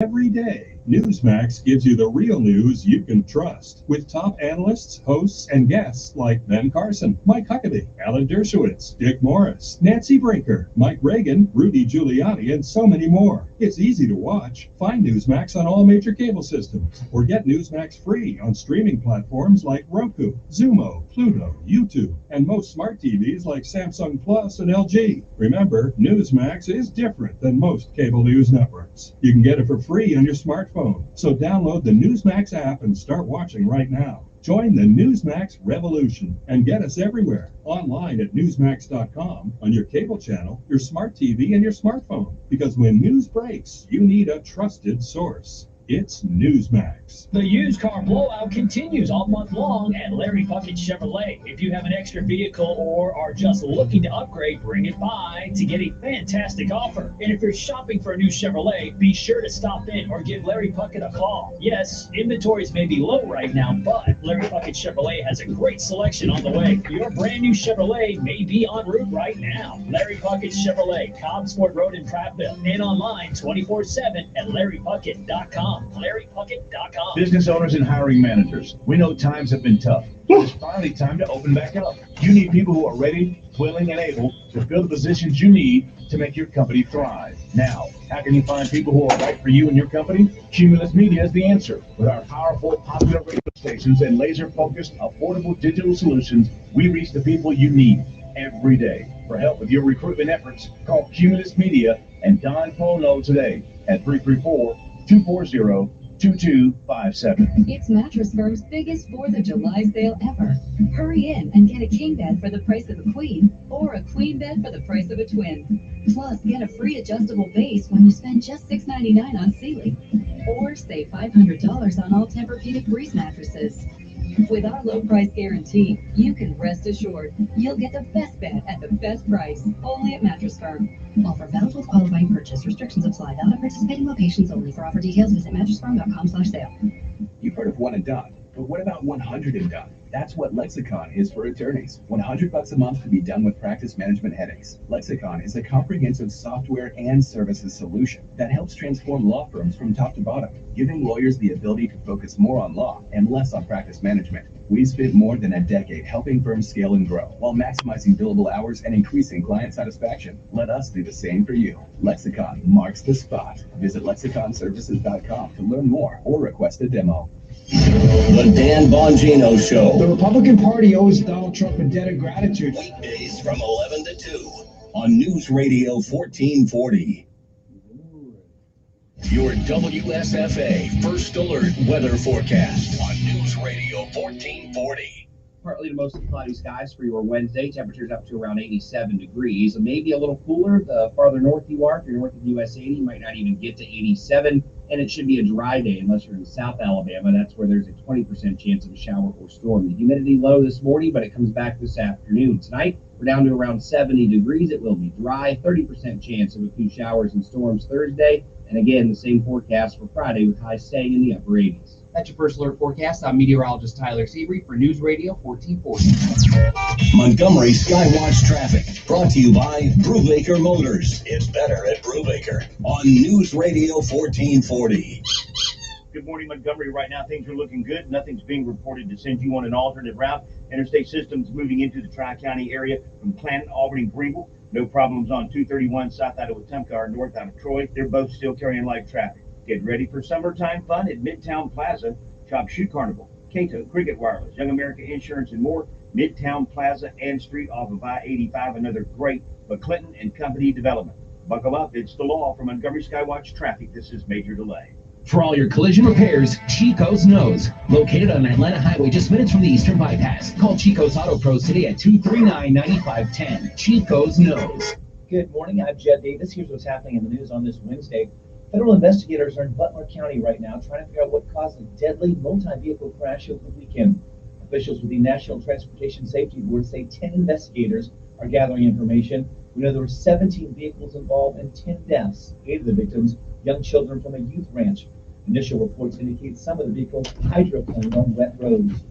Every day, Newsmax gives you the real news you can trust with top analysts, hosts, and guests like Ben Carson, Mike Huckabee, Alan Dershowitz, Dick Morris, Nancy Brinker, Mike Reagan, Rudy Giuliani, and so many more. It's easy to watch. Find Newsmax on all major cable systems or get Newsmax free on streaming platforms like Roku, Zumo, Pluto, YouTube, and most smart TVs like Samsung Plus and LG. Remember, Newsmax is different than most cable news networks. You can get it for free on your smartphone. So download the Newsmax app and start watching right now. Join the Newsmax revolution and get us everywhere. Online at Newsmax.com, on your cable channel, your smart TV, and your smartphone. Because when news breaks, you need a trusted source. It's Newsmax. The used car blowout continues all month long at Larry Puckett Chevrolet. If you have an extra vehicle or are just looking to upgrade, bring it by to get a fantastic offer. And if you're shopping for a new Chevrolet, be sure to stop in or give Larry Puckett a call. Yes, inventories may be low right now, but Larry Puckett Chevrolet has a great selection on the way. Your brand new Chevrolet may be en route right now. Larry Puckett Chevrolet, Cobbsport Road in Prattville, and online 24/7 at LarryPuckett.com. LarryPuckett.com. Business owners and hiring managers, we know times have been tough. It's finally time to open back up. You need people who are ready, willing, and able to fill the positions you need to make your company thrive. Now, how can you find people who are right for you and your company? Cumulus Media is the answer. With our powerful, popular radio stations and laser-focused, affordable digital solutions, we reach the people you need every day. For help with your recruitment efforts, call Cumulus Media and Don Polo today at 334-240-2257. It's Mattress Firm's biggest 4th of July sale ever. Hurry in and get a king bed for the price of a queen or a queen bed for the price of a twin. Plus, get a free adjustable base when you spend just $6.99 on Sealy. Or save $500 on all Tempur-Pedic Breeze mattresses. With our low price guarantee, you can rest assured you'll get the best bed at the best price, only at Mattress Firm. Offer valid with qualifying purchase. Restrictions apply. Valid at participating locations only. For offer details, visit mattressfirm.com/sale. You've heard of one and done, but what about 100 and done? That's what Lexicon is for attorneys. $100 a month to be done with practice management headaches. Lexicon is a comprehensive software and services solution that helps transform law firms from top to bottom, giving lawyers the ability to focus more on law and less on practice management. We've spent more than a decade helping firms scale and grow while maximizing billable hours and increasing client satisfaction. Let us do the same for you. Lexicon marks the spot. Visit lexiconservices.com to learn more or request a demo. The Dan Bongino Show. The Republican Party owes Donald Trump a debt of gratitude. Weekdays from 11 to 2 on News Radio 1440. Your WSFA First Alert weather forecast on News Radio 1440. Partly to mostly cloudy skies for your Wednesday. Temperatures up to around 87 degrees. Maybe a little cooler the farther north you are. If you're north of US 80, you might not even get to 87. And it should be a dry day unless you're in South Alabama. That's where there's a 20% chance of a shower or storm. The humidity low this morning, but it comes back this afternoon. Tonight, we're down to around 70 degrees. It will be dry. 30% chance of a few showers and storms Thursday. And again, the same forecast for Friday with highs staying in the upper 80s. That's your First Alert forecast. I'm meteorologist Tyler Seabury for News Radio 1440. Montgomery Skywatch Traffic, brought to you by Brubaker Motors. It's better at Brubaker on News Radio 1440. Good morning, Montgomery. Right now, things are looking good. Nothing's being reported to send you on an alternate route. Interstate systems moving into the Tri-County area from Clanton, Albany, Greenville. No problems on 231 south out of Wetumpka or north out of Troy. They're both still carrying light traffic. Get ready for summertime fun at Midtown Plaza, Chop Shoot Carnival, Cato, Cricket Wireless, Young America Insurance, and more. Midtown Plaza and Street off of I-85, another great McClinton and Company development. Buckle up, it's the law for Montgomery Skywatch Traffic. This is Major Delay. For all your collision repairs, Chico's Knows. Located on Atlanta Highway just minutes from the Eastern Bypass. Call Chico's Auto Pros today at 239-9510. Chico's Knows. Good morning, I'm Jed Davis. Here's what's happening in the news on this Wednesday. Federal investigators are in Butler County right now trying to figure out what caused a deadly multi-vehicle crash over the weekend. Officials with the National Transportation Safety Board say 10 investigators are gathering information. We know there were 17 vehicles involved and 10 deaths. 8 of the victims, young children from a youth ranch. Initial reports indicate some of the vehicles hydroplaned on wet roads.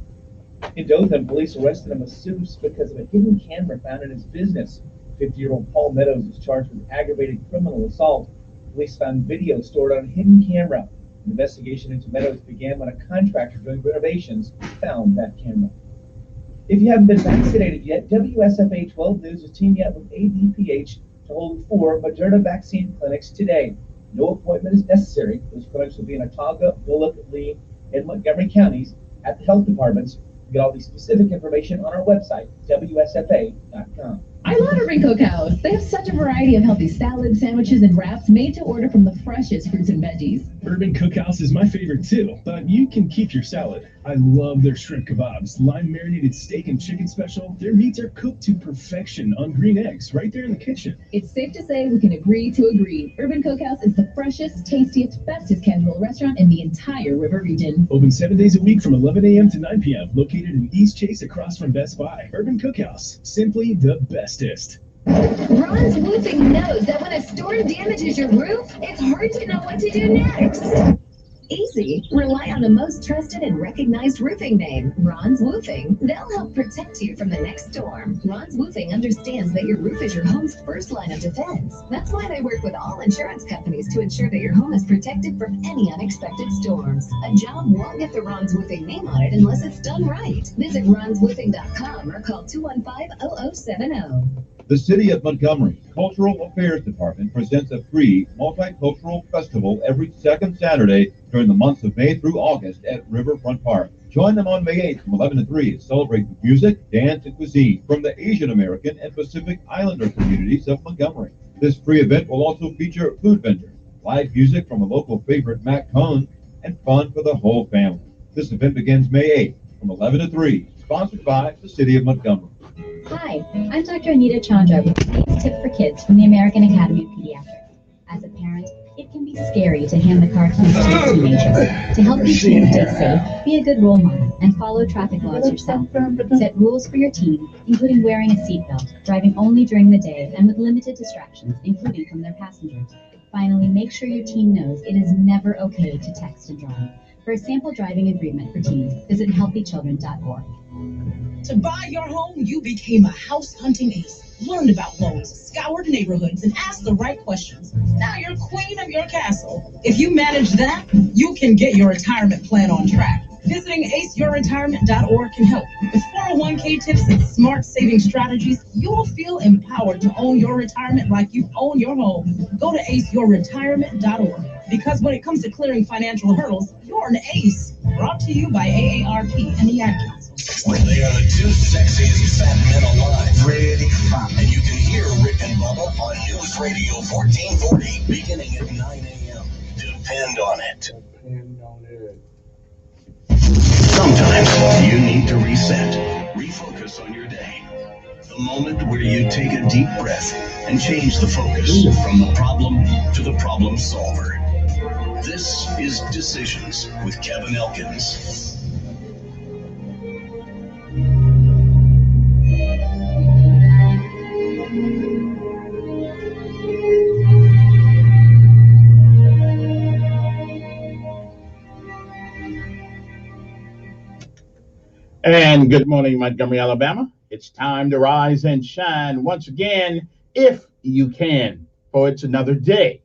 In Dothan, police arrested a masseuse because of a hidden camera found in his business. 50-year-old Paul Meadows is charged with aggravated criminal assault. Police found video stored on a hidden camera. An investigation into Meadows began when a contractor doing renovations found that camera. If you haven't been vaccinated yet, WSFA 12 News is teaming up with ADPH to hold 4 Moderna vaccine clinics today. No appointment is necessary. Those clinics will be in Autauga, Bullock, Lee, and Montgomery counties at the health departments. You get all the specific information on our website, WSFA.com. I love Urban Cookhouse. They have such a variety of healthy salads, sandwiches, and wraps made to order from the freshest fruits and veggies. Urban Cookhouse is my favorite too, but you can keep your salad. I love their shrimp kebabs, lime marinated steak and chicken special. Their meats are cooked to perfection on green eggs right there in the kitchen. It's safe to say we can agree to agree. Urban Cookhouse is the freshest, tastiest, bestest casual restaurant in the entire river region. Open 7 days a week from 11 a.m. to 9 p.m. Located in East Chase across from Best Buy. Urban Cookhouse, simply the bestest. Ron's Roofing knows that when a storm damages your roof, it's hard to know what to do next. Easy. Rely on the most trusted and recognized roofing name, Ron's Roofing. They'll help protect you from the next storm. Ron's Roofing understands that your roof is your home's first line of defense. That's why they work with all insurance companies to ensure that your home is protected from any unexpected storms. A job won't get the Ron's Roofing name on it unless it's done right. Visit ronsroofing.com or call 215-0070. The City of Montgomery Cultural Affairs Department presents a free multicultural festival every second Saturday during the months of May through August at Riverfront Park. Join them on May 8th from 11 to 3 to celebrate with music, dance, and cuisine from the Asian American and Pacific Islander communities of Montgomery. This free event will also feature food vendors, live music from a local favorite, Mac Cone, and fun for the whole family. This event begins May 8th from 11 to 3, sponsored by the City of Montgomery. Hi, I'm Dr. Anita Chandra with today's tip for kids from the American Academy of Pediatrics. As a parent, it can be scary to hand the car keys to a teenager. To help your teen stay safe, be a good role model and follow traffic laws yourself. Set rules for your teen, including wearing a seatbelt, driving only during the day, and with limited distractions, including from their passengers. Finally, make sure your teen knows it is never okay to text and drive. For a sample driving agreement for teens, visit healthychildren.org. To buy your home, you became a house hunting ace, learned about loans, scoured neighborhoods, and asked the right questions. Now you're queen of your castle. If you manage that, you can get your retirement plan on track. Visiting aceyourretirement.org can help. With 401k tips and smart saving strategies, you'll feel empowered to own your retirement like you own your home. Go to aceyourretirement.org. Because when it comes to clearing financial hurdles, you're an ace. Brought to you by AARP and the Ad Council. They are the two sexiest fat men alive. Really fun. And you can hear Rick and Bubba on News Radio 1440, beginning at 9 a.m. Depend on it. Sometimes you need to reset, refocus on your day. The moment where you take a deep breath and change the focus from the problem to the problem solver. This is Decisions with Kevin Elkins. And good morning, Montgomery, Alabama. It's time to rise and shine once again, if you can, for it's another day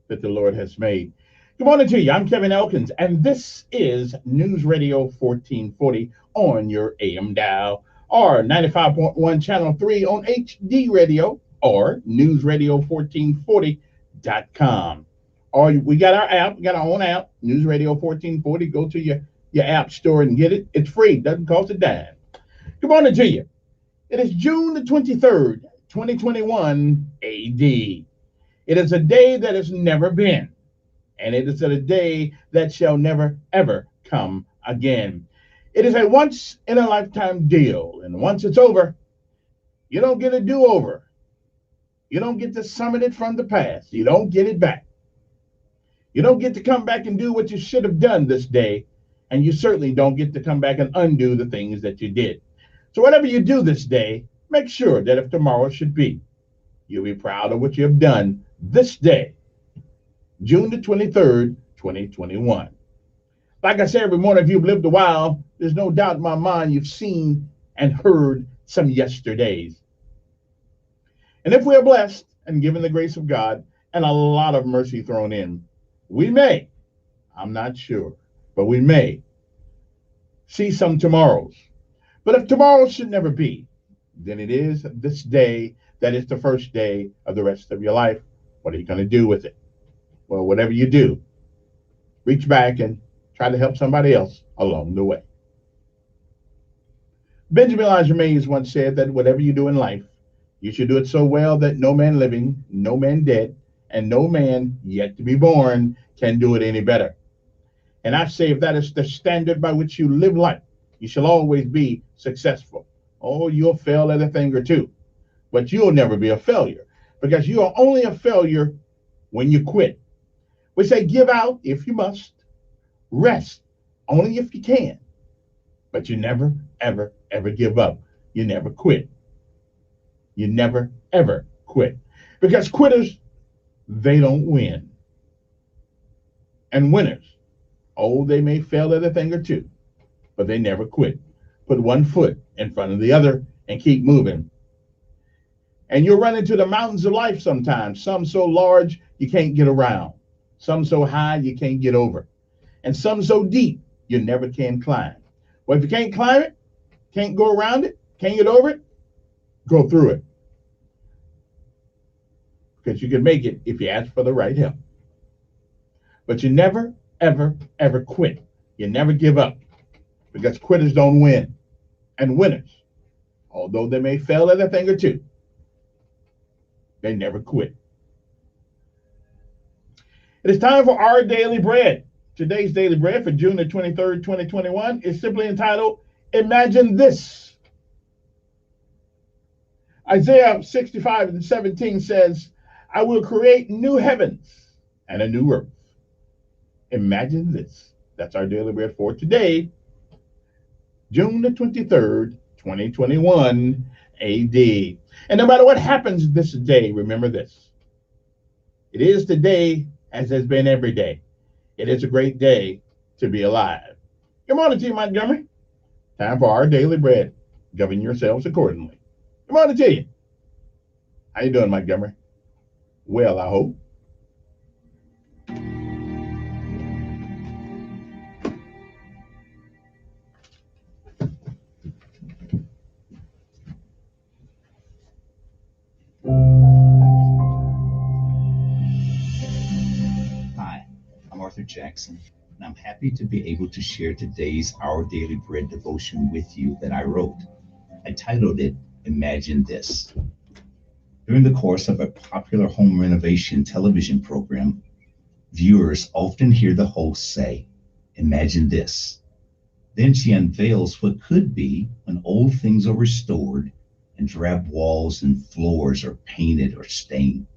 that the Lord has made. Good morning to you. I'm Kevin Elkins, and this is News Radio 1440 on your AM dial, or 95.1 Channel 3 on HD Radio, or newsradio1440.com. Or we got our app, we got our own app, News Radio 1440. Go to your app store and get it. It's free, doesn't cost a dime. Good morning to you. It is June the 23rd, 2021 AD. It is a day that has never been, and it is a day that shall never, ever come again. It is a once-in-a-lifetime deal, and once it's over, you don't get a do-over. You don't get to summon it from the past. You don't get it back. You don't get to come back and do what you should have done this day, and you certainly don't get to come back and undo the things that you did. So whatever you do this day, make sure that if tomorrow should be, you'll be proud of what you have done this day, June the 23rd, 2021. Like I say every morning, if you've lived a while, there's no doubt in my mind you've seen and heard some yesterdays. And if we are blessed and given the grace of God and a lot of mercy thrown in, we may, I'm not sure, but we may see some tomorrows. But if tomorrow should never be, then it is this day that is the first day of the rest of your life. What are you going to do with it? Well, whatever you do, reach back and try to help somebody else along the way. Benjamin Elijah Mays once said that whatever you do in life, you should do it so well that no man living, no man dead, and no man yet to be born can do it any better. And I say if that is the standard by which you live life, you shall always be successful. Oh, you'll fail at a thing or two, but you'll never be a failure, because you are only a failure when you quit. We say give out if you must, rest only if you can, but you never, ever, ever give up. You never quit. You never, ever quit. Because quitters, they don't win. And winners, oh, they may fail at a thing or two, but they never quit. Put one foot in front of the other and keep moving. And you'll run into the mountains of life sometimes, some so large you can't get around, some so high you can't get over, and some so deep you never can climb. Well, if you can't climb it, can't go around it, can't get over it, go through it. Because you can make it if you ask for the right help. But you never, ever, ever quit. You never give up, because quitters don't win. And winners, although they may fail at a thing or two, they never quit. It is time for our daily bread. Today's daily bread for June the 23rd, 2021 is simply entitled, Imagine This. Isaiah 65:17 says, I will create new heavens and a new earth. Imagine this. That's our daily bread for today, June the 23rd, 2021 AD. And no matter what happens this day, remember this. It is today as has been every day. It is a great day to be alive. Good morning to you, Montgomery. Time for our daily bread. Govern yourselves accordingly. Good morning to you. How you doing, Montgomery? Well, I hope. Hi, I'm Arthur Jackson, and I'm happy to be able to share today's Our Daily Bread devotion with you that I wrote. I titled it, Imagine This. During the course of a popular home renovation television program, viewers often hear the host say, Imagine this. Then she unveils what could be when old things are restored and drab walls and floors are painted or stained.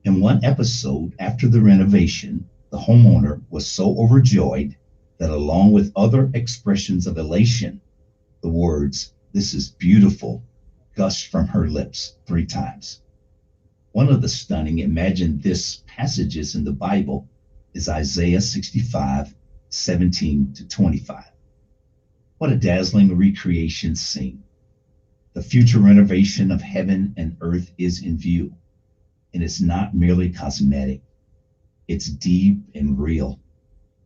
In one episode, after the renovation, the homeowner was so overjoyed that along with other expressions of elation, the words, "This is beautiful," gushed from her lips 3 times. One of the stunning Imagine This passages in the Bible is Isaiah 65:17-25. What a dazzling recreation scene. The future renovation of heaven and earth is in view, and it's not merely cosmetic. It's deep and real,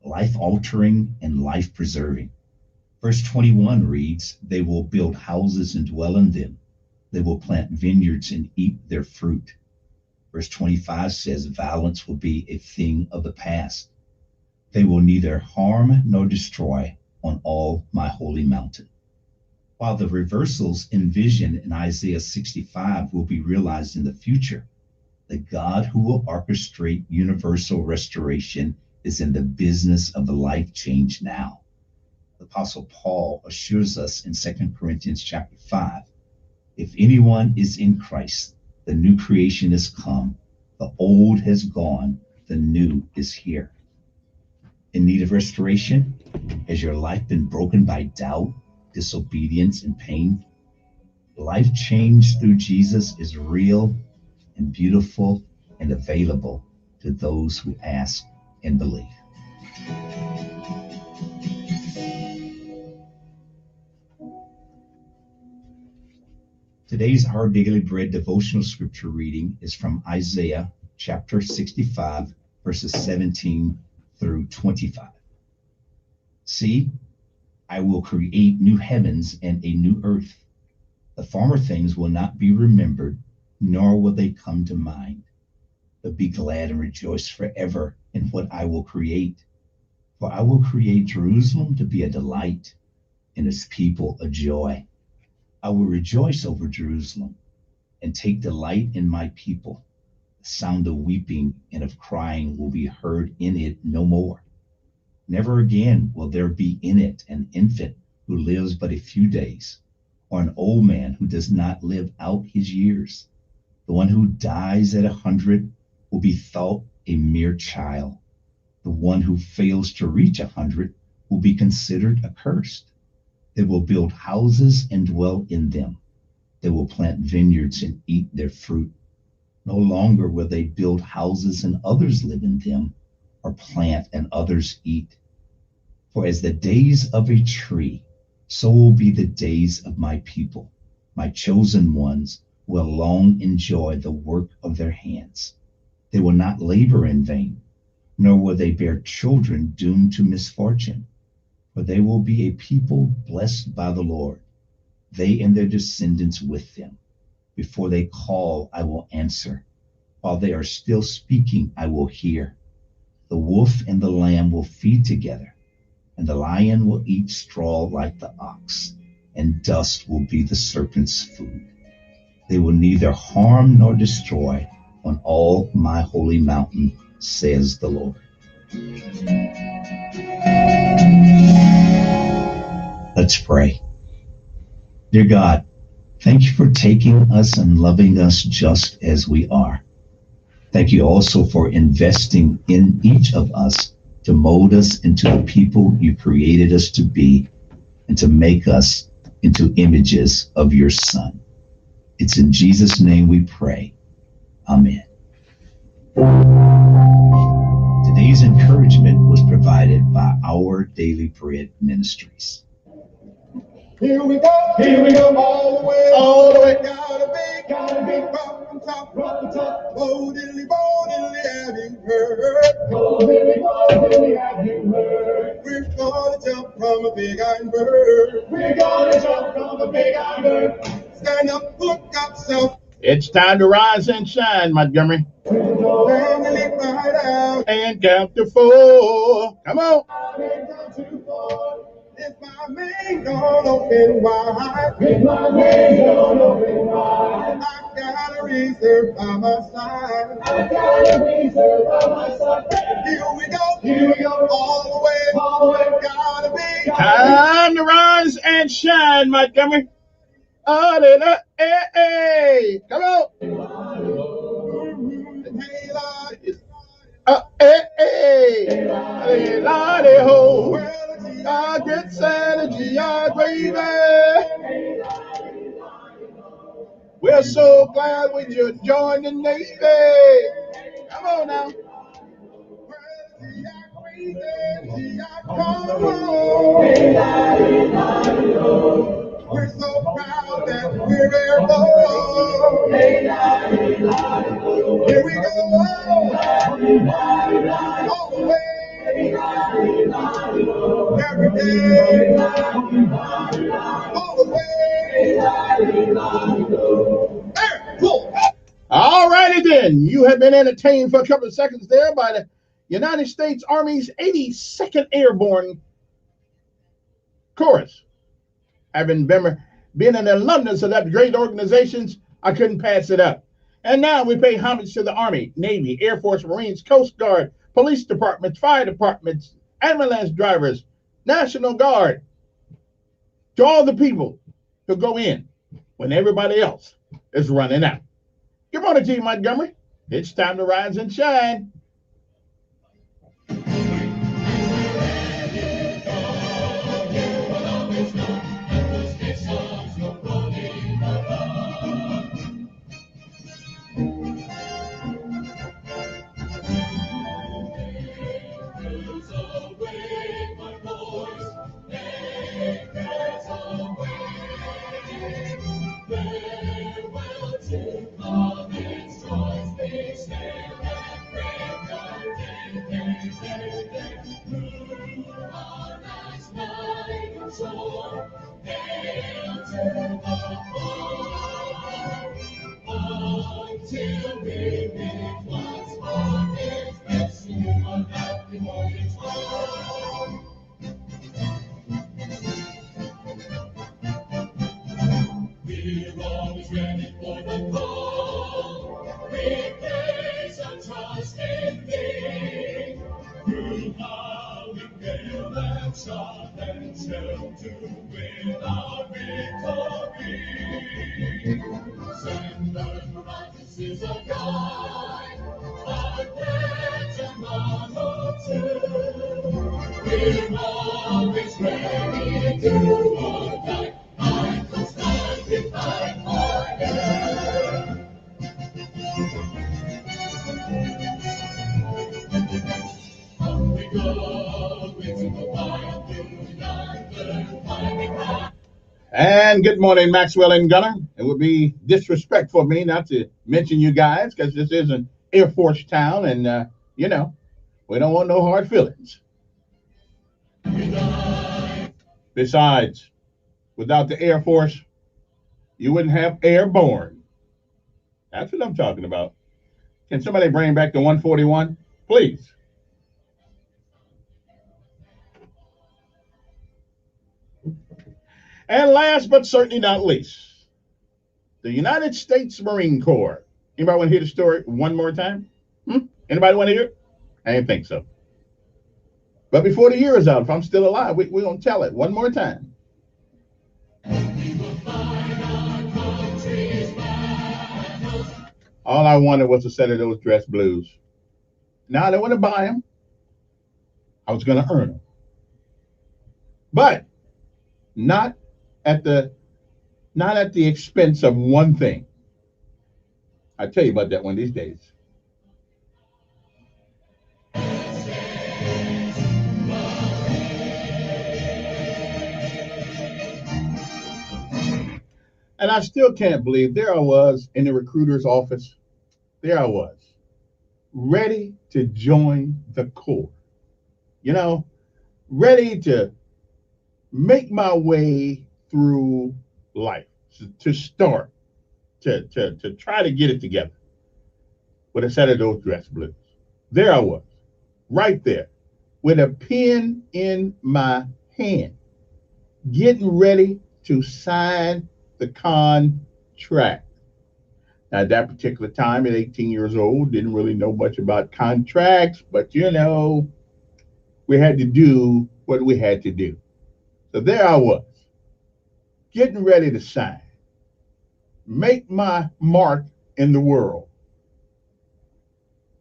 life-altering and life-preserving. Verse 21 reads, they will build houses and dwell in them. They will plant vineyards and eat their fruit. Verse 25 says, violence will be a thing of the past. They will neither harm nor destroy on all my holy mountain. While the reversals envisioned in Isaiah 65 will be realized in the future, the God who will orchestrate universal restoration is in the business of a life change now. The Apostle Paul assures us in 2 Corinthians chapter 5, if anyone is in Christ, the new creation is come, the old has gone, the new is here. In need of restoration? Has your life been broken by doubt, disobedience, and pain? Life change through Jesus is real and beautiful and available to those who ask and believe. Today's Our Daily Bread devotional scripture reading is from Isaiah chapter 65, verses 17 through 25. See, I will create new heavens and a new earth. The former things will not be remembered, nor will they come to mind. But be glad and rejoice forever in what I will create. For I will create Jerusalem to be a delight, and its people a joy. I will rejoice over Jerusalem and take delight in my people. The sound of weeping and of crying will be heard in it no more. Never again will there be in it an infant who lives but a few days, or an old man who does not live out his years. The one who dies at 100 will be thought a mere child. The one who fails to reach 100 will be considered accursed. They will build houses and dwell in them. They will plant vineyards and eat their fruit. No longer will they build houses and others live in them, or plant and others eat. For as the days of a tree, so will be the days of my people. My chosen ones will long enjoy the work of their hands. They will not labor in vain, nor will they bear children doomed to misfortune. For they will be a people blessed by the Lord, they and their descendants with them. Before they call, I will answer. While they are still speaking, I will hear. The wolf and the lamb will feed together, and the lion will eat straw like the ox, and dust will be the serpent's food. They will neither harm nor destroy on all my holy mountain, says the Lord. Let's pray. Dear God, thank you for taking us and loving us just as we are. Thank you also for investing in each of us to mold us into the people you created us to be and to make us into images of your Son. It's in Jesus' name we pray. Amen. Today's encouragement was provided by Our Daily Bread Ministries. Here we go, all the way, gotta be, from the top, oh diddly, have you heard? Oh diddly, have you heard? We're gonna jump from a big iron bird. Stand up, look up, self. It's time to rise and shine, Montgomery. And count to 4. Come on. If my man gone open wide, I've got a reserve by my side. Here we go, all the way, gotta be. Time to rise and shine, Montgomery. Hey, come on. Hey, lordy ho. I get sanity, baby. We're so glad we just joined the Navy. Come on now. Come on. We're so proud that we're airborne. Here we go. All the way. Every day. All the way. All righty then. You have been entertained for a couple of seconds there by the United States Army's 82nd Airborne Chorus. Having been an alumnus of that great organization, I couldn't pass it up. And now we pay homage to the Army, Navy, Air Force, Marines, Coast Guard, police departments, fire departments, ambulance drivers, National Guard, to all the people who go in when everybody else is running out. Good morning to you, Montgomery. It's time to rise and shine. Until we meet once more, it's best you a happy morning star. We're always ready for the call. We place our trust in Thee. Through how we fail and shout and shelter win our victory. Send us righteousness of God, our pledge and motto too. We're always ready to or die. I can stand if I for you. On we go into the wild blue yonder, finding out. And good morning, Maxwell and Gunner. It would be disrespectful of me not to mention you guys because this is an Air Force town, and you know, we don't want no hard feelings. Besides, without the Air Force, you wouldn't have airborne. That's what I'm talking about. Can somebody bring back the 141, please? And last but certainly not least, the United States Marine Corps. Anybody want to hear the story one more time? Anybody want to hear it? I didn't think so. But before the year is out, if I'm still alive, we're going to tell it one more time. All I wanted was a set of those dress blues. Now, I didn't want to buy them. I was going to earn them. But not at the expense of one thing. I'll tell you about that one of these days. And I still can't believe there I was in the recruiter's office. There I was, ready to join the Corps. You know, ready to make my way through life, to start, to try to get it together with a set of those dress blues. There I was, right there, with a pen in my hand, getting ready to sign the contract. Now, at that particular time, at 18 years old, didn't really know much about contracts, but you know, we had to do what we had to do. So there I was, getting ready to sign, make my mark in the world.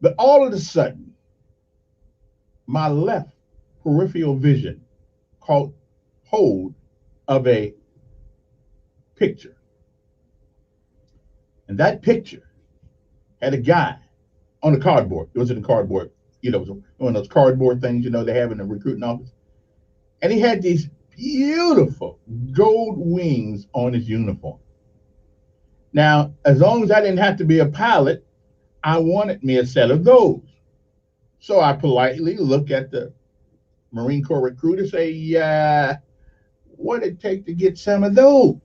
But all of a sudden, my left peripheral vision caught hold of a picture. And that picture had a guy on a cardboard. It was in a cardboard, you know, one of those cardboard things, you know, they have in the recruiting office. And he had these beautiful gold wings on his uniform. Now, as long as I didn't have to be a pilot, I wanted me a set of those. So I politely look at the Marine Corps recruiter, say, yeah, what'd it take to get some of those?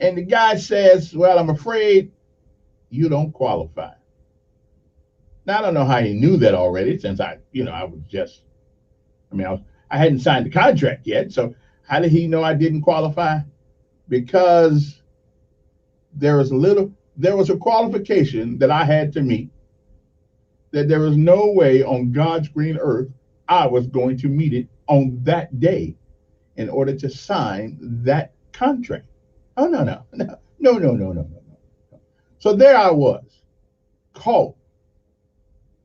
And the guy says, well, I'm afraid you don't qualify. Now, I don't know how he knew that already, since I hadn't signed the contract yet. So how did he know I didn't qualify? Because there was a qualification that I had to meet that there was no way on God's green earth I was going to meet it on that day in order to sign that contract. Oh, no. So there I was, caught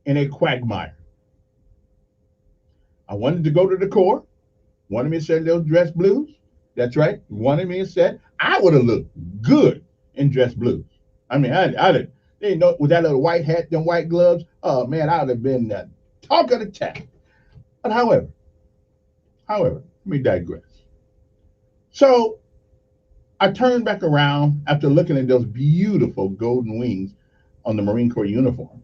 in a quagmire. I wanted to go to the Corps, wanted me to set those dress blues. That's right, wanted me to set. I would have looked good in dress blues. I mean, I didn't know, with that little white hat, them white gloves, oh man, I would have been the talk of the town. But however, let me digress. So I turned back around after looking at those beautiful golden wings on the Marine Corps uniform.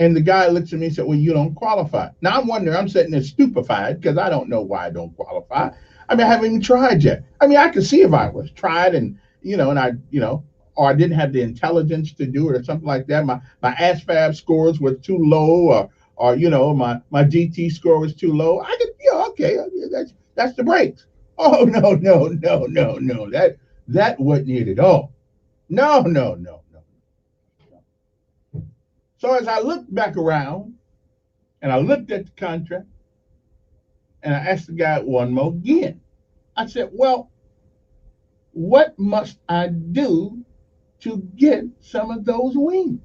And the guy looks at me and said, well, you don't qualify. Now I'm wondering, I'm sitting there stupefied because I don't know why I don't qualify. I mean, I haven't even tried yet. I mean, I could see if I was tried and, or I didn't have the intelligence to do it or something like that. My ASVAB scores were too low or my GT score was too low. I could, okay, that's the brakes. Oh, no. That wasn't it at all. No. So as I looked back around and I looked at the contract and I asked the guy one more again, I said, well, what must I do to get some of those wings?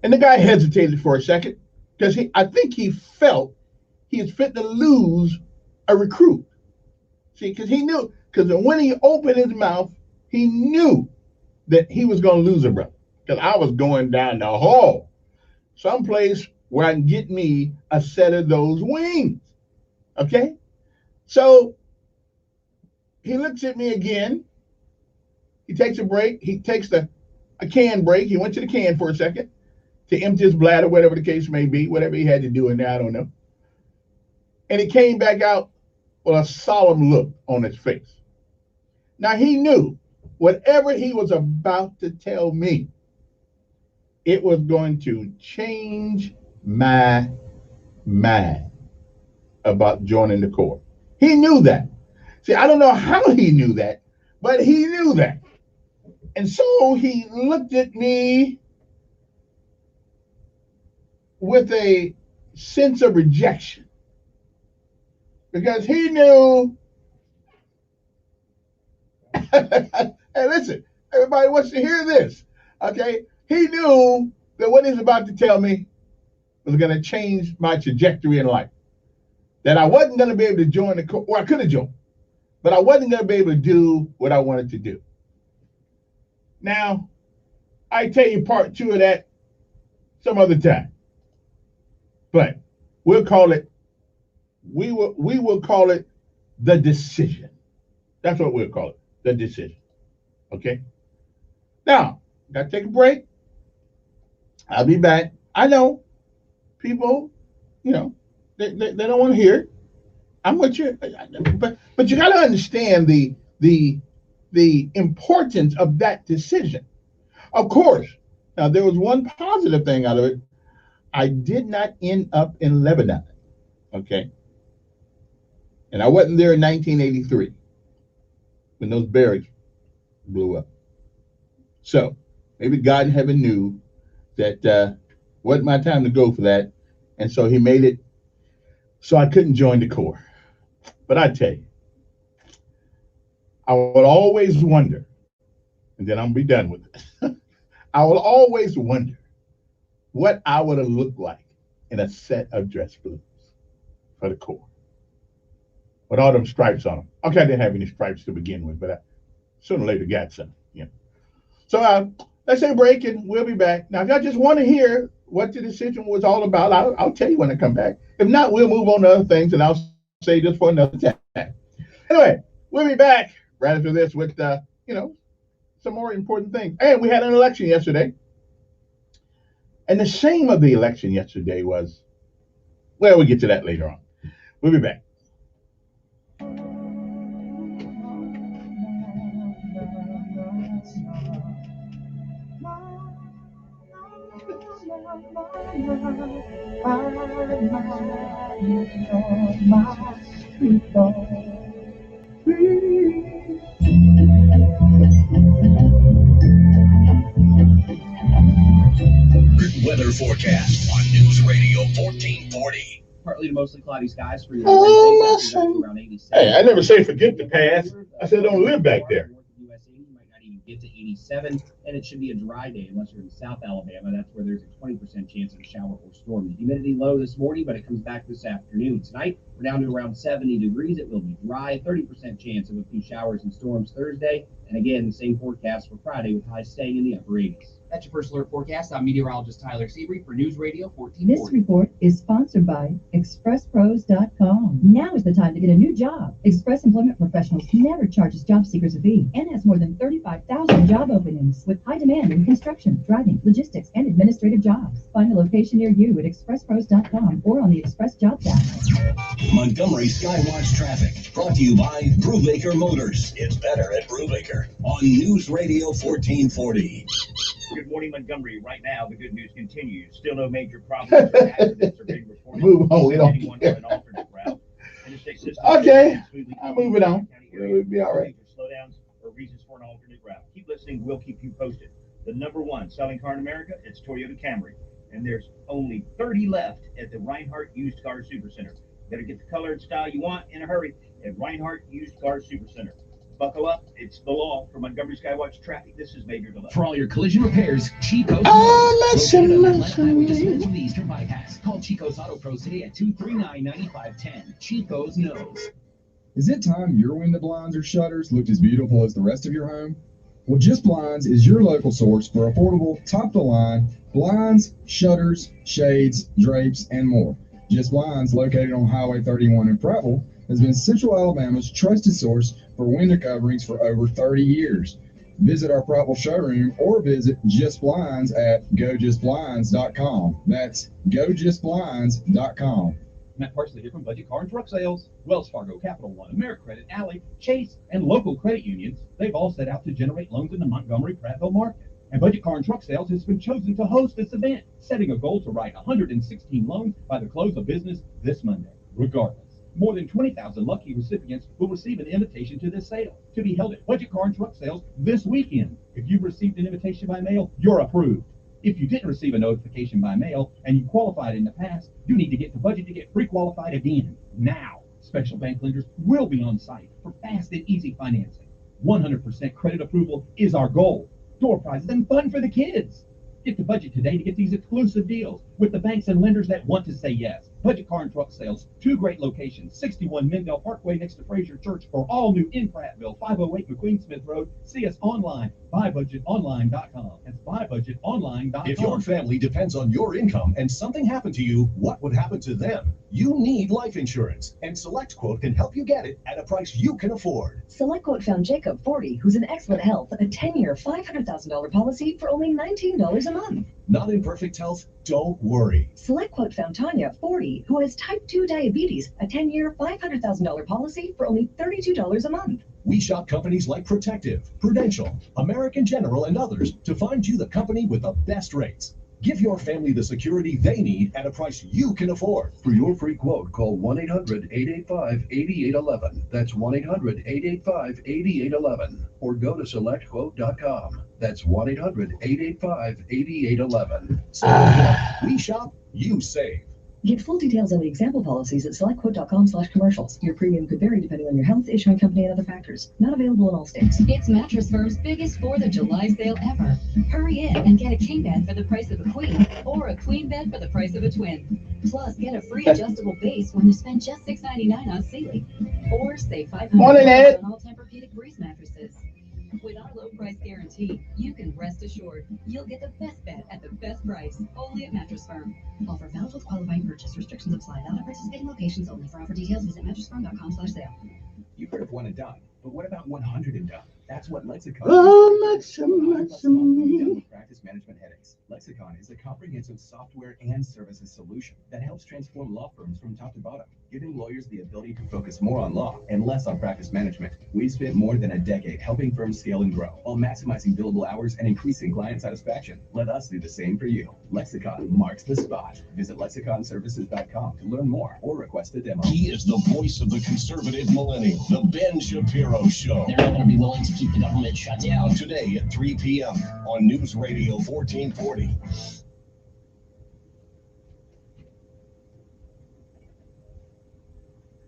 And the guy hesitated for a second because I think he felt he was fit to lose a recruit. See, because he knew, because when he opened his mouth, he knew that he was going to lose a brother. Because I was going down the hall, someplace where I can get me a set of those wings. Okay? So he looks at me again. He takes a break. He takes a can break. He went to the can for a second to empty his bladder, whatever the case may be, whatever he had to do in there, I don't know. And he came back out with a solemn look on his face. Now he knew whatever he was about to tell me, it was going to change my mind about joining the Corps. He knew that. See, I don't know how he knew that, but he knew that. And so he looked at me with a sense of rejection because he knew. Hey, listen, everybody wants to hear this, okay? He knew that what he's about to tell me was going to change my trajectory in life. That I wasn't going to be able to join the Corps, or I could have joined, but I wasn't going to be able to do what I wanted to do. Now, I tell you part two of that some other time. But we'll call it, we will call it the decision. That's what we'll call it, the decision. Okay? Now, got to take a break. I'll be back. I know people, they don't want to hear it. I'm with you, but you got to understand the importance of that decision. Of course, now there was one positive thing out of it. I did not end up in Lebanon, okay? And I wasn't there in 1983 when those barracks blew up. So maybe God in heaven knew that wasn't my time to go for that. And so he made it so I couldn't join the Corps. But I tell you, I would always wonder, and then I'll be done with it. I will always wonder what I would have looked like in a set of dress blues for the Corps. With all them stripes on them. Okay, I didn't have any stripes to begin with, but I sooner or later got some. So let's take a break and we'll be back. Now, if y'all just want to hear what the decision was all about, I'll tell you when I come back. If not, we'll move on to other things and I'll say this for another time. Anyway, we'll be back right after this with, some more important things. And we had an election yesterday. And the shame of the election yesterday was, well, we'll get to that later on. We'll be back. Weather forecast on News Radio 1440. Partly to mostly cloudy skies for your Wednesday, around 87. Hey, I never say forget the past. I said don't live back there. US 80 might not even get to 87, and it should be a dry day unless you're in South Alabama. That's where there's a 20% chance of a shower or storm. The humidity low this morning, but it comes back this afternoon. Tonight, we're down to around 70 degrees. It will be dry, 30% chance of a few showers and storms Thursday. And again, the same forecast for Friday with highs staying in the upper 80s. That's your first alert forecast. I'm meteorologist Tyler Seabury for News Radio This 1440. report is sponsored by ExpressPros.com. Now is the time to get a new job. Express Employment Professionals never charges job seekers a fee and has more than 35,000 job openings with high demand in construction, driving, logistics, and administrative jobs. Find a location near you at ExpressPros.com or on the Express Jobs app. Montgomery Skywatch traffic brought to you by Brubaker Motors. It's better at Brubaker on News Radio 1440. Good morning, Montgomery. Right now, the good news continues. Still no major problems or accidents are being reported. Move on, we don't Anyone on an alternate route. Interstate system. Okay, I'm moving on. It'll be all right. Slowdowns or reasons for an alternate route. Keep listening. We'll keep you posted. The number one selling car in America, it's Toyota Camry. And there's only 30 left at the Reinhardt Used Car Supercenter. Better get the color and style you want in a hurry at Reinhardt Used Car Supercenter. Buckle up. It's the law for Montgomery Skywatch traffic. This is Major Delay. For all your collision repairs, Chico's. listen. Highway just minutes from the Eastern Bypass. Call Chico's Auto Pros today at 239-9510. Chico's knows. Is it time your window blinds or shutters looked as beautiful as the rest of your home? Well, Just Blinds is your local source for affordable, top-of-the-line blinds, shutters, shades, drapes, and more. Just Blinds, located on Highway 31 in Prattville, has been Central Alabama's trusted source for window coverings for over 30 years. Visit our Prattville showroom or visit Just Blinds at gojustblinds.com. That's gojustblinds.com. Matt Parsley here from Budget Car and Truck Sales. Wells Fargo, Capital One, AmeriCredit, Ally, Chase, and local credit unions, they've all set out to generate loans in the Montgomery-Prattville market. And Budget Car and Truck Sales has been chosen to host this event, setting a goal to write 116 loans by the close of business this Monday. Regardless, more than 20,000 lucky recipients will receive an invitation to this sale, to be held at Budget Car and Truck Sales this weekend. If you've received an invitation by mail, you're approved. If you didn't receive a notification by mail and you qualified in the past, you need to get to Budget to get pre-qualified again. Now, special bank lenders will be on site for fast and easy financing. 100% credit approval is our goal. Door prizes and fun for the kids. Get to Budget today to get these exclusive deals with the banks and lenders that want to say yes. Budget Car and Truck Sales, 2 great locations, 61 Mendel Parkway next to Fraser Church, or all new in Prattville, 508 McQueen Smith Road. See us online, buybudgetonline.com. That's buybudgetonline.com. If your family depends on your income and something happened to you, what would happen to them? You need life insurance, and SelectQuote can help you get it at a price you can afford. SelectQuote found Jacob, 40, who's in excellent health, a 10-year, $500,000 policy for only $19 a month. Not in perfect health? Don't worry. SelectQuote found Tanya, 40, who has type 2 diabetes, a 10-year, $500,000 policy for only $32 a month. We shop companies like Protective, Prudential, American General, and others to find you the company with the best rates. Give your family the security they need at a price you can afford. For your free quote, call 1-800-885-8811. That's 1-800-885-8811. Or go to SelectQuote.com. That's 1-800-885-8811. We shop, you save. Get full details on the example policies at selectquote.com/commercials. Your premium could vary depending on your health, issuing company, and other factors. Not available in all states. It's Mattress Firm's biggest 4th of July sale ever. Hurry in and get a king bed for the price of a queen or a queen bed for the price of a twin. Plus, get a free adjustable base when you spend just $6.99 on Sealy. Or save $500 on all Tempur-Pedic Breeze mattresses. With our low price guarantee, you can rest assured you'll get the best bed at the best price, only at Mattress Firm. Offer valid with qualifying purchase. Restrictions apply. Not at participating locations only. For offer details, visit mattressfirm.com/sale. You've heard of one and done, but what about 100 and done? That's what Lexicon practice management headaches. Lexicon is a comprehensive software and services solution that helps transform law firms from top to bottom, giving lawyers the ability to focus more on law and less on practice management. We've spent more than a decade helping firms scale and grow while maximizing billable hours and increasing client satisfaction. Let us do the same for you. Lexicon marks the spot. Visit lexiconservices.com to learn more or request a demo. He is the voice of the conservative millennial, the Ben Shapiro Show. They're not going to be willing to keep the government shut down. Today at 3 p.m. on News Radio 1440.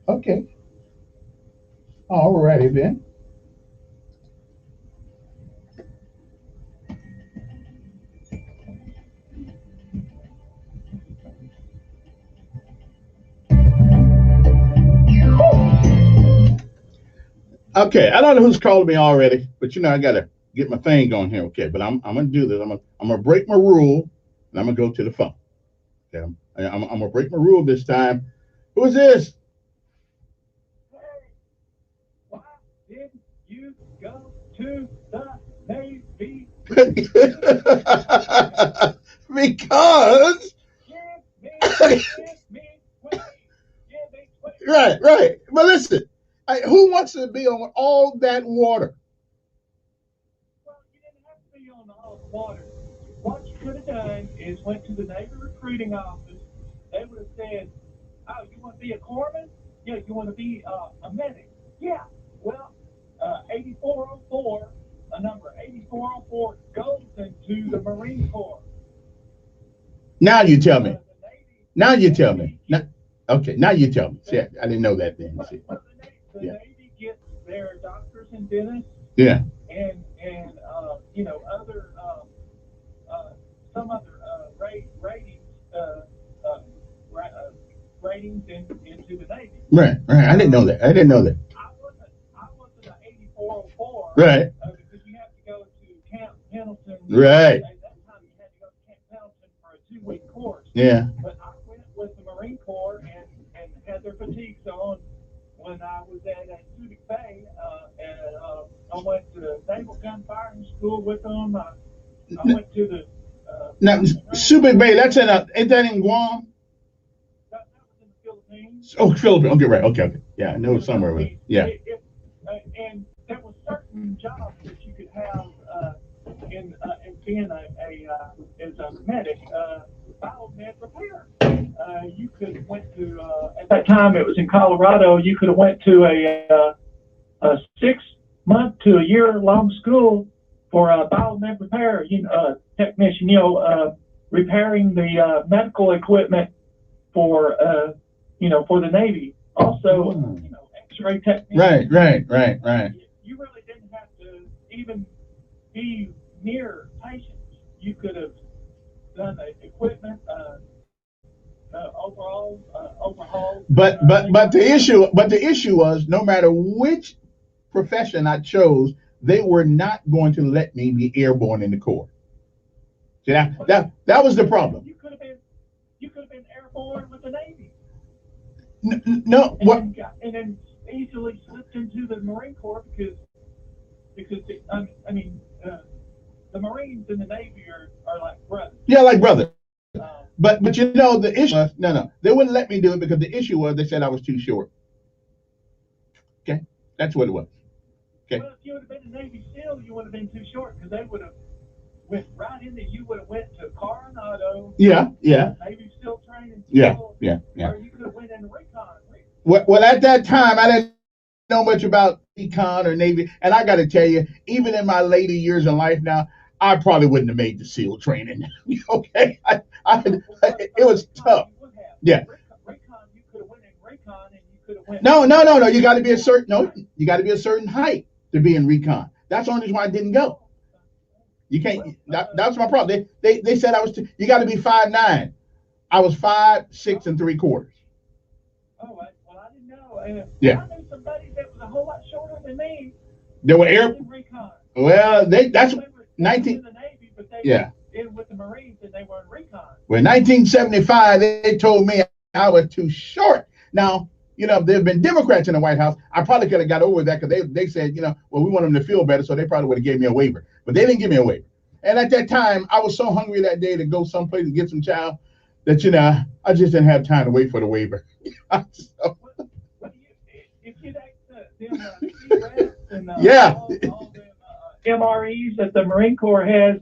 Okay. All righty then. Okay, I don't know who's calling me already, but I gotta get my thing going here. Okay, but I'm gonna do this. I'm gonna break my rule, and I'm gonna go to the phone. Okay, I'm gonna break my rule this time. Who's this? Why did you go to the Navy? Because. Right. But listen, who wants to be on all that water? Well, you didn't have to be on all the water. What you could have done is went to the Navy recruiting office. They would have said, "Oh, you want to be a corpsman? Yeah, you want to be a medic? Yeah. Well, 8404, a number 8404 goes into the Marine Corps." Now you tell me. Now you tell me. Okay, now you tell me. See, I didn't know that then. See. The Navy gets their doctors and dentists. Yeah. And you know, other some other ratings into the Navy. Right. I didn't know that. I wasn't an 8404. Right. Because you have to go to Camp Pendleton. Right. At that time, you had to go to Camp Pendleton for a 2-week course. Yeah. But I went with the Marine Corps and had their fatigues on when I was at Subic Bay, and I went to Naval Gunfiring School with them. I went to the now Subic Bay. That's ain't that in Guam? That was in the Philippines. Oh, Philippines. Okay, right. Okay. Yeah, I know somewhere with it. Yeah. And there were certain jobs that you could have in being as a medic, biomed repair. You could went to at that time it was in Colorado. You could have went to a 6-month to a year-long school for biomed repair. Technician. Repairing the medical equipment for for the Navy. Also, X-ray technician. Right. You really didn't have to even be near patients. You could have done the equipment overhaul. But the issue was no matter which profession I chose, they were not going to let me be airborne in the Corps. See, that was the problem. You could have been airborne with the Navy. No, what? And then easily slipped into the Marine Corps because the Marines and the Navy are like brothers. Yeah, like brothers. But the issue was no, they wouldn't let me do it because the issue was they said I was too short. Okay, that's what it was. Okay. Well, if you would have been a Navy SEAL, you would have been too short because they would have went right into you would have went to Coronado. Yeah. Navy SEAL training. Yeah. Or you could have went into recon. Well, at that time, I didn't know much about recon or Navy, and I got to tell you, even in my later years in life now, I probably wouldn't have made the SEAL training. Okay, it was tough. Yeah. Recon, you could have went in recon, and you could have went. No. You got to be a certain height to be in recon. That's the only reason why I didn't go. You can't. That's my problem. They said I was. You got to be 5'9". I was 5'6"3/4. Oh, well, I didn't know. Yeah. I knew somebody that was a whole lot shorter than me. They were recon. Well, that's 19. The Navy, but they Yeah. were in with the Marines and they were in recon. Well, in 1975, they told me I was too short. Now, there have been Democrats in the White House. I probably could have got over that because they said, well, we want them to feel better, so they probably would have gave me a waiver. But they didn't give me a waiver. And at that time, I was so hungry that day to go someplace and get some chow that, I just didn't have time to wait for the waiver. So, if you'd asked them C-Reps and all them MREs that the Marine Corps has,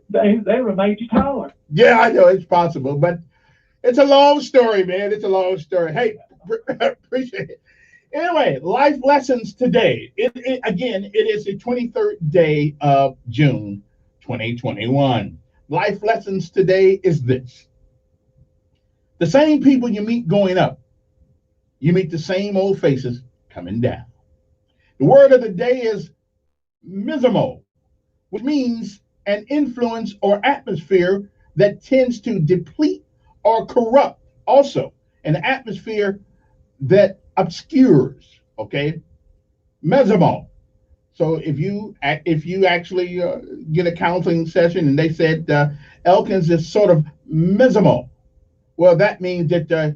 they would have made you taller. Yeah, I know it's possible, but it's a long story, man. It's a long story. Hey, appreciate it. Anyway, life lessons today. It is the 23rd day of June, 2021. Life lessons today is this. The same people you meet going up, you meet the same old faces coming down. The word of the day is mismo, which means an influence or atmosphere that tends to deplete or corrupt. Also, an atmosphere that obscures, okay? Mesmo, So if you actually get a counseling session and they said Elkins is sort of miserable, well, that means that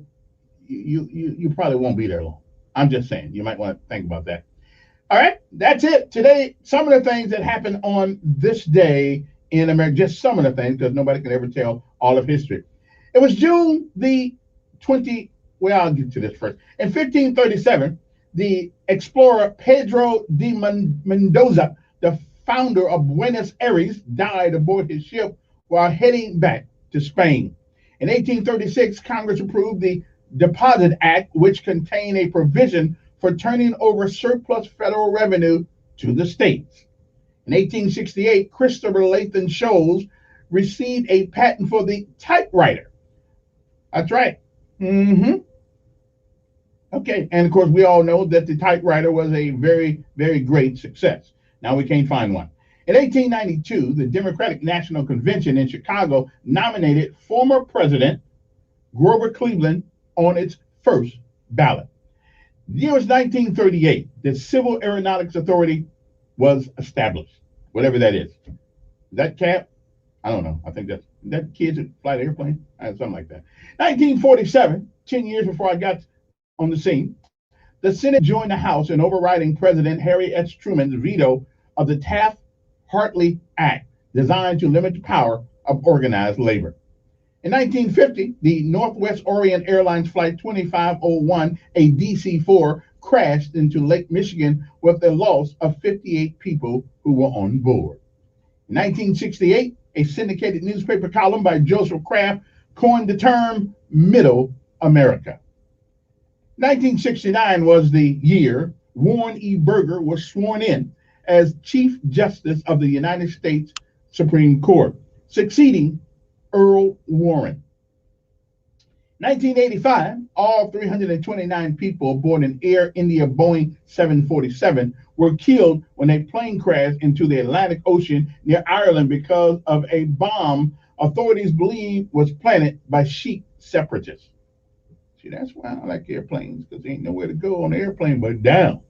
you probably won't be there long. I'm just saying, you might want to think about that. All right, that's it. Today, some of the things that happened on this day in America, just some of the things, because nobody can ever tell all of history. It was June the 20th. Well, I'll get to this first. In 1537, the explorer Pedro de Mendoza, the founder of Buenos Aires, died aboard his ship while heading back to Spain. In 1836, Congress approved the Deposit Act, which contained a provision for turning over surplus federal revenue to the states. In 1868, Christopher Lathan Scholes received a patent for the typewriter. That's right. Okay, and of course, we all know that the typewriter was a very, very great success. Now we can't find one. In 1892, the Democratic National Convention in Chicago nominated former President Grover Cleveland on its first ballot. The year was 1938. The Civil Aeronautics Authority was established, whatever that is. Is that CAP? I don't know. I think that kids that fly the airplane, something like that. 1947, 10 years before I got on the scene, the Senate joined the House in overriding President Harry S. Truman's veto of the Taft-Hartley Act, designed to limit the power of organized labor. In 1950, the Northwest Orient Airlines Flight 2501, a DC-4, crashed into Lake Michigan with the loss of 58 people who were on board. In 1968, a syndicated newspaper column by Joseph Kraft coined the term Middle America. 1969 was the year Warren E. Burger was sworn in as Chief Justice of the United States Supreme Court, succeeding Earl Warren. 1985, all 329 people aboard an Air India Boeing 747 were killed when a plane crashed into the Atlantic Ocean near Ireland because of a bomb authorities believe was planted by Sikh separatists. See, that's why I like airplanes, because there ain't nowhere to go on an airplane but down.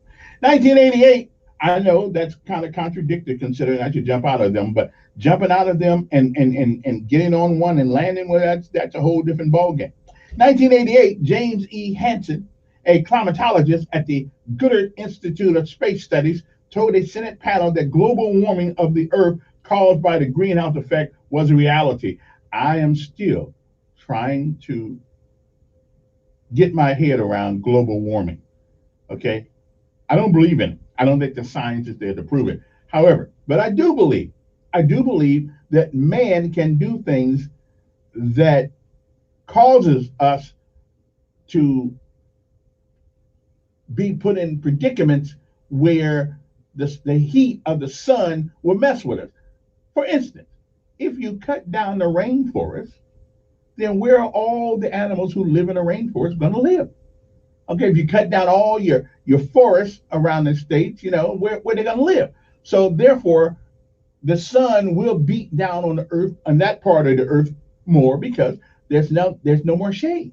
1988, I know that's kind of contradictory considering I should jump out of them, but jumping out of them and getting on one and landing, well, that's a whole different ballgame. 1988, James E. Hansen, a climatologist at the Goddard Institute of Space Studies, told a Senate panel that global warming of the Earth caused by the greenhouse effect was a reality. I am still trying to get my head around global warming, okay? I don't believe in it. I don't think the science is there to prove it. However, but I do believe that man can do things that causes us to be put in predicaments where the heat of the sun will mess with us. For instance, if you cut down the rainforest, then where are all the animals who live in the rainforest going to live? Okay, if you cut down all your forests around the states, you know, where they're going to live. So therefore, the sun will beat down on the earth, on that part of the earth more, because there's no more shade.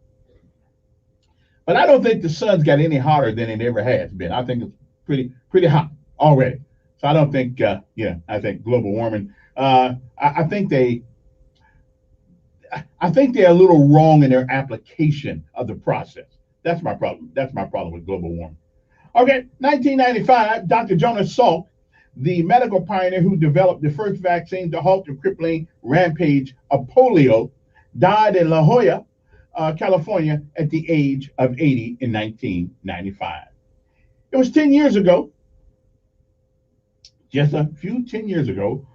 But I don't think the sun's got any hotter than it ever has been. I think it's pretty hot already. So I don't think, I think global warming. I think they're a little wrong in their application of the process. That's my problem. That's my problem with global warming. Okay, 1995, Dr. Jonas Salk, the medical pioneer who developed the first vaccine to halt the crippling rampage of polio, died in La Jolla, California, at the age of 80 in 1995. It was 10 years ago, just a few 10 years ago,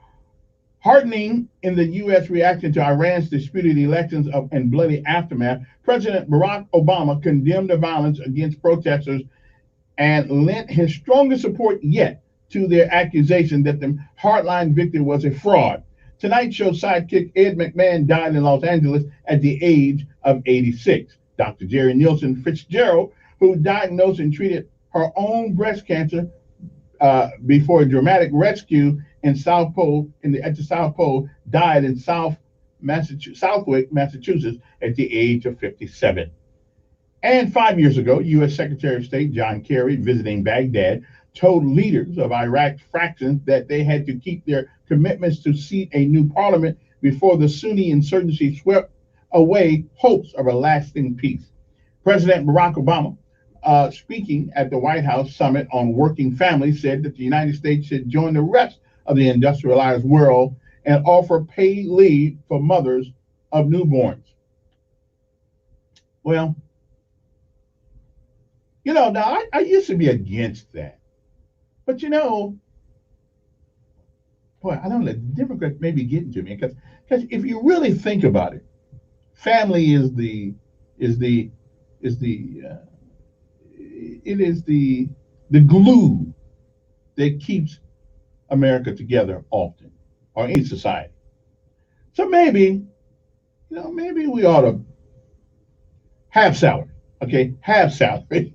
heartening in the U.S. reaction to Iran's disputed elections and bloody aftermath, President Barack Obama condemned the violence against protesters and lent his strongest support yet to their accusation that the hardline victory was a fraud. Tonight Show sidekick Ed McMahon died in Los Angeles at the age of 86. Dr. Jerry Nielsen Fitzgerald, who diagnosed and treated her own breast cancer before a dramatic rescue in South Pole at the South Pole, died in Southwick, Massachusetts, at the age of 57. And 5 years ago, U.S. Secretary of State John Kerry, visiting Baghdad, told leaders of Iraq factions that they had to keep their commitments to seat a new parliament before the Sunni insurgency swept away hopes of a lasting peace. President Barack Obama, speaking at the White House Summit on Working Families, said that the United States should join the rest of the industrialized world and offer paid leave for mothers of newborns. Well, now I used to be against that. But boy, I don't know, the Democrats may be getting to me because if you really think about it, family is the glue that keeps America together often, or any society. So maybe we ought to have salary, okay? Have salary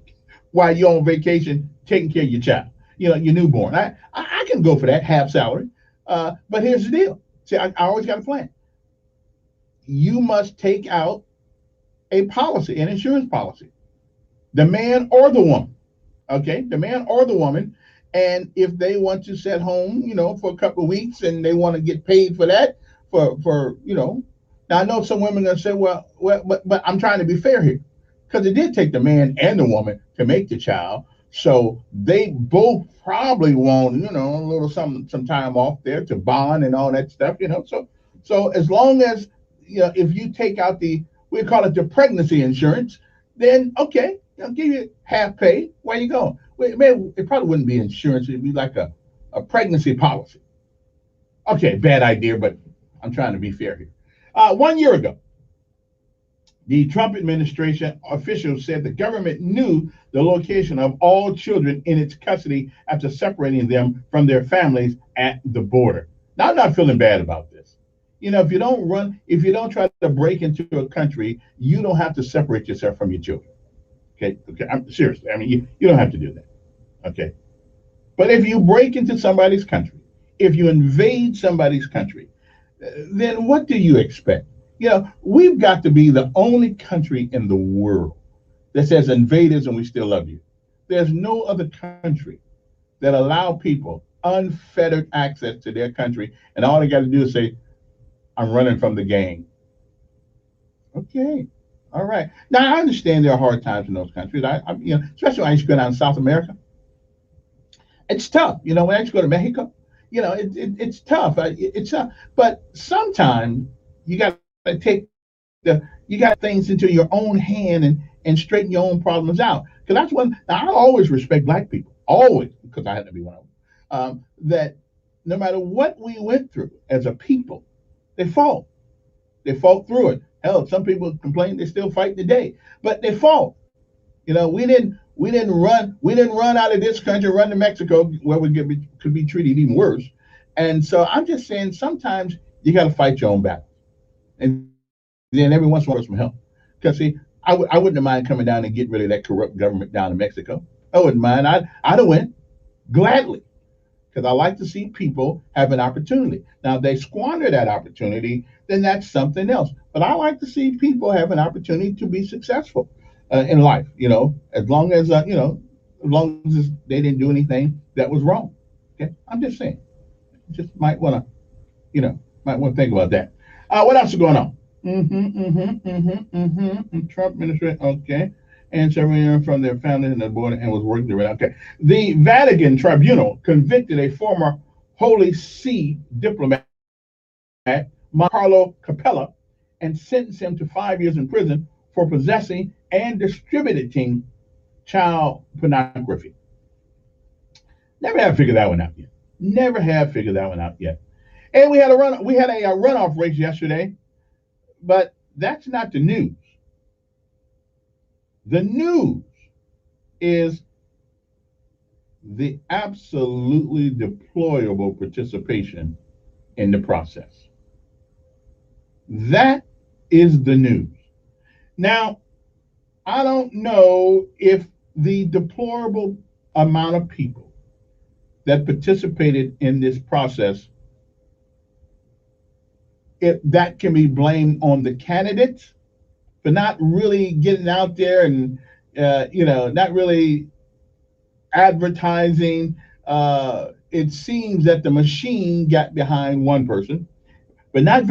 while you're on vacation taking care of your child, your newborn. I can go for that, have salary. But here's the deal. See, I always got a plan. You must take out a policy, an insurance policy, the man or the woman, okay? The man or the woman. And if they want to sit home, for a couple of weeks and they want to get paid for that, now I know some women are going to say, well, but I'm trying to be fair here, because it did take the man and the woman to make the child. So they both probably want, a little some time off there to bond and all that stuff, So as long as, if you take out we call it the pregnancy insurance, then okay, I'll give you half pay. Where you going? It probably wouldn't be insurance. It'd be like a pregnancy policy. Okay, bad idea, but I'm trying to be fair here. 1 year ago, the Trump administration officials said the government knew the location of all children in its custody after separating them from their families at the border. Now, I'm not feeling bad about this. If you don't try to break into a country, you don't have to separate yourself from your children. Okay, I'm seriously. I mean, you don't have to do that. Okay, but if you break into somebody's country, if you invade somebody's country, then what do you expect? We've got to be the only country in the world that says invaders and we still love you. There's no other country that allow people unfettered access to their country, and all they got to do is say, I'm running from the gang. Okay. All right. Now, I understand there are hard times in those countries. Especially when I used to go down in South America. It's tough. When I used to go to Mexico, it's tough. It's tough. But sometimes you got to take you got things into your own hand and straighten your own problems out. Because that's one. Now, I always respect Black people. Always, because I had to be one of them. That no matter what we went through as a people, they fought. They fought through it. Hell, some people complain they still fight today, but they fought. We didn't run out of this country, run to Mexico, where we could be treated even worse. And so I'm just saying, sometimes you got to fight your own battle, and then every once in a while there's some help. Because see, I wouldn't mind coming down and get rid of that corrupt government down in Mexico. I wouldn't mind. I'd have went gladly, because I like to see people have an opportunity. Now, if they squander that opportunity, then that's something else. But I like to see people have an opportunity to be successful in life. As long as they didn't do anything that was wrong. Okay, I'm just saying. Just might want to think about that. What else is going on? Trump administration. Okay. And separated from their families and the border and was working around. Okay. The Vatican Tribunal convicted a former Holy See diplomat, Carlo Capella, and sentenced him to 5 years in prison for possessing and distributing child pornography. Never have figured that one out yet. And we had a runoff race yesterday, but that's not the news. The news is the absolutely deplorable participation in the process. That is the news. Now, I don't know if the deplorable amount of people that participated in this process, if that can be blamed on the candidates for not really getting out there and not really advertising. It seems that the machine got behind one person, but not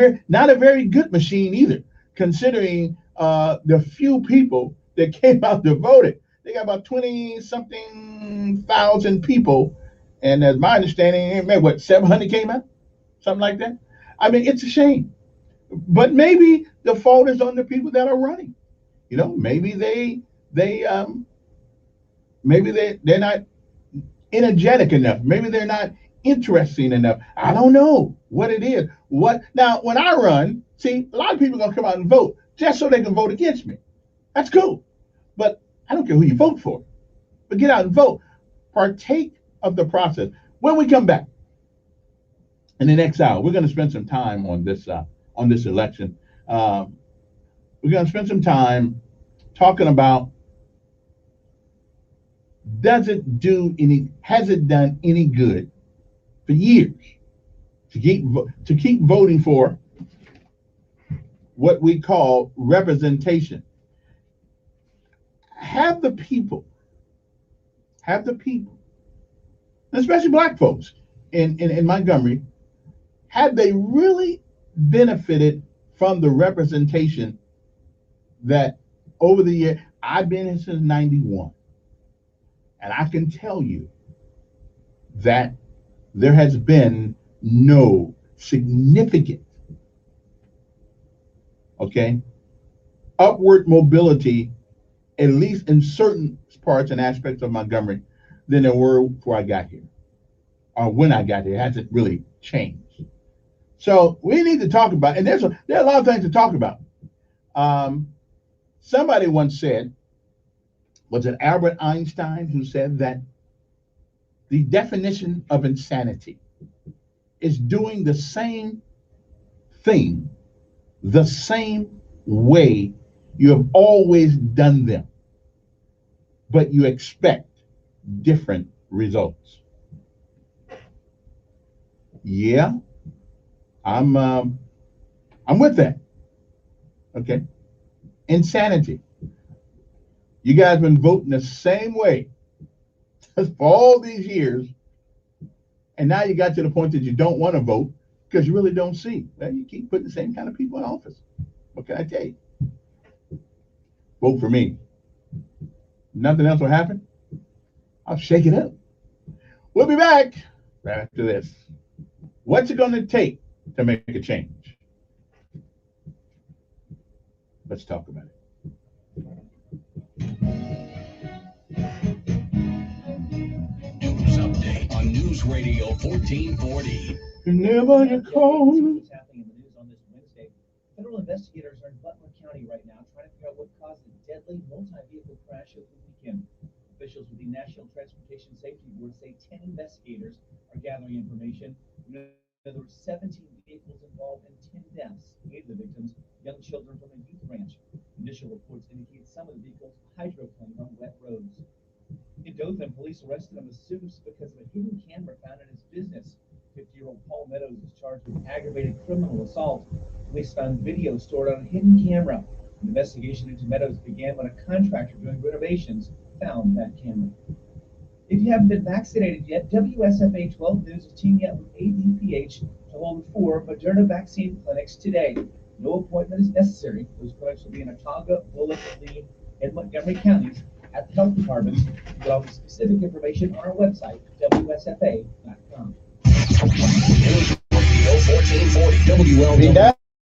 a very good machine either, considering the few people that came out to vote it. They got about 20-something thousand people, and as my understanding, maybe what 700 came out, something like that. I mean, it's a shame, but maybe the fault is on the people that are running. You know, maybe they're not energetic enough. Maybe they're not interesting enough. I don't know what it is. What now? When I run, see, a lot of people are gonna come out and vote just so they can vote against me. That's cool, but I don't care who you vote for. But get out and vote. Partake of the process. When we come back in the next hour, we're going to spend some time on this election. We're going to spend some time talking about has it done any good for years to keep voting for what we call representation. Have the people, especially black folks in Montgomery, have they really benefited from the representation that over the year, I've been here since 91, and I can tell you that there has been no significant, upward mobility, at least in certain parts and aspects of Montgomery, than there were before I got here. Or when I got here, it hasn't really changed. So we need to talk about, and there are a lot of things to talk about. Somebody once said, was it Albert Einstein who said that the definition of insanity is doing the same thing the same way you have always done them, but you expect different results. Yeah, I'm with that. Okay, insanity. You guys have been voting the same way for all these years, and now you got to the point that you don't want to vote because you really don't see. Well, you keep putting the same kind of people in office. What can I tell you? Vote for me. Nothing else will happen. I'll shake it up. We'll be back right after this. What's it going to take to make a change? Let's talk about it. News update on News Radio 1440. Never you call. What's happening in the news on this Wednesday? Federal investigators are in Butler County right now trying to figure out what caused a deadly multi-vehicle crash over the weekend. Officials with the National Transportation Safety Board say 10 investigators are gathering information. There were 17 vehicles involved and 10 deaths. 8 of the victims, young children from a youth ranch. Initial reports indicate some of the vehicles hydroplaned on wet roads. In Dothan, police arrested a masseuse because of a hidden camera found in his business. 50-year-old Paul Meadows is charged with aggravated criminal assault. Police found video stored on a hidden camera. An investigation into Meadows began when a contractor doing renovations found that camera. If you haven't been vaccinated yet, WSFA 12 News is teaming up with ADPH to hold 4 Moderna vaccine clinics today. No appointment is necessary. Those clinics will be in Autauga, Bullock, Lee, and Montgomery counties at the health departments. You can all the specific information on our website, WSFA.com. News Radio 1440 WLW.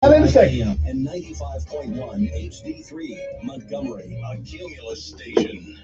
And 95.1 HD3 Montgomery, a Cumulus station.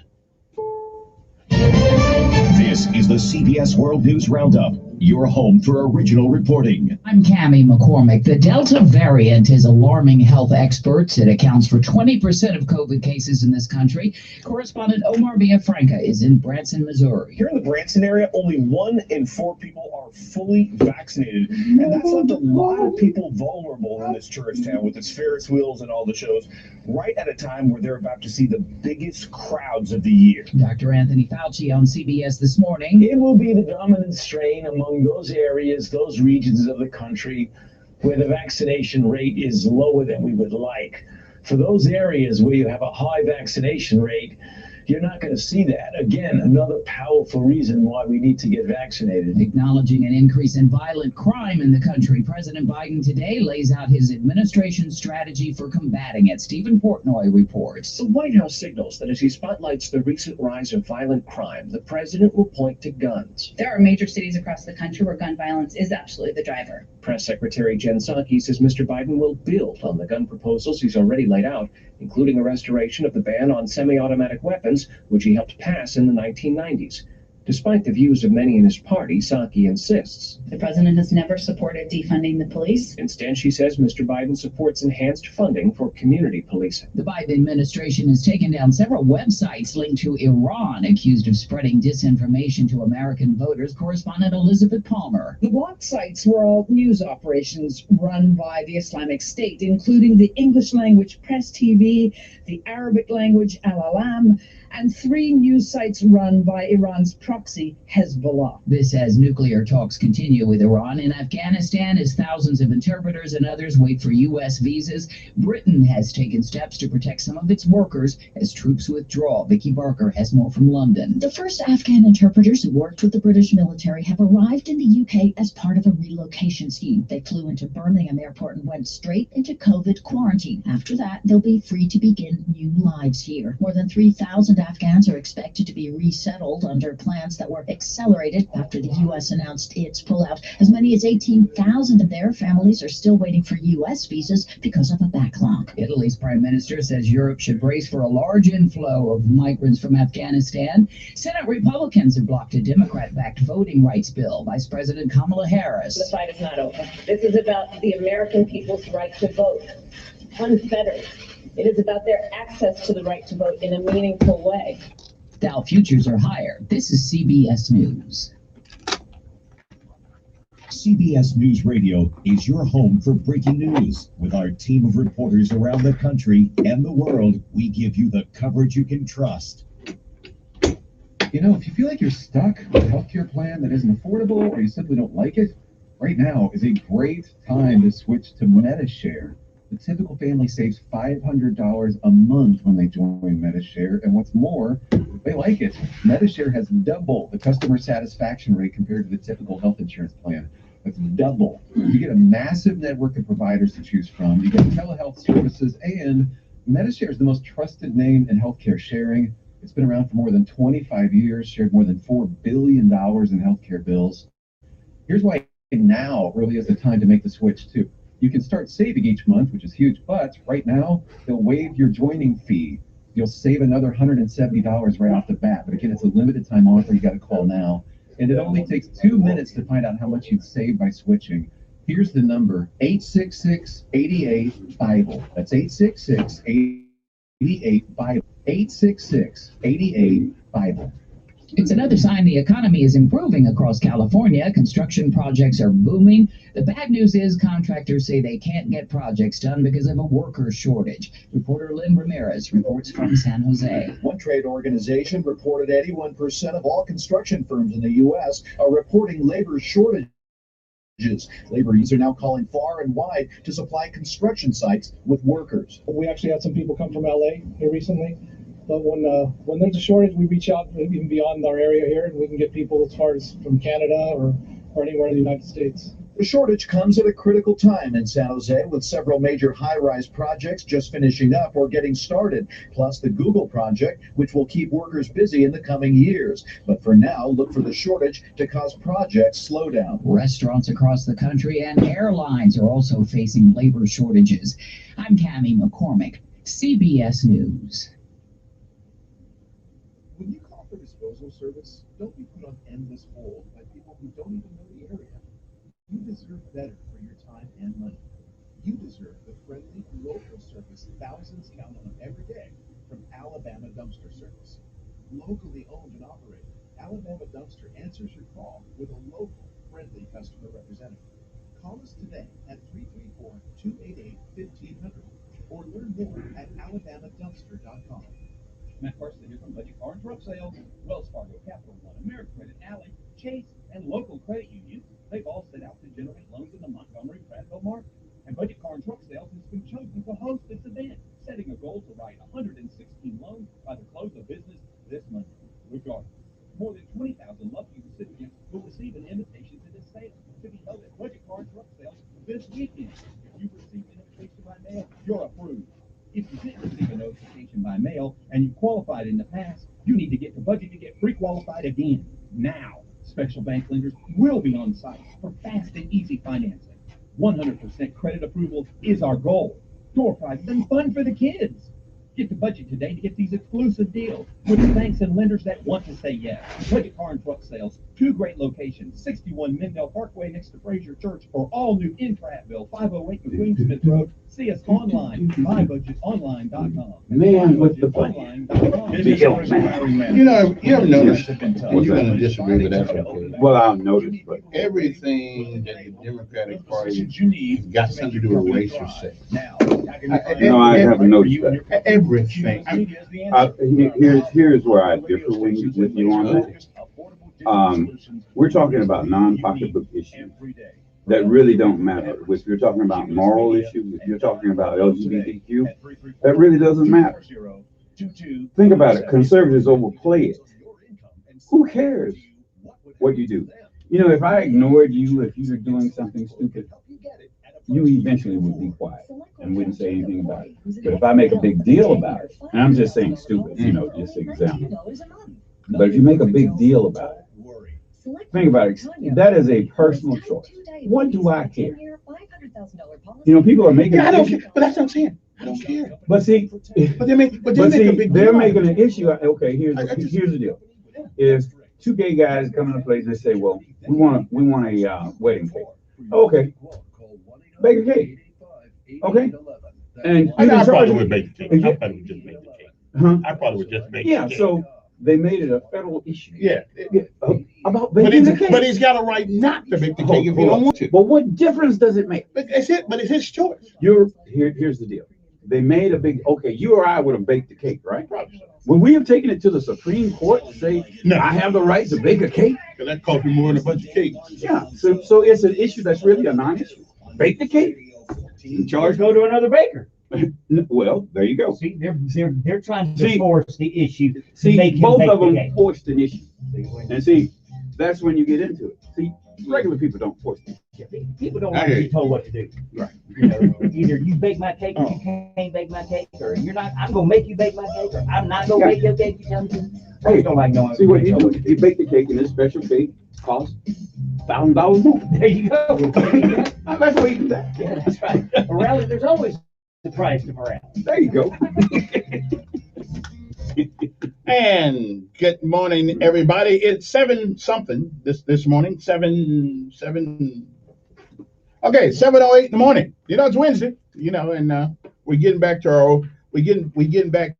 This is the CBS World News Roundup, your home for original reporting. I'm Cammie McCormick. The Delta variant is alarming health experts. It accounts for 20% of COVID cases in this country. Correspondent Omar Villafranca is in Branson, Missouri. Here in the Branson area, only 1 in 4 people are fully vaccinated. And that's left a lot of people vulnerable in this tourist town with its Ferris wheels and all the shows, right at a time where they're about to see the biggest crowds of the year. Dr. Anthony Fauci on CBS this morning. It will be the dominant strain among those areas, those regions of the country where the vaccination rate is lower than we would like. For those areas where you have a high vaccination rate, You're not going to see that. Again, another powerful reason why we need to get vaccinated. Acknowledging an increase in violent crime in the country, President Biden today lays out his administration's strategy for combating it. Stephen Portnoy reports. The White House signals that as he spotlights the recent rise of violent crime, the president will point to guns. There are major cities across the country where gun violence is absolutely the driver. Press Secretary Jen Psaki says Mr. Biden will build on the gun proposals he's already laid out, including a restoration of the ban on semi-automatic weapons, which he helped pass in the 1990s. Despite the views of many in his party, Psaki insists. The president has never supported defunding the police. Instead, she says Mr. Biden supports enhanced funding for community policing. The Biden administration has taken down several websites linked to Iran, accused of spreading disinformation to American voters. Correspondent Elizabeth Palmer. The blocked sites were all news operations run by the Islamic State, including the English language Press TV, the Arabic language Al Alam, and 3 news sites run by Iran's proxy, Hezbollah. This as nuclear talks continue with Iran. In Afghanistan, as thousands of interpreters and others wait for U.S. visas, Britain has taken steps to protect some of its workers as troops withdraw. Vicky Barker has more from London. The first Afghan interpreters who worked with the British military have arrived in the UK as part of a relocation scheme. They flew into Birmingham Airport and went straight into COVID quarantine. After that, they'll be free to begin new lives here. More than 3,000 Afghans are expected to be resettled under plans that were accelerated after the U.S. announced its pullout. As many as 18,000 of their families are still waiting for U.S. visas because of a backlog. Italy's prime minister says Europe should brace for a large inflow of migrants from Afghanistan. Senate Republicans have blocked a Democrat-backed voting rights bill. Vice President Kamala Harris. The fight is not over. This is about the American people's right to vote, unfettered. It is about their access to the right to vote in a meaningful way. Dow futures are higher. This is CBS News. CBS News Radio is your home for breaking news. With our team of reporters around the country and the world, we give you the coverage you can trust. You know, if you feel like you're stuck with a healthcare plan that isn't affordable or you simply don't like it, right now is a great time to switch to MediShare. The typical family saves $500 a month when they join MediShare, and what's more, they like it. MediShare has double the customer satisfaction rate compared to the typical health insurance plan. That's double. You get a massive network of providers to choose from. You get telehealth services, and MediShare is the most trusted name in healthcare sharing. It's been around for more than 25 years, shared more than $4 billion in healthcare bills. Here's why now really is the time to make the switch, too. You can start saving each month, which is huge, but right now, they'll waive your joining fee. You'll save another $170 right off the bat. But again, it's a limited time offer. You got to call now. And it only takes 2 minutes to find out how much you'd save by switching. Here's the number, 866-88-BIBLE. That's 866-88-BIBLE. 866-88-BIBLE. It's another sign the economy is improving across California. Construction projects are booming. The bad news is contractors say they can't get projects done because of a worker shortage. Reporter Lynn Ramirez reports from San Jose. One trade organization reported 81% of all construction firms in the U.S. are reporting labor shortages. Labor unions are now calling far and wide to supply construction sites with workers. We actually had some people come from LA here recently. But when there's a shortage, we reach out even beyond our area here, and we can get people as far as from Canada or anywhere in the United States. The shortage comes at a critical time in San Jose, with several major high-rise projects just finishing up or getting started, plus the Google project, which will keep workers busy in the coming years. But for now, look for the shortage to cause project slowdown. Restaurants across the country and airlines are also facing labor shortages. I'm Tammy McCormick, CBS News. When you call for disposal service, don't be put on endless hold by people who don't even know the area. You deserve better for your time and money. You deserve the friendly, local service thousands count on every day from Alabama Dumpster Service. Locally owned and operated, Alabama Dumpster answers your call with a local, friendly customer representative. Call us today at 334-288-1500 or learn more at alabamadumpster.com. Matt Carson here from Budget Car and Truck Sales. Wells Fargo, Capital One, American Credit, Alley, Chase, and local credit unions. They've all set out to generate loans in the Montgomery-Prattville market. And Budget Car and Truck Sales has been chosen to host this event, setting a goal to write 116 loans by the close of business this Monday. Regardless, more than 20,000 lucky recipients will receive an invitation to this sale to be held at Budget Car Truck Sales this weekend. If you receive an invitation by mail, you're approved. If you didn't receive a notification by mail and you qualified in the past, you need to get to Budget to get pre-qualified again. Now, special bank lenders will be on site for fast and easy financing. 100% credit approval is our goal. Door prizes and fun for the kids. Get to Budget today to get these exclusive deals with the banks and lenders that want to say yes. Budget Car and Truck Sales, 2 great locations, 61 Mendel Parkway next to Fraser Church, or all new in Prattville, 508 McQueen Smith Road. See us online, mybudgetonline.com. Man with the budget. You know, you ever notice, and you're gonna disagree with that, okay? Well, I'll notice, but Everything that the Democratic Party has got something to do with race or sex. no, I haven't noticed that. Everything. Here's where I differ with you on that. We're talking about non-pocketbook issues that really don't matter. If you're talking about moral issues, if you're talking about LGBTQ, that really doesn't matter. Think about it. Conservatives overplay it. Who cares what you do? You know, if I ignored you, if you were doing something stupid, you eventually would be quiet and wouldn't say anything about it. But if I make a big deal about it, and I'm just saying stupid, you know, just an example. But if you make a big deal about it, think about it. That is a personal choice. What do I care? You know, people are making. Yeah, I don't care, but that's what I'm saying. I don't care. But see, they're making a big they're deal. making an issue. Okay, here's the deal. If 2 gay guys come into place, they say, "Well, we want a wedding cake." Okay, bake a cake. Okay, and I probably would bake the cake. I probably would just make the cake. Huh? I probably would just make the Yeah, cake. so they made it a federal issue. Yeah. About But baking the cake. he's got a right not to make the cake if he don't want to. But what difference does it make? But it's his choice. Here's the deal. They made a big, okay, you or I would have baked the cake, right? Would we have taken it to the Supreme Court to say, no, I have the right to bake a cake? Because that cost me more than a bunch of cakes. Yeah, so it's an issue that's really a non-issue. Bake the cake. The charge go to another baker. Well, there you go. See, they're trying to force the issue. See, both of them forced an issue. And see, that's when you get into it. See, regular people don't force the issue. People don't want to be told what to do. Right. You know, either you bake my cake or you can't bake my cake, or you're not. I'm gonna make you bake my cake, or I'm not gonna bake your cake. You tell me to. Hey, don't like knowing. See what he do? He baked the cake, and this special cake cost $1,000 more. There you go. That's what he do that. Yeah, that's right. Morality, there's always the price of morality. There you go. And good morning, everybody. It's 7 something this morning. 7. Okay, 7:08 in the morning. You know, it's Wednesday. You know, and we're getting back to we're getting back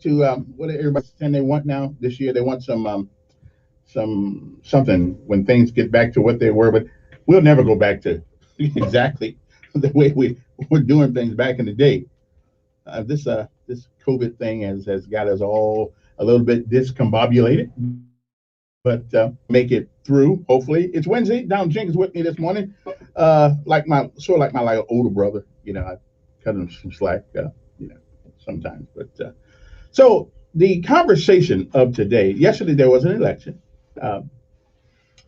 to what everybody's saying they want now this year. They want something when things get back to what they were, but we'll never go back to exactly the way we're doing things back in the day. This COVID thing has got us all a little bit discombobulated, but make it through. Hopefully, it's Wednesday. Don Jenkins with me this morning, like my older brother. You know, I cut him some slack, you know, sometimes. But so the conversation of today. Yesterday there was an election, a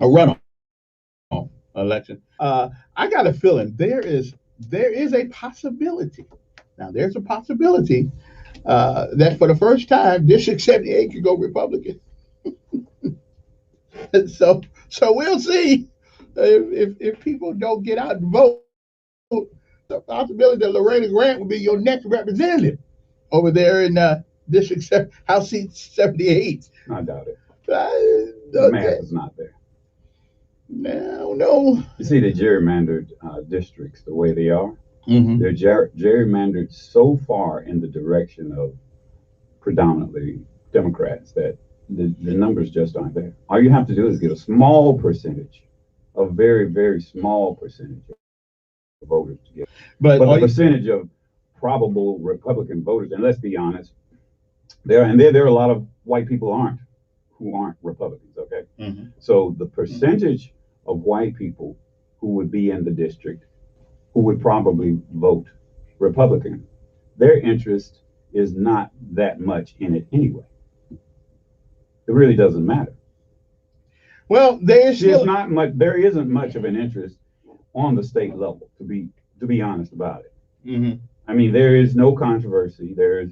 runoff election. I got a feeling there is a possibility. Now there's a possibility that for the first time, District 78 could go Republican. so we'll see if people don't get out and vote. The possibility that Lorena Grant will be your next representative over there in District House Seat 78. I doubt it. The math is not there. No. You see the gerrymandered districts the way they are. Mm-hmm. They're gerrymandered so far in the direction of predominantly Democrats that the numbers just aren't there. All you have to do is get a small percentage, a very, very small percentage of voters to get. But the percentage of probable Republican voters, and let's be honest, there are a lot of white people who aren't Republicans, okay? Mm-hmm. So the percentage of white people who would be in the district who would probably vote Republican, their interest is not that much in it anyway. it really doesn't matter. Well, there is There's not much. There isn't much of an interest on the state level, to be honest about it. Mhm. I mean, there is no controversy. There is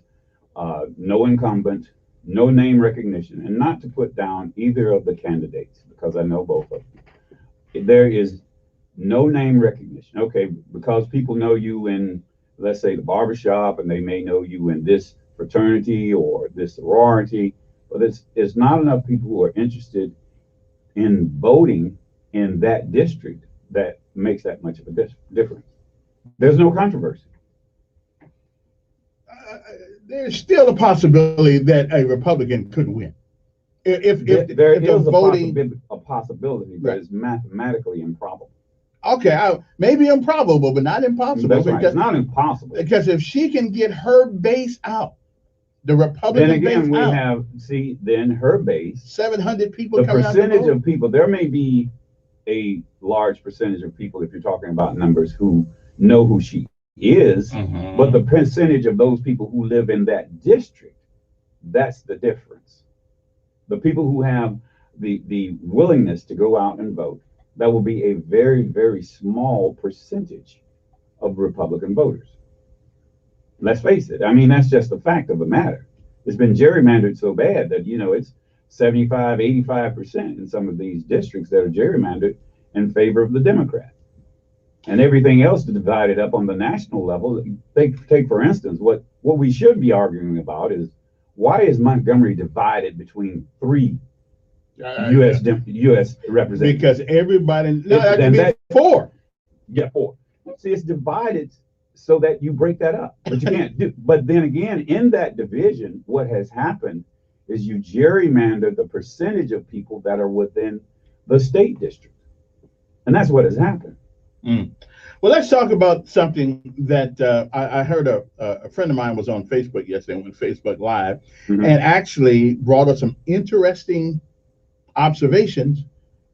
no incumbent, no name recognition, and not to put down either of the candidates because I know both of them. There is no name recognition. Okay, because people know you in, let's say, the barbershop, and they may know you in this fraternity or this sorority, but it's not enough people who are interested in voting in that district that makes that much of a difference. There's no controversy. There's still a possibility that a Republican could win. If There if the is voting, a possibility, but it's mathematically improbable. okay, maybe improbable, but not impossible. That's right. It's not impossible. Because if she can get her base out, the Then Republican again, base we out, have, then her base, 700 people the coming out to percentage vote. of people, there may be a large percentage of people, if you're talking about numbers, who know who she is, but the percentage of those people who live in that district, that's the difference. The people who have the willingness to go out and vote, that will be a very, very small percentage of Republican voters. Let's face it. I mean, that's just the fact of the matter. It's been gerrymandered so bad that, it's 75, 85% in some of these districts that are gerrymandered in favor of the Democrat. And everything else is divided up on the national level. Take for instance, what we should be arguing about is, why is Montgomery divided between three U.S. representatives? Because everybody, no, that Then could be four. Yeah, four. See, it's divided so that you break that up, but you can't do. But then again, in that division, what has happened is you gerrymander the percentage of people that are within the state district, and that's what has happened. Well, let's talk about something that I heard a friend of mine was on Facebook yesterday, went Facebook Live, and actually brought us some interesting observations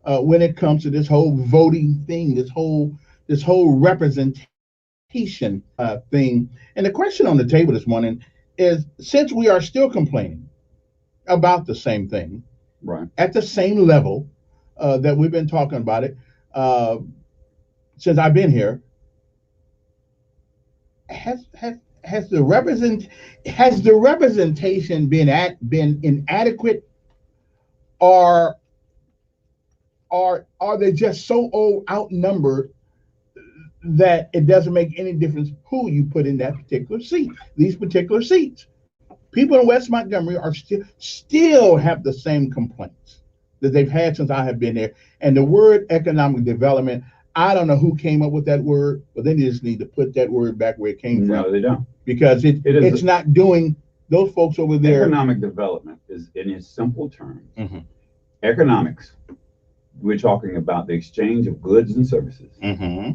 when it comes to this whole voting thing, this whole representation thing. And the question on the table this morning is, since we are still complaining about the same thing, right, at the same level that we've been talking about it since I've been here, has the representation been inadequate, or are they just so outnumbered that it doesn't make any difference who you put in that particular seat? These particular seats, people in West Montgomery are still have the same complaints that they've had since I have been there. And the word economic development, I don't know who came up with that word, but they just need to put that word back where it came from. No, they don't. Because it's not doing those folks over there. Economic development is, in its simple terms, economics. We're talking about the exchange of goods and services.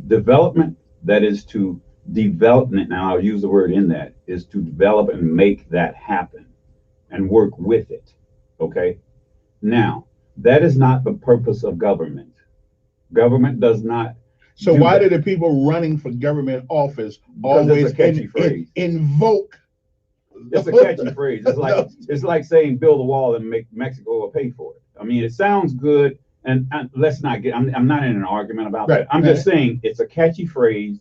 Development, that is to develop, now I'll use the word in that, is to develop and make that happen and work with it. Okay? Now, that is not the purpose of government. Government does not. So why do the people running for government office always invoke? It's a catchy phrase. It's like saying build a wall and make Mexico will pay for it. I mean, it sounds good, and let's not get. I'm not in an argument about that. I'm just saying it's a catchy phrase.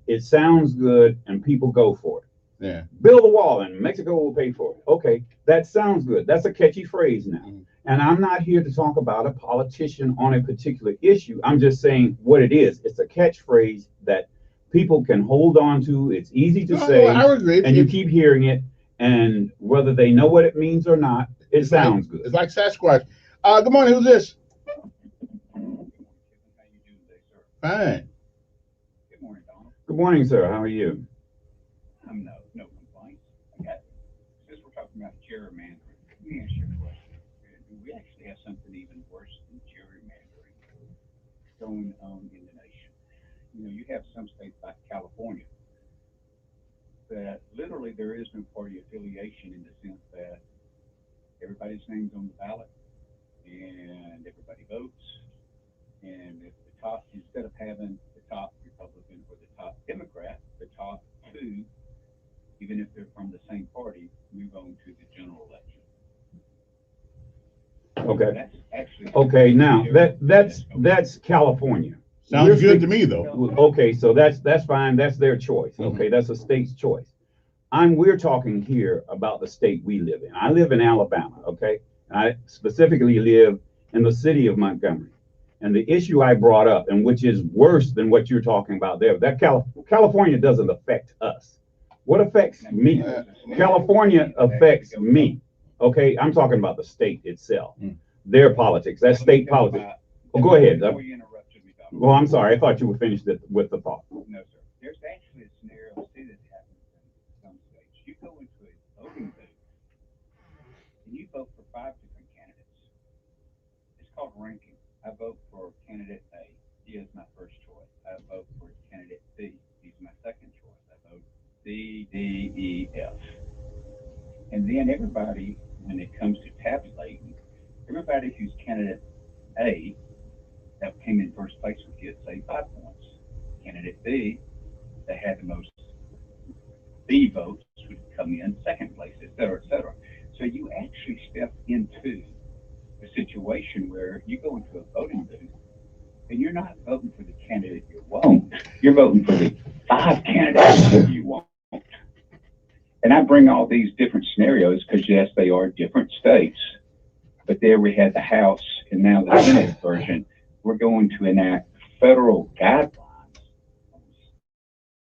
It sounds good, and people go for it. Yeah. Build a wall and Mexico will pay for it. Okay, that sounds good. That's a catchy phrase now. And I'm not here to talk about a politician on a particular issue. I'm just saying what it is. It's a catchphrase that people can hold on to. It's easy to say. I agree. And you keep hearing it. And whether they know what it means or not, it sounds good. It's like Sasquatch. Good morning. Who's this? Fine. Good morning, Donald. Good morning, sir. How are you? I'm no complaints. Since we're talking about gerrymandering, let me ask you a question. Do we actually have something even worse than gerrymandering going on in the nation? You have some states like California that literally there is no party affiliation, in the sense that everybody's name's on the ballot and everybody votes. And if the top, instead of having the top Republican or the top Democrat, the top two, even if they're from the same party, move on to the general election. Okay. That's actually. Okay, now that's California. Sounds good to me, though. Okay, so that's fine. That's their choice. Okay, that's a state's choice. We're talking here about the state we live in. I live in Alabama. Okay, I specifically live in the city of Montgomery. And the issue I brought up, and which is worse than what you're talking about there, that California doesn't affect us. What affects me? California affects me. Okay, I'm talking about the state itself, their politics, that's state politics. Oh, go ahead. Well, I'm sorry. I thought you were finished with the thought. No, sir. There's actually a scenario, see, that happens in some states. You go into a voting booth and you vote for 5 different candidates. It's called ranking. I vote for candidate A. He is my first choice. I vote for candidate B. He's my second choice. I vote C, D, E, F. And then everybody, when it comes to tabulating, everybody who's candidate A that came in first place would get, say, 5 points. Candidate B, that had the most B votes, would come in second place, et cetera, et cetera. So you actually step into a situation where you go into a voting booth and you're not voting for the candidate you want, you're voting for the 5 candidates you want. And I bring all these different scenarios because, yes, they are different states, but there we had the House and now the Senate version. We're going to enact federal guidelines on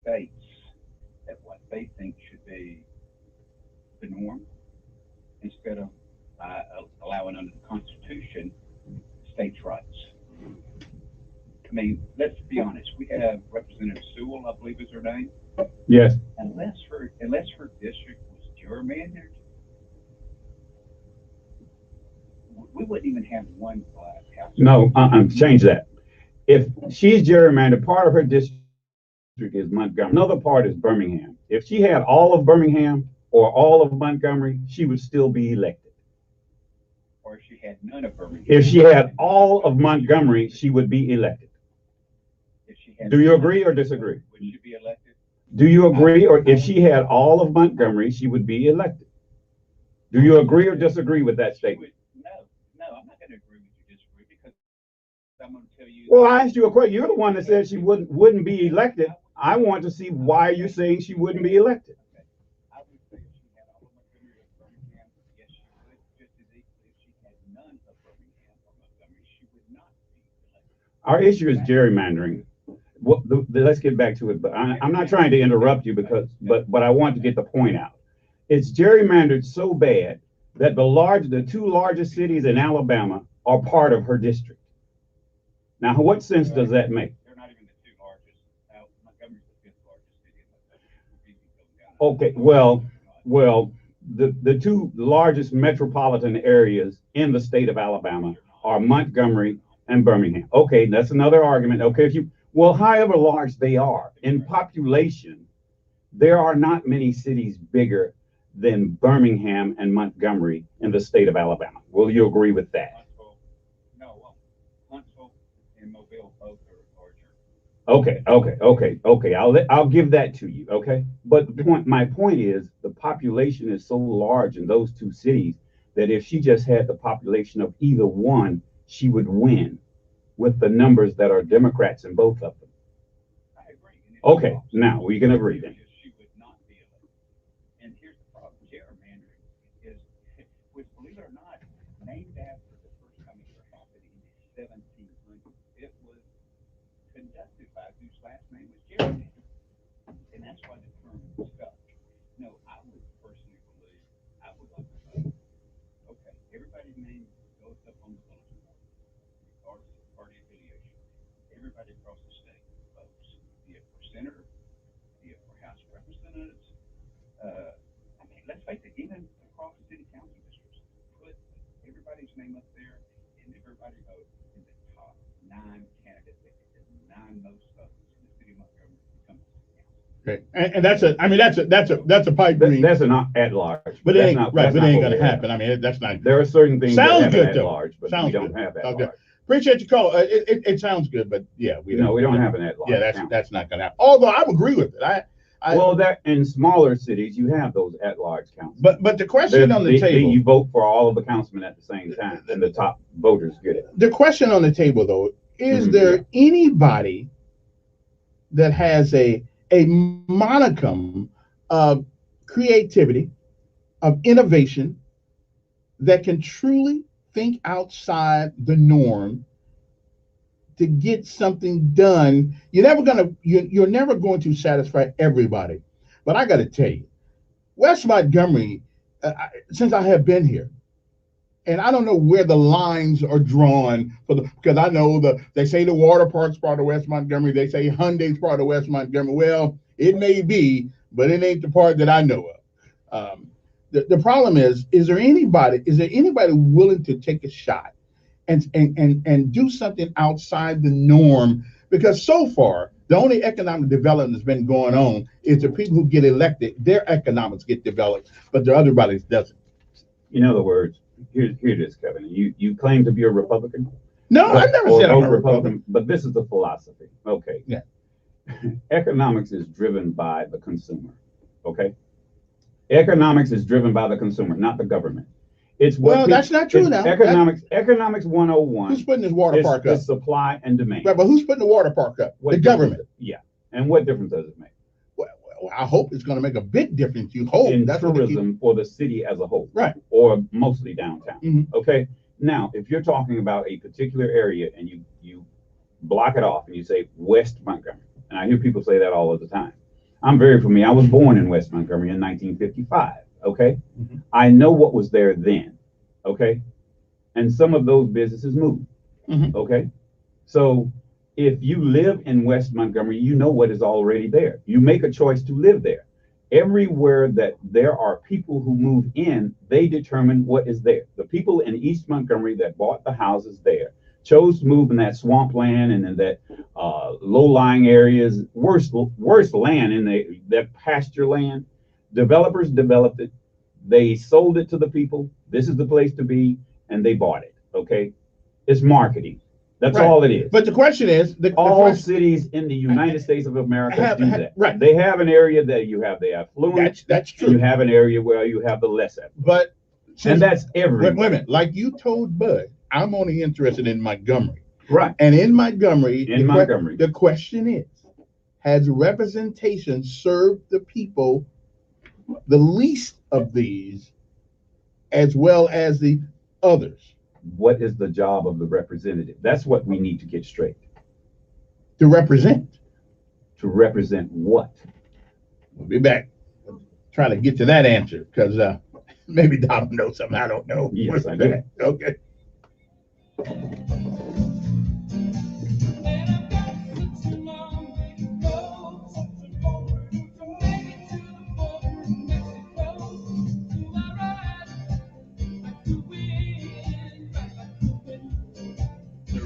states that what they think should be the norm instead of allowing under the Constitution states' rights. I mean, let's be honest. We have Representative Sewell, I believe is her name. Yes. Unless her district was gerrymandered, we wouldn't even have one house. No, change that. If she's gerrymandered, part of her district is Montgomery. Another part is Birmingham. If she had all of Birmingham or all of Montgomery, she would still be elected. Or if she had none of Birmingham. If she had all of Montgomery, she would be elected. If she had Do you agree or disagree? Would she be elected? Do you agree? Or if she had all of Montgomery, she would be elected. Do you agree or disagree with that statement? No, I'm not going to agree with you, disagree, because I'm going to tell you. Well, I asked you a question. You're the one that said she wouldn't be elected. I want to see why you're saying she wouldn't be elected. I would say if she had all of Montgomery or Birmingham, yes, she would. Just as equally, if she had none of Birmingham or Montgomery, she would not be elected. Our issue is gerrymandering. Let's get back to it. But I'm not trying to interrupt you but I want to get the point out. It's gerrymandered so bad that the 2 largest cities in Alabama are part of her district. Now, what sense does that make? They're not even the 2 largest. Montgomery's the 5th largest city in the Okay, well, the 2 largest metropolitan areas in the state of Alabama are Montgomery and Birmingham. Okay, that's another argument. Okay, however large they are in population, there are not many cities bigger than Birmingham and Montgomery in the state of Alabama. Will you agree with that? Huntsville and Mobile both are larger. Okay. I'll give that to you. Okay, but my point is the population is so large in those 2 cities that if she just had the population of either one, she would win with the numbers that are Democrats in both of them. I agree. Okay, now we can agree then. She would not be elected. And here's the problem. Gerrymandering was, believe it or not, named after the first time it ever happened in 1700. It was conducted by whose last name was gerrymandering. And that's why the term stuck. No, I would personally believe, I would like to say, okay, everybody's name goes up on the bulletin board, regardless of party affiliation. Everybody across the state votes, be it for senator, be it for House of Representatives. I mean, let's face it, even across city council districts, put everybody's name up there, and everybody votes in the top 9 candidates that get the 9 most votes in the city of Montgomery become the city council. Okay, and that's a pipe dream. That's an at large. But it ain't but it ain't gonna happen. I mean, that's not. There are certain things sounds that good at though. large, but sounds we don't good. have at Okay. large. Appreciate your call. It sounds good, but yeah, we don't have an at large. Yeah, that's not gonna happen. Although I agree with it. Well, that in smaller cities, you have those at-large councils. But the question on the table, you vote for all of the councilmen at the same time, and the top voters get it. the question on the table though, is there anybody that has a modicum of creativity, of innovation, that can truly think outside the norm to get something done? You're never going to satisfy everybody. But I got to tell you, West Montgomery, since I have been here, and I don't know where the lines are drawn because I know they say the water park's part of West Montgomery. They say Hyundai's part of West Montgomery. Well, it may be, but it ain't the part that I know of. The problem is there anybody willing to take a shot and do something outside the norm? Because so far, the only economic development that's been going on is the people who get elected, their economics get developed, but the other bodies doesn't. In other words, here it is, Kevin. You claim to be a Republican? No, I never said I'm a Republican. But this is the philosophy. Okay. Yeah. Economics is driven by the consumer. Okay. Economics is driven by the consumer, not the government. That's not true now. Economics 101. Who's putting this water park up? Is supply and demand. Right, but who's putting the water park up? The government. Yeah. And what difference does it make? Well, I hope it's going to make a big difference. You hope. In tourism for the city as a whole. Right. Or mostly downtown. Mm-hmm. Okay. Now, if you're talking about a particular area and you block it off and you say West Montgomery, and I hear people say that all of the time. I'm very familiar. I was born in West Montgomery in 1955. Okay. Mm-hmm. I know what was there then. Okay. And some of those businesses moved. Mm-hmm. Okay. So if you live in West Montgomery, you know what is already there. You make a choice to live there. Everywhere that there are people who move in, they determine what is there. The people in East Montgomery that bought the houses there chose to move in that swampland and in that low-lying areas, worse land in that pasture land. Developers developed it. They sold it to the people. This is the place to be, and they bought it. Okay, it's marketing. That's right. all it is. But the question is, all cities in the United States of America do that. Right. They have an area that you have the affluent. That's true. You have an area where you have the less affluent. But and that's everywhere. Wait a minute. Like you told Bud, I'm only interested in Montgomery. Right. And in Montgomery, the question is, has representation served the people, the least of these, as well as the others? What is the job of the representative? That's what we need to get straight. To represent. To represent what? We'll be back. Trying to get to that answer because maybe Donald knows something I don't know. Yes, I do. Okay.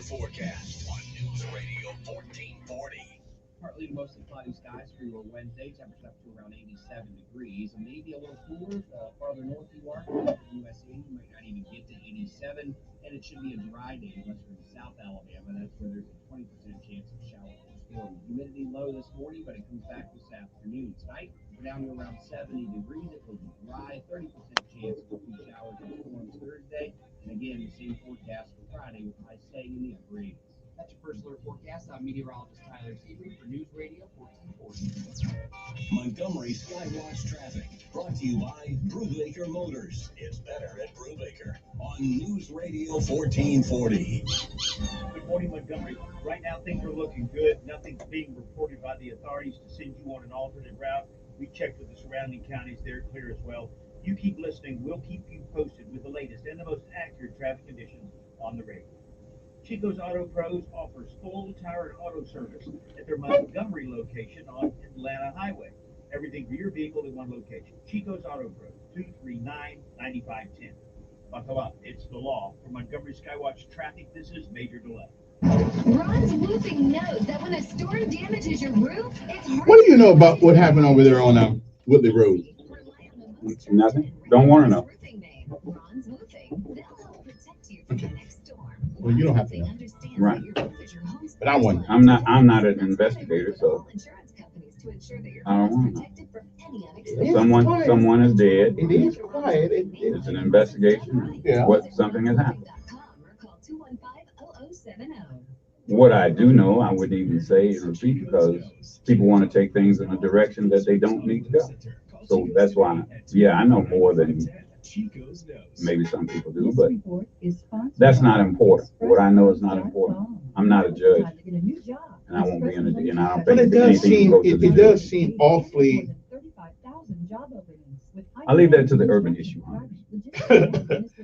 Forecast on News Radio 1440. Partly to mostly cloudy skies for your Wednesday. Temperature up to around 87 degrees. And maybe a little cooler farther north you are. USA, you might not even get to 87. And it should be a dry day unless you're in South Alabama. That's where there's a 20% chance of showers or storms. Humidity low this morning, but it comes back this afternoon. Tonight, we're down to around 70 degrees. It will be dry. 30% chance of a few showers or storms Thursday. And again, the same forecast for Friday with highs staying in the upper 80s. That's your first alert forecast. I'm meteorologist Tyler Seabury for News Radio 1440. Montgomery Skywatch traffic brought to you by Brubaker Motors. It's better at Brubaker on News Radio 1440. Good morning, Montgomery. Right now, things are looking good. Nothing's being reported by the authorities to send you on an alternate route. We checked with the surrounding counties. They're clear as well. You keep listening. We'll keep you posted with the latest and the most accurate traffic conditions on the radio. Chico's Auto Pros offers full tire and auto service at their Montgomery location on Atlanta Highway. Everything for your vehicle in one location. Chico's Auto Pros, 239-9510. Buckle up. It's the law. For Montgomery Skywatch traffic, this is Major Delay. Ron's Roofing knows that when a storm damages your roof, it's hard. What do you know about what happened over there on Whitley Road? Nothing. Don't want to know. Ron's Roofing. They'll help protect you from the next storm. Well, you don't have to know. Right. But I wonder. I'm not an investigator, so. I don't want to. protected from any Someone is dead. It is quiet. It's an investigation. Yeah. What something has happened. What I do know, I wouldn't even say and repeat because people want to take things in a direction that they don't need to go. So that's why, yeah, I know more than maybe some people do, but that's not important. What I know is not important. I'm not a judge, and I won't be in the. And I don't But think it does anything seem, goes to the it judge. does seem awfully. I leave that to the urban issue hunters.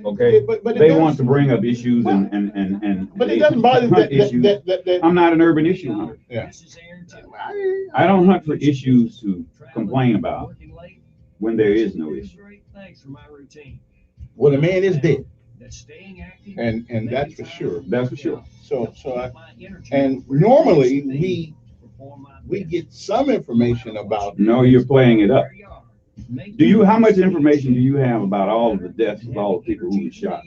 Okay, But it they does- want to bring up issues and. But it doesn't bother hunt that, issues. that. I'm not an urban issue hunter. Yeah. I don't hunt for issues to complain about when there is no issue. Well, the man is dead. And that's for sure. That's for sure. And normally we get some information about. No, you're playing it up. How much information do you have about all of the deaths of all the people who were shot?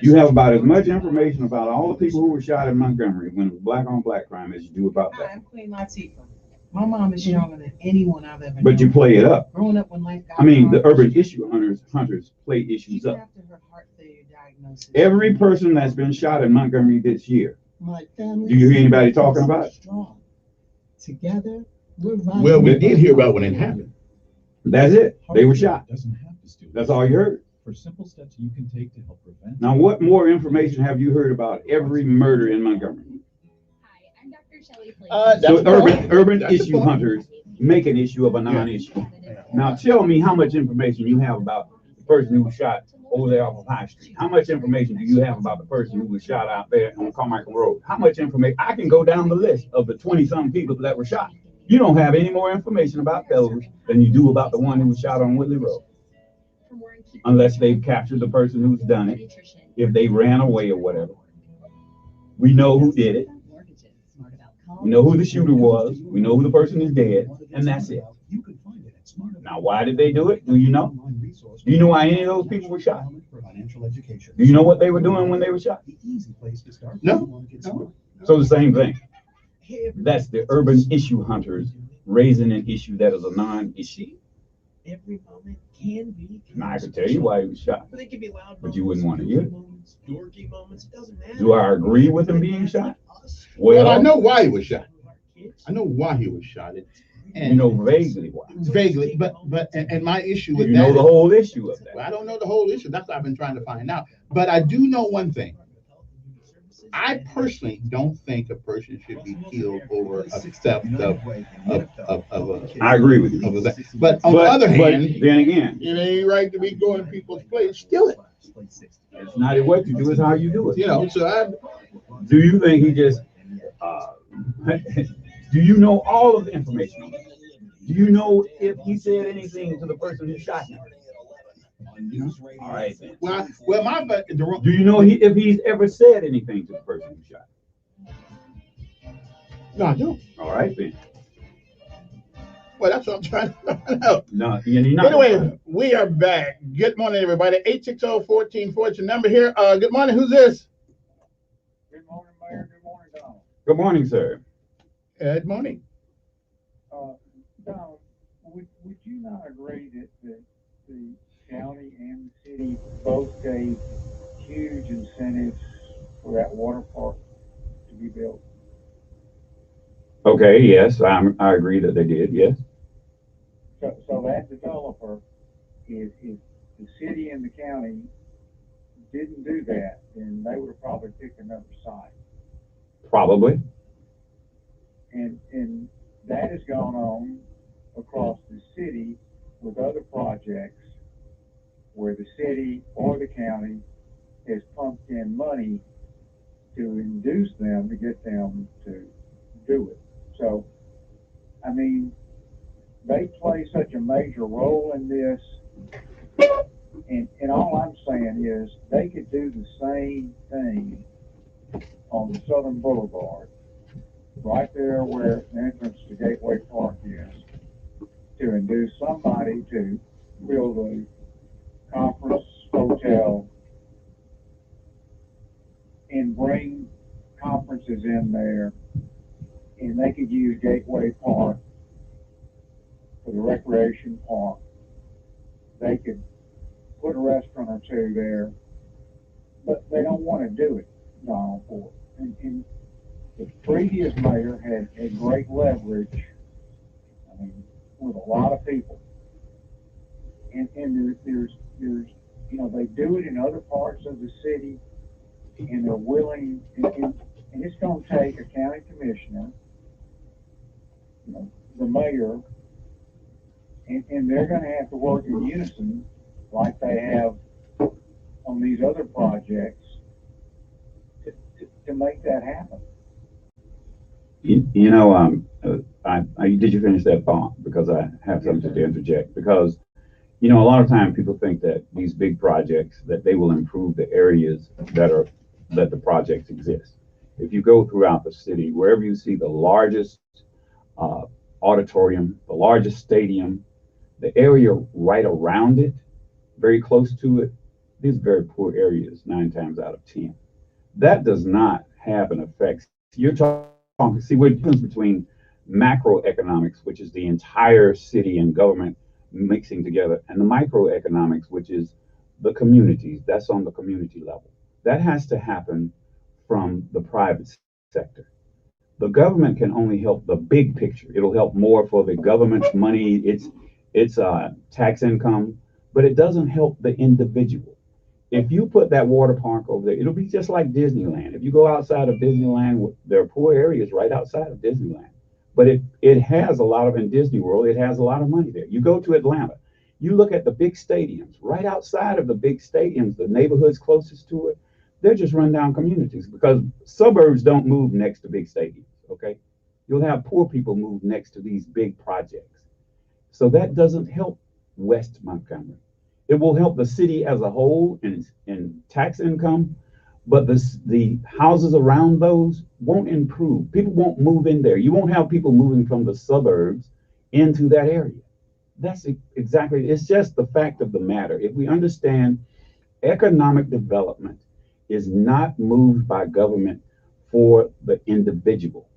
You have about as much information about all the people who were shot in Montgomery when it was black on black crime as you do about that. I'm Queen Latifah. My mom is younger than anyone I've ever known. But you play it up. Growing up when life got I mean, the hard, urban issue hunters play issues up. after her heart failure diagnosis, Every person that's been shot in Montgomery this year, my family. do you hear anybody talking about it? Strong. Together, we're Well, we did hear about when it happened. That's it. They were shot. Doesn't have to steal. That's all you heard. For simple steps you can take to help prevent. Now, what more information have you heard about every murder in Montgomery? So urban That's the issue point. hunters make an issue of a non-issue. Now, tell me how much information you have about the person who was shot over there off of High Street. How much information do you have about the person who was shot out there on Carmichael Road? How much information? I can go down the list of the 20-some people that were shot. You don't have any more information about those than you do about the one who was shot on Woodley Road. Unless they've captured the person who's done it, if they ran away or whatever. We know who did it. We know who the shooter was. We know who the person is dead, and that's it. Now, why did they do it? Do you know? Do you know why any of those people were shot? Do you know what they were doing when they were shot? No. So the same thing. That's the urban issue hunters raising an issue that is a non-issue. Every moment can be. Now, I can tell you why he was shot, But they can be loud but you wouldn't want to hear it. moments, dorky moments, it doesn't matter. Do I agree with him being shot? Well, I know why he was shot. I know why he was shot. You know vaguely why. Vaguely, but my issue with You that. know the whole issue of that. Well, I don't know the whole issue. That's what I've been trying to find out. But I do know one thing. I personally don't think a person should be killed over a theft of a. I agree with you. of a- But on the other hand, then again, it ain't right to be going to people's place, steal it. it's not what you do, it's how you do it. You know, so Do you think he just, do you know all of the information? Do you know if he said anything to the person who shot him? All right, then. well, Do you know if he's ever said anything to the person who shot him? no, I don't. All right, then. Well, that's what I'm trying to find out. No, you're not. Anyway, we are back. Good morning, everybody. 860-1440 is the number here. Good morning. Who's this? Good morning, Mayor. Good morning, Donald. Good morning, sir. Good morning. Donald, would you not agree that the county and the city both gave huge incentives for that water park to be built? Okay, yes, I agree that they did, yes. So that developer, if the city and the county didn't do that, then they would have probably picked another site. Probably. And that has gone on across the city with other projects where the city or the county has pumped in money to induce them to get them to do it. So, I mean, they play such a major role in this. And all I'm saying is they could do the same thing on the Southern Boulevard, right there where the entrance to Gateway Park is, to induce somebody to build a conference hotel and bring conferences in there and they could use Gateway Park for the recreation park. They could put a restaurant or two there, but they don't want to do it, Donald Ford. And the previous mayor had great leverage, I mean, with a lot of people. And there's, you know, they do it in other parts of the city, and they're willing, and it's going to take a county commissioner, you know, the mayor, and they're going to have to work in unison like they have on these other projects to make that happen. You know, did you finish that thought? Because I have something to interject. Because, you know, a lot of times people think that these big projects, that they will improve the areas that the projects exist. If you go throughout the city, wherever you see the largest auditorium, the largest stadium, the area right around it, very close to it, these are very poor areas 9 times out of 10. That does not have an effect. You're talking, see, what difference between macroeconomics, which is the entire city and government mixing together, and the microeconomics, which is the communities. That's on the community level. That has to happen from the private sector. The government can only help the big picture. It'll help more for the government's money, its tax income, but it doesn't help the individual. If you put that water park over there, it'll be just like Disneyland. If you go outside of Disneyland, there are poor areas right outside of Disneyland. But it has a lot of, in Disney World, it has a lot of money there. You go to Atlanta, you look at the big stadiums, right outside of the big stadiums, the neighborhoods closest to it, they're just rundown communities because suburbs don't move next to big stadiums, okay? You'll have poor people move next to these big projects. So that doesn't help West Montgomery. It will help the city as a whole in tax income, but the houses around those won't improve. People won't move in there. You won't have people moving from the suburbs into that area. That's exactly, it's just the fact of the matter. If we understand economic development is not moved by government for the individual.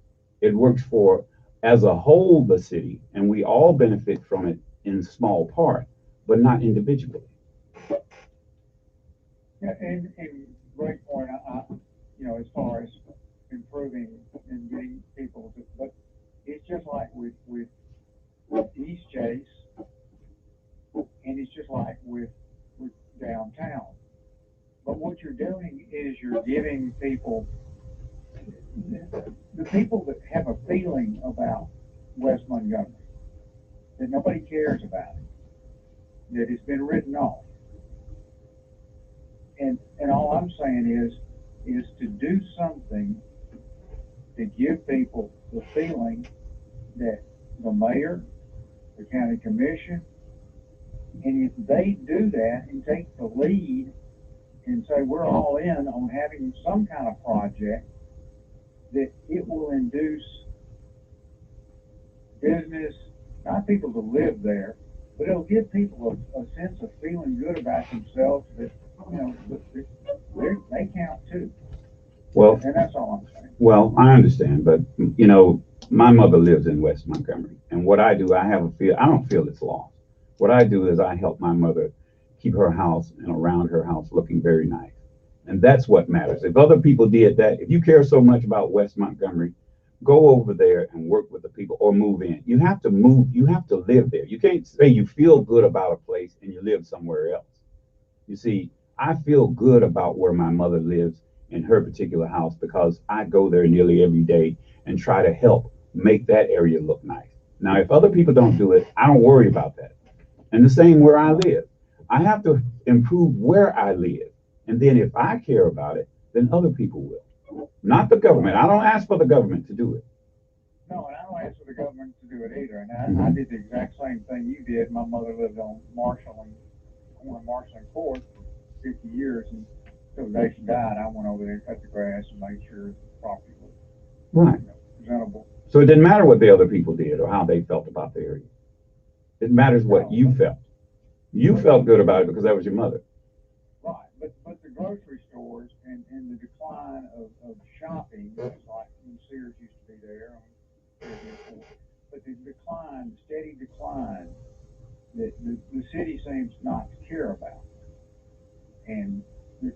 It works for, as a whole, the city, and we all benefit from it in small part, but not individually. Yeah, and great point. You know, as far as improving and getting people to, but it's just like with East Chase, and it's just like with downtown. But what you're doing is you're giving people, the people that have a feeling about West Montgomery, that nobody cares about it, that it's been written off. And all I'm saying is to do something to give people the feeling that the mayor, the county commission, and if they do that and take the lead and say we're all in on having some kind of project, that it will induce business, not people to live there, but it'll give people a sense of feeling good about themselves that, you know, they count too. Well, and that's all I'm saying. Well, I understand, but you know, my mother lives in West Montgomery, and what I do, I don't feel it's lost. What I do is I help my mother keep her house and around her house looking very nice. And that's what matters. If other people did that, if you care so much about West Montgomery, go over there and work with the people or move in. You have to move, you have to live there. You can't say you feel good about a place and you live somewhere else. You see, I feel good about where my mother lives in her particular house because I go there nearly every day and try to help make that area look nice. Now, if other people don't do it, I don't worry about that. And the same where I live. I have to improve where I live. And then if I care about it, then other people will. Not the government. I don't ask for the government to do it. No, and I don't ask for the government to do it either. And I did the exact same thing you did. My mother lived on Marshall and 4th for 50 years. And until the day she died, I went over there and cut the grass and made sure the property was right, presentable. So it didn't matter what the other people did or how they felt about the area. It matters what you felt. You felt good about it because that was your mother. Right, but the grocery stores and the decline of shopping, like when Sears used to be there, But the decline, steady decline, that the city seems not to care about. And the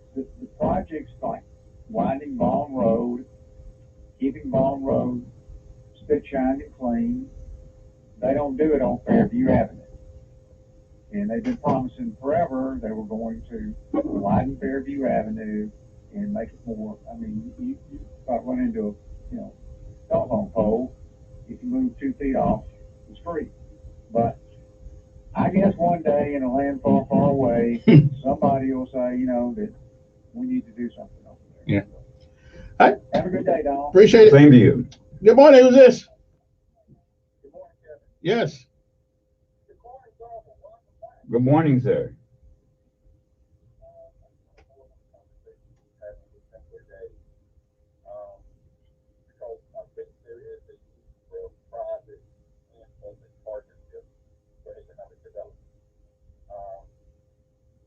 projects like widening Bond Road, keeping Bond Road spit shined and clean, they don't do it on Fairview Avenue. And they've been promising forever they were going to widen Fairview Avenue and make it more. I mean, you about run into a telephone pole. If you move 2 feet off the street. But I guess one day in a land far, far away, somebody will say, that we need to do something over there. Yeah. All right. Have a good day, Don. Appreciate it. Same to you. Good morning. Who's this? Yes. Good morning, sir.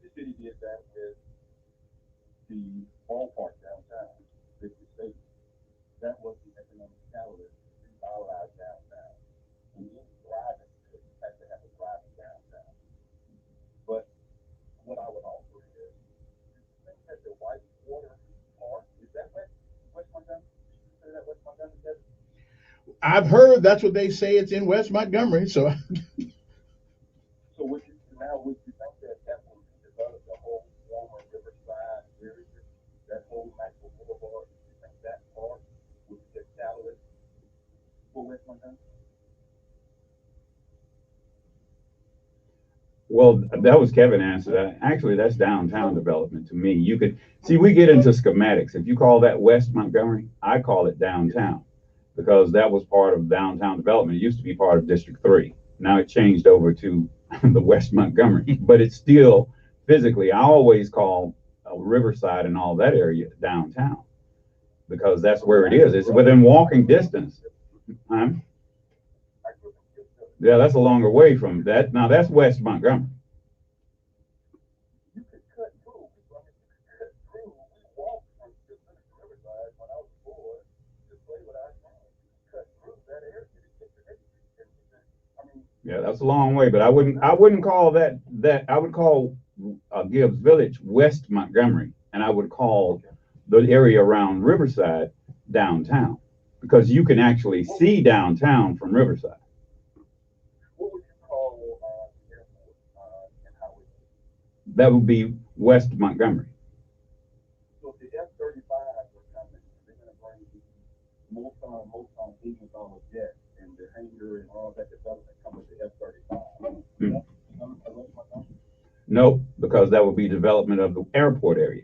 The city did that with the ballpark downtown, 50 State. That was the economic catalyst to revitalize downtown. And then thriving, you have to have a thriving downtown. But what I would offer is, you think that the Whitewater Park, is that West Montgomery? Did you consider that West Montgomery, Devin? I've heard that's what they say. It's in West Montgomery. So. So would you think that will develop the whole former Riverside area, that whole Maxwell Boulevard? You think that part would be a catalyst for West Montgomery? Well, that was Kevin answered that. Actually, that's downtown development to me. You could see, we get into schematics. If you call that West Montgomery, I call it downtown because that was part of downtown development. It used to be part of District 3. Now it changed over to the West Montgomery, but it's still physically, I always call Riverside and all that area downtown because that's where it is. It's within walking distance. Yeah, that's a longer way from that. Now that's West Montgomery. You could cut through. We walked from Riverside when I was a boy to play with our friends. Cut through that area to get to Edgewood. I mean, Yeah, that's a long way, but I wouldn't call that I would call Gibbs Village West Montgomery, and I would call the area around Riverside downtown because you can actually see downtown from Riverside. what would you call the airport and how it is? That would be West Montgomery. So if the F-35 were coming, they're going to bring Moton $1 jet and the hangar and all that development come with the F-35. No, because that would be development of the airport area.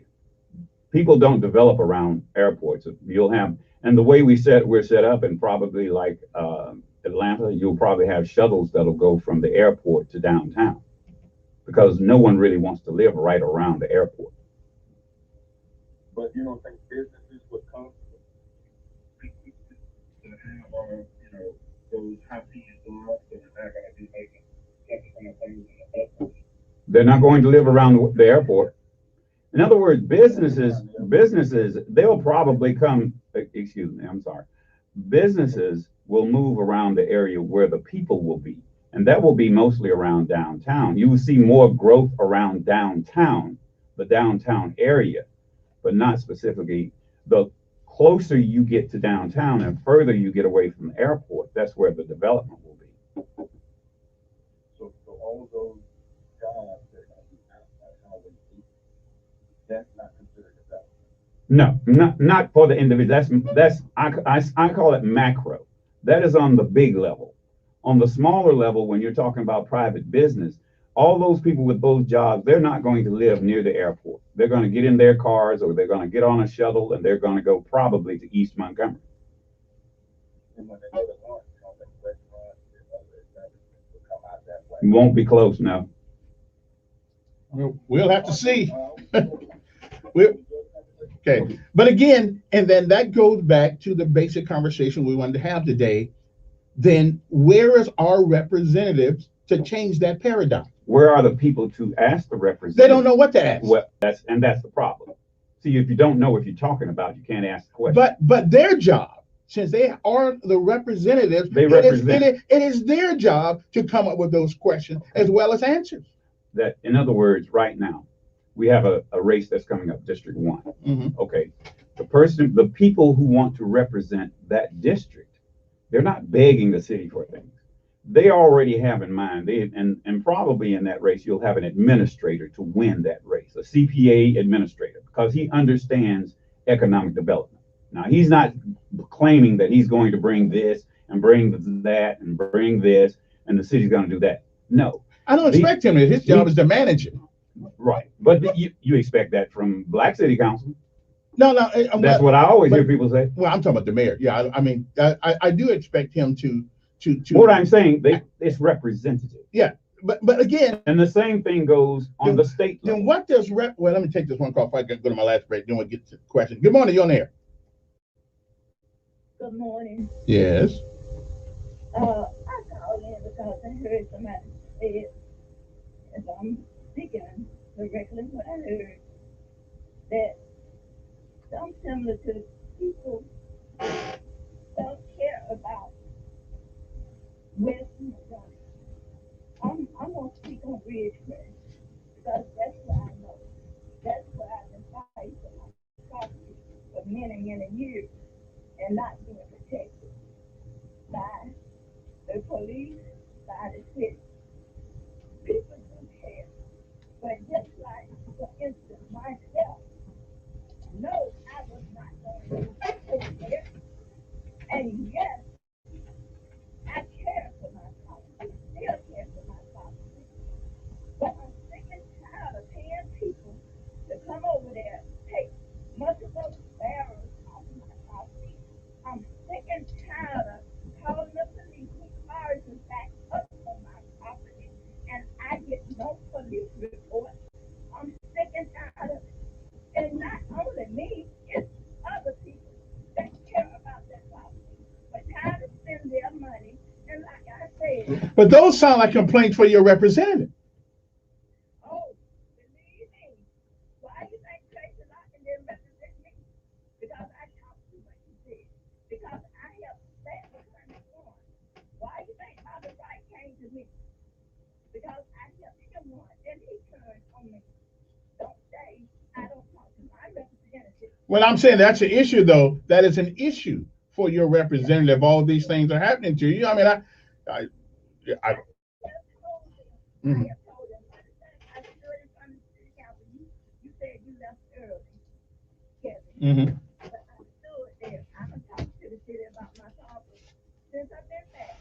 People don't develop around airports. You'll have, and the way we're set up, and probably like Atlanta, you'll probably have shuttles that'll go from the airport to downtown because no one really wants to live right around the airport. But you don't think businesses would come to have, those happy jobs that are not going to be making that kind of things in the airport? They're not going to live around the airport. In other words, businesses, they'll probably come, excuse me, I'm sorry. Businesses will move around the area where the people will be, and that will be mostly around downtown. You will see more growth around downtown, the downtown area, but not specifically. The closer you get to downtown and further you get away from the airport, that's where the development will be. So all of those jobs that are going to be outside highway, that's not considered development. No, not for the individual. That's I call it macro. That is on the big level. On the smaller level, when you're talking about private business, all those people with those jobs, they're not going to live near the airport. They're going to get in their cars or they're going to get on a shuttle and they're going to go probably to East Montgomery. And when they go to lunch, you don't think restaurants and other establishments will come out that way? Won't be close now. We'll have to see. Okay, but again, and then that goes back to the basic conversation we wanted to have today. Then where is our representatives to change that paradigm? Where are the people to ask the representatives? They don't know what to ask. Well, that's the problem. See, if you don't know what you're talking about, you can't ask the question. But their job, since they are the representatives, They represent. it is their job to come up with those questions as well as answers. That, in other words, right now, we have a race that's coming up, District 1. Mm-hmm. Okay. The people who want to represent that district, they're not begging the city for things. They already have in mind, and probably in that race, you'll have an administrator to win that race, a CPA administrator, because he understands economic development. Now, he's not claiming that he's going to bring this and bring that and bring this, and the city's going to do that. No. I don't expect him. His job is to manage it. Right. But you expect that from Black City Council. No. That's what I always hear people say. Well, I'm talking about the mayor. Yeah, I mean, I do expect him to. What I'm saying, it's representative. Yeah, but again. And the same thing goes on the state level. Then what does well, let me take this one call if I can go to my last break. Then we'll get to the question. Good morning, you're on air. Good morning. Yes. I called in because I heard somebody say, if I'm speaking directly what I heard, that some similar to people don't care about West Montgomery. I'm going to speak on Ridgecrest because that's what I know. That's what I've been fighting for my property for many, many years and not being protected by the police, by the city. People do care. But just like, for instance, myself, no, I was not going to over there. And yes, I care for my property, still care for my property. But I'm sick and tired of paying people to come over there, take multiple barrels off my property. I'm sick and tired of calling the police when cars are backed up on my property and I get no police report. I'm sick and tired of it. And not only me, it's other people that care about their property, but tired to spend their money. And like I said, But those sound like complaints for your representative. oh, believe me, why you think Tracy Locken didn't represent me? Because I talked too much you did. Because I helped that attorney on. Why you think Bobby Wright came to me? Because I helped him on, and he turned on me. Don't say I don't talk to my representative. Well, I'm saying that's an issue, though. That is an issue for your representative. All these things are happening to you. I mean, I Mhm. Mm-hmm. But I stood there. I'm going to talk to the city about my office. Since I've been back,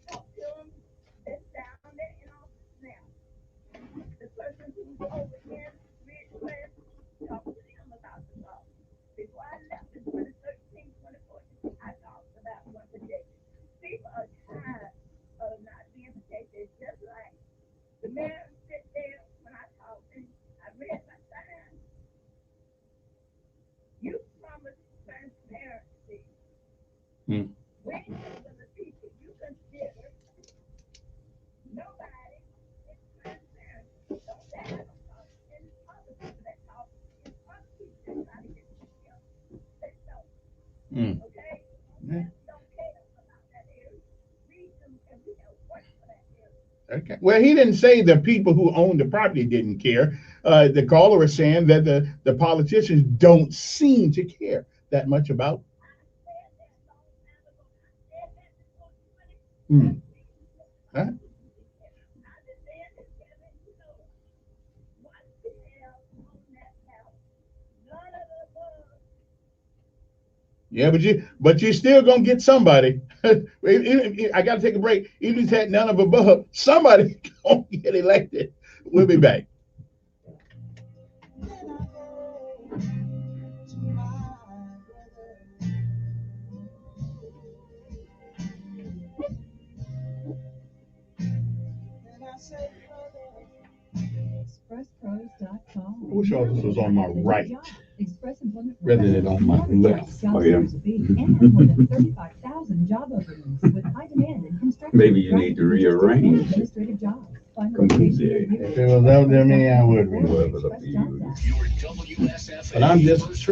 talk to them that's down there in office now. The person who's over in Ridgecrest, talk to them about the law. Before I left in 2013, 2014, I talked about one today. People are tired of not being protected, just like the mayor sit there when I talked and I read my sign. You promised transparency. Mm. When you were the people you consider, nobody is transparent. Don't say I don't talk. And other people that talk, and other people that try to get together. They don't. Mm. Okay? Yeah. Don't care about that area. Read them and we don't work for that area. Okay. Well, he didn't say the people who own the property didn't care. The caller is saying that the politicians don't seem to care that much about. Hmm. Huh? Yeah, but you're still gonna get somebody. I gotta take a break. Even if he's had none of above, somebody gonna get elected. We'll be back. ExpressPros.com. I wish all this was on my right Express Employment rather than on my left. Oh, yeah. And has more than 35,000 job openings with high demand in construction. Maybe you need to rearrange. Administrative jobs. Find a Completely. If it was up to me, I would. But I'm just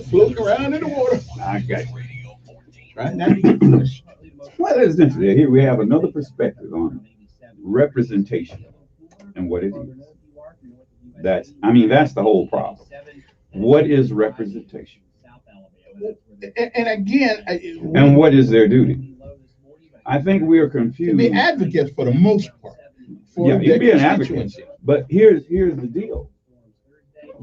floating around in the water. I got you. right? Now you get to this. Well, it's interesting. Here we have another perspective on representation and what it is. That's the whole problem. What is representation? And again, And what is their duty? I think we are to confused. be advocates for the most part. For Yeah, you their be an advocate. constituency. But here's the deal.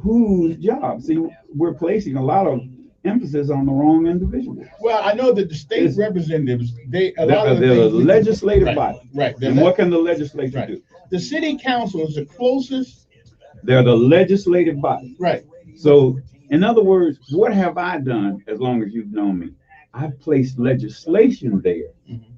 Whose job? See, we're placing a lot of emphasis on the wrong individual. Well, I know that the state representatives, a lot of They're the things we- legislative right, body. Right. And what can the legislature do? The city council is the closest. They're the legislative body. Right. So, in other words, what have I done as long as you've known me? I've placed legislation there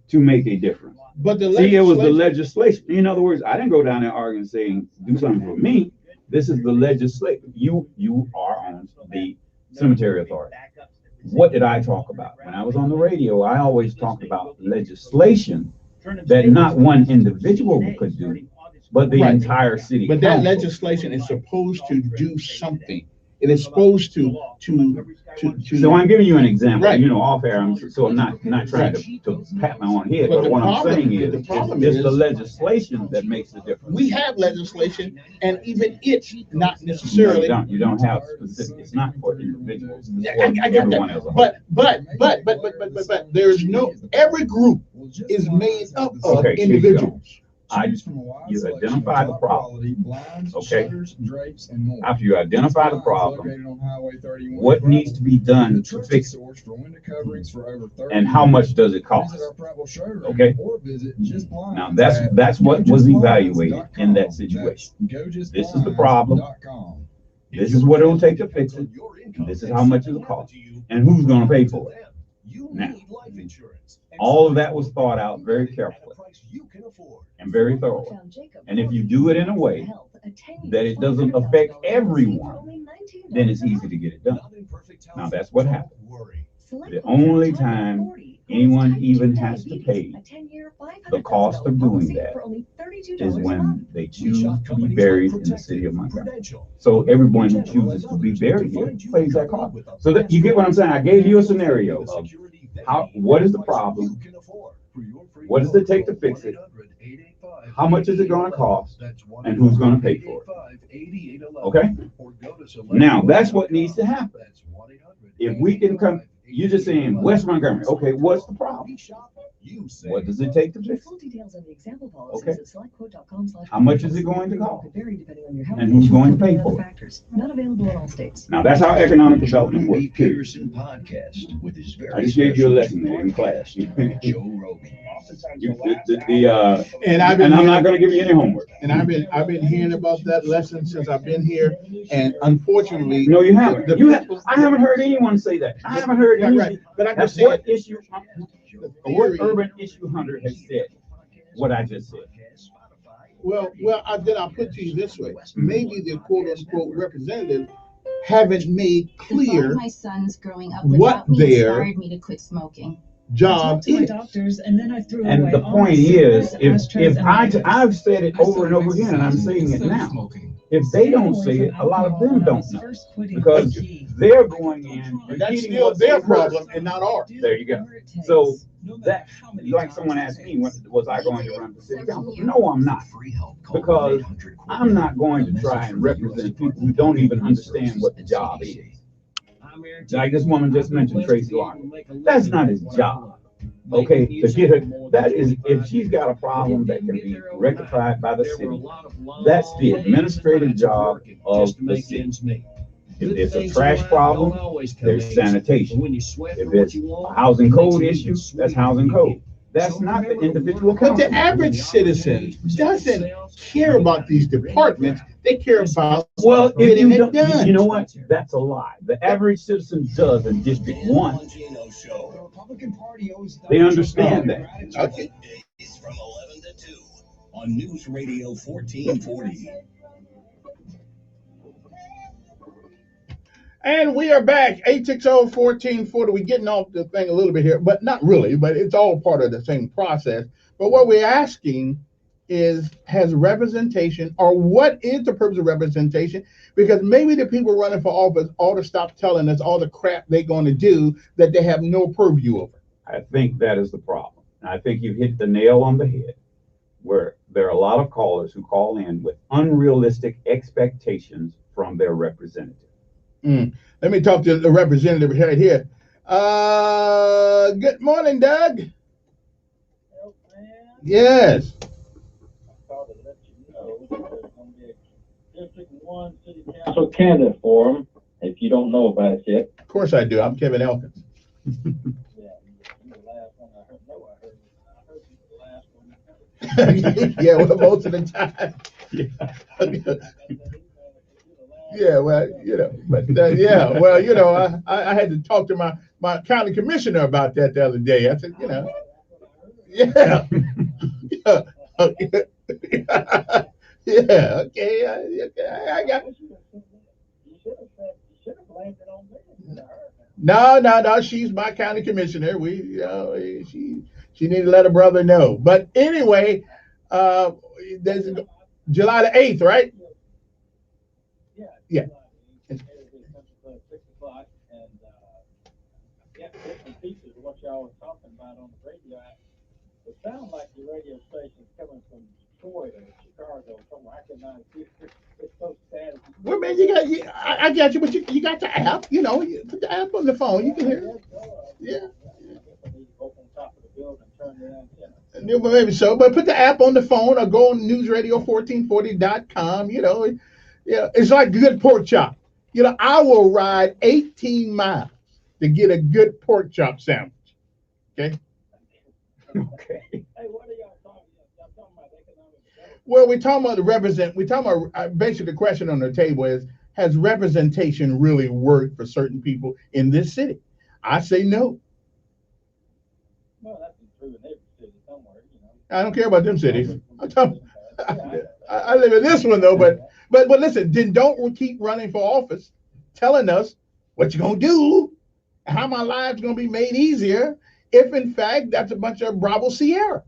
to make a difference. But the See, it was the legislation. In other words, I didn't go down there arguing saying, do something for me. This is the legislation. You are on the cemetery authority. What did I talk about? When I was on the radio, I always talked about legislation that not one individual could do, but the Right. entire city But that council. legislation is supposed to do something. It is supposed to. So I'm giving you an example, Right. off air, so I'm not trying to pat my own head, But but the what I'm problem- saying the is, problem it's is- the legislation that makes the difference. We have legislation, and even it's not No, necessarily. you don't have specific, it's not for individuals, it's I for get everyone that, as a whole. but there's no, every group is made up of Okay, here you go. individuals. You identify the problem, okay? After you identify the problem, what needs to be done to fix it? And how much does it cost? Okay? Now, that's what was evaluated in that situation. This is the problem. This is what it'll take to fix it. And this is how much it'll cost. And who's gonna pay for it? Now, all of that was thought out very carefully and very thoroughly. And if you do it in a way that it doesn't affect everyone, then it's easy to get it done. Now, that's what happened. The only time anyone even has to pay the cost of doing that is when they choose to be buried in the city of Montgomery. So everyone who chooses to be buried here pays that cost. So that, you get what I'm saying? I gave you a scenario of what is the problem? What does it take to fix it? How much is it gonna cost? And who's gonna pay for it? Okay? Now, that's what needs to happen. If we can come, you're just saying West Montgomery, okay, what's the problem? What does it take to fix it? Okay. How much is it going to cost? And who's going to pay for it? Not available in all states. Now, that's how economic development works, period. Pearson podcast with his very I just gave you a lesson there in class. Joe Rogan. And I'm not gonna give you any homework. And I've been hearing about that lesson since I've been here, and unfortunately. No, you haven't. I haven't heard anyone say that. I haven't heard Right, any. right. But I'm That's just saying. what issue, what urban issue hunter has said, what I just said. Well, then I'll put to you this way. Maybe the quote unquote representatives haven't made clear My sons growing up what without me their inspired me to quit smoking. job To my is. doctors, and then I threw And away the all point my is, cigarettes, ashtrays, and I've said it over and over again, and I'm saying it now. If they don't say it, a lot of them don't know. Because they're going in, And that's repeating still what their they've heard. problem and not ours. There you go. So that, like someone asked me, was I going to run for city council? No, I'm not. Because I'm not going to try and represent people who don't even understand what the job is. Like this woman just mentioned, Tracy Larkin. That's not his job. Okay, to get her, that is, if she's got a problem that can be rectified by the city, that's the administrative job of the city. If it's a trash problem, there's sanitation. If it's a housing code issue, that's housing code. That's not the individual But the council. average citizen doesn't care about these departments. They care about Well, if getting you it don't, done. you know what? That's a lie. The average citizen does in District 1. They understand that. Okay. From 11 to 2 on News Radio 1440. And we are back, 860-1440. We're getting off the thing a little bit here, but not really, but it's all part of the same process. But what we're asking is, has representation, or what is the purpose of representation? Because maybe the people running for office ought to stop telling us all the crap they're going to do that they have no purview over. I think that is the problem. And I think you hit the nail on the head, where there are a lot of callers who call in with unrealistic expectations from their representative. Let me talk to the representative right here. Good morning, Doug. Yes. District 1 City Council candidate for him, if you don't know about it yet. Of course I do. I'm Kevin Elkins. Yeah, you the last one I heard. No, I heard you the last one. Yeah, well, most of the time. Yeah, well, you know, but yeah, well, you know, I had to talk to my county commissioner about that the other day. I said, you know, yeah, yeah, okay, I got. No, she's my county commissioner. She needed to let her brother know. But anyway, there's July the 8th, right? Yeah. And different pieces of what y'all were talking about on the radio. It sounds like the radio station's coming from Detroit or Chicago somewhere. I cannot hear. It's so sad. Well, man, I got you, but you got the app. You know, you put the app on the phone. You can hear it. Yeah. Yeah, maybe so, but put the app on the phone or go on newsradio1440.com. You know, yeah, it's like good pork chop. You know, I will ride 18 miles to get a good pork chop sandwich. Okay. Okay. Hey, what are y'all talking about? Y'all talking about economic development? Well, we're talking about we're talking about basically the question on the table is, has representation really worked for certain people in this city? I say no. Well, that's true in every city somewhere, you know. I don't care about them cities. I live in this one though, but listen, then don't keep running for office telling us what you're gonna do, how my life's gonna be made easier, if in fact that's a bunch of Bravo Sierra.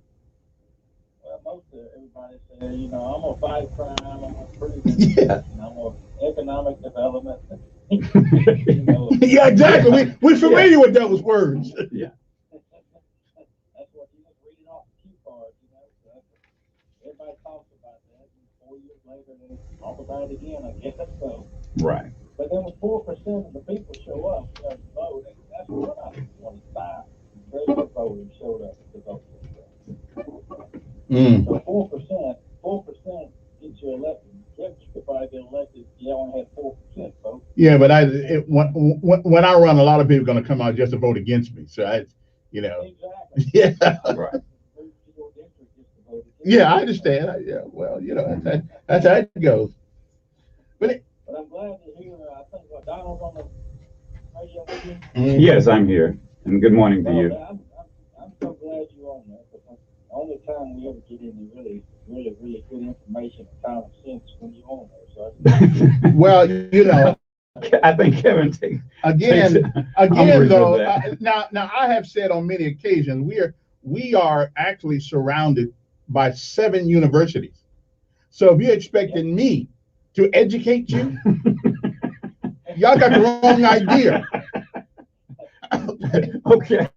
Well, most of everybody says, you know, I'm gonna fight crime, I'm gonna prove it, Yeah. I'm gonna economic development. You know, Yeah, exactly. We're familiar with those words. Yeah. That's what you just reading off the cue card, you know. So everybody talks about that, and 4 years later they talk about it again, I guess so. Right. But then when 4% of the people show up to vote, that's what I 25 regular voters showed up to vote. So 4% gets you elected. You could probably get elected if you only had 4% vote. Yeah, but when I run, a lot of people are going to come out just to vote against me. So you know. Exactly. Yeah. Right. Yeah, I understand. Yeah, well, you know, that's how it goes. But I'm glad to hear. I think Donald's on the radio with you. Yes, I'm here, and good morning to you. I'm so glad you're on there, because the only time we ever get any really good information and common sense when you're on there. So Well, you know, I think Kevin takes again umbrage though. with that. Now I have said on many occasions we are actually surrounded by 7 universities. So if you're expecting me to educate you, y'all got the wrong idea. Okay.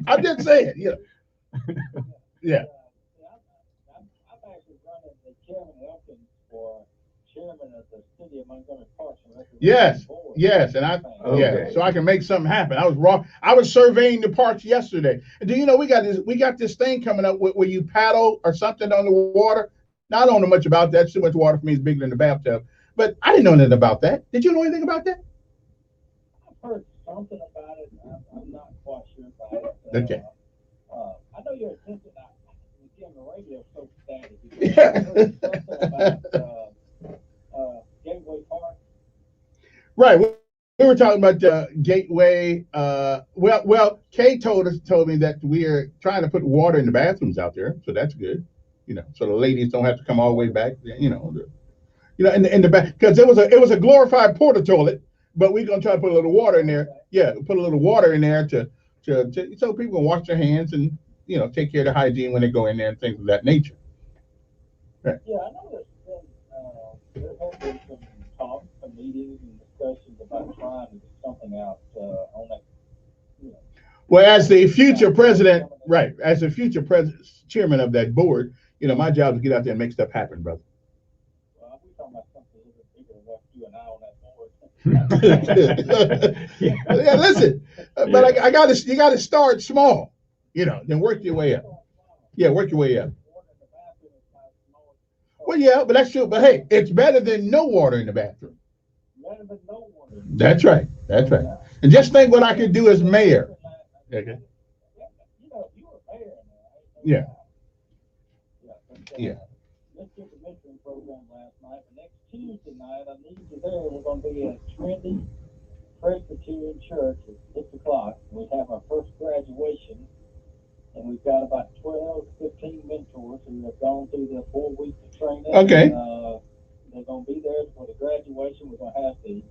I didn't say it. Yeah. Yeah. I'm actually running the Chairman Elkins for chairman of the City of Montgomery Parks and Recreation Board. Yes, and Okay. so I can make something happen. I was wrong. I was surveying the parks yesterday. And do you know we got this thing coming up where you paddle or something on the water? Now, I don't know much about that. Too much water for me is bigger than the bathtub. But I didn't know anything about that. Did you know anything about that? I've heard something about it. I'm not quite sure about it. Okay. I know your attention on the radio so static. I heard something about Gateway Park. Right. We were talking about Gateway. Well, Kay told me that we are trying to put water in the bathrooms out there, so that's good. You know, so the ladies don't have to come all the way back. You know, in the back, because it was a glorified porta toilet, but we're gonna try to put a little water in there. Yeah, put a little water in there to so people can wash their hands and take care of the hygiene when they go in there and things of that nature. Right. Yeah, I know there have been some talks, some meetings, and discussions about trying to do something out on that. Well, as the future president, right, as the future president, chairman of that board, you know, my job is to get out there and make stuff happen, brother. Well, we talking about something a little bit bigger than what you and I on that board. Yeah, listen, but you got to start small, you know, then work your way up. Yeah, work your way up. Well, yeah, but that's true. But hey, it's better than no water in the bathroom. Better than no water. That's right. That's right. And just think what I could do as mayor. Okay. You know, you were mayor now. Yeah. Yeah. Let's get the mentoring program last night. The next Tuesday night, I need you there. We're going to be at Trinity Presbyterian Church at 6 o'clock. We have our first graduation, and we've got about 12 to 15 mentors who have gone through the 4 weeks of training. Okay. They're going to be there for the graduation. We're going to have the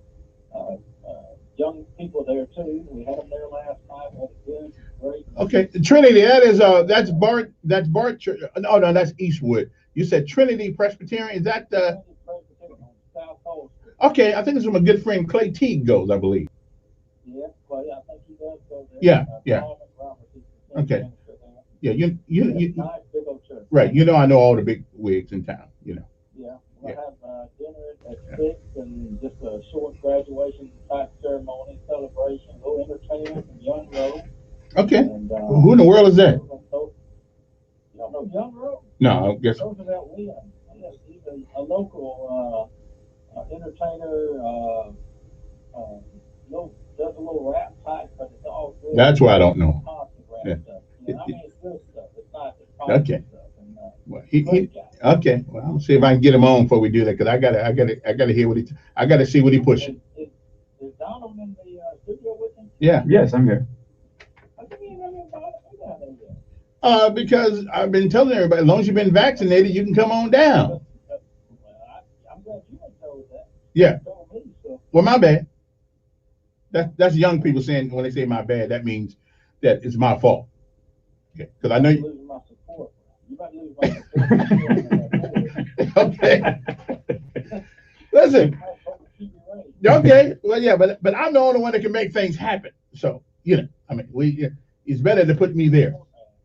young people there too. We had them there last night. Had a good, great. Okay, Trinity. That is that's Bart. That's Bart Church. No, that's Eastwood. You said Trinity Presbyterian. Is that the? South Coast. Okay, I think it's where my good friend Clay Teague goes, I believe. Yeah, well, I think he does go there. Yeah, yeah. Okay. Yeah, you nice big old church. right. You know, I know all the big wigs in town. You know. Yeah, we'll have dinner at 6 and just a short graduation type ceremony, celebration, go entertainment from Young Road. Okay. And, Who in the world is that? You don't know Young Road? No, I guess. Roosevelt Williams. He's a local entertainer. Does a little rap type, but it's all good. That's why I don't know. Yeah. I mean, it's good stuff. It's not the Okay. stuff. And, Well, okay. Well, I'll see if I can get him on before we do that, because I gotta hear what I gotta see what he pushing. Is Donald in the studio with him? Yeah. Yes, I'm here. How come you ain't got anybody down there yet? Because I've been telling everybody, as long as you've been vaccinated, you can come on down. I'm glad you ain't told that. Yeah. You told me, so. Well, my bad. That's young people saying, when they say my bad, that means that it's my fault. Okay. Because I know you. Losing my support. You might lose my support. Okay. Listen. Okay. Well, yeah, but I'm the only one that can make things happen. So, you know, I mean, it's better to put me there.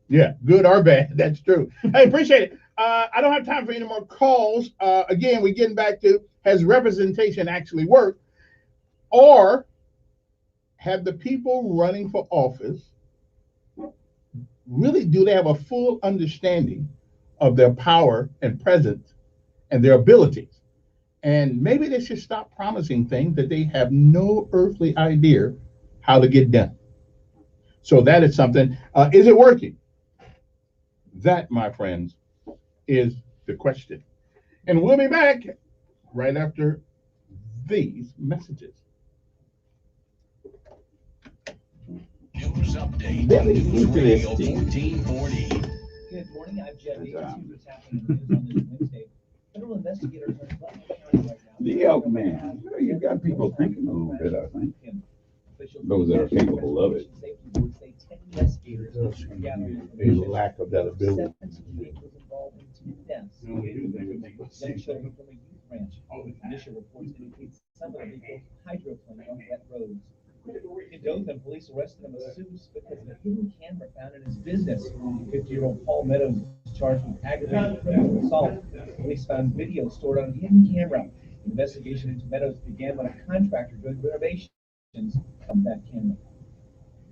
Yeah, good or bad. That's true. Hey, appreciate it. I don't have time for any more calls. Again, we're getting back to, has representation actually worked? Or have the people running for office really, do they have a full understanding of their power and presence and their abilities? And maybe they should stop promising things that they have no earthly idea how to get done. So that is something. Is it working? That, my friends, is the question. And we'll be back right after these messages. News update on News Radio 1440. Good morning, I'm Jeff Davis. Here's what's happening in the news on this Wednesday. Federal investigators are in Butler County right now. The elk man. You've got people thinking a little bit, I think. Those that are capable of it. A lack of that ability. Initial reports indicate some of the vehicles hydroplaned on wet roads. In Dothan, police arrested him as Seuss because of a hidden camera found in his business. 50-year-old Paul Meadows is charged with aggravated criminal assault. Police found video stored on a hidden camera. The investigation into Meadows began when a contractor doing renovations on that camera.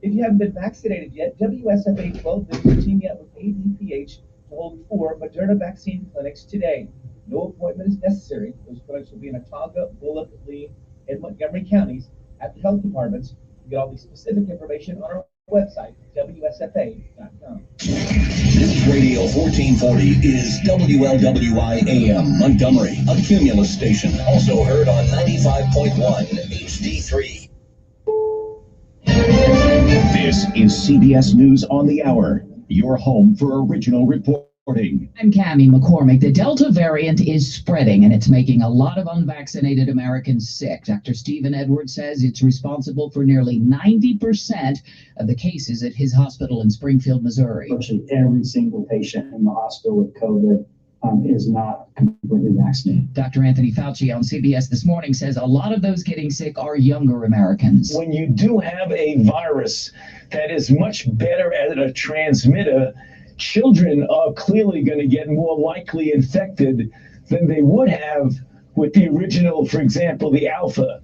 If you haven't been vaccinated yet, WSFA 12 is teaming up with ADPH to hold 4 Moderna vaccine clinics today. No appointment is necessary. Those clinics will be in Autauga, Bullock, Lee, and Montgomery counties at the health departments. You get all the specific information on our website, WSFA.com. News Radio 1440 is WLWI AM Montgomery, a Cumulus station, also heard on 95.1 HD3. This is CBS News on the Hour, your home for original reporting. I'm Cammie McCormick. The Delta variant is spreading, and it's making a lot of unvaccinated Americans sick. Dr. Stephen Edwards says it's responsible for nearly 90% of the cases at his hospital in Springfield, Missouri. Virtually every single patient in the hospital with COVID is not completely vaccinated. Dr. Anthony Fauci on CBS This Morning says a lot of those getting sick are younger Americans. When you do have a virus that is much better at a transmitter, children are clearly going to get more likely infected than they would have with the original, for example, the Alpha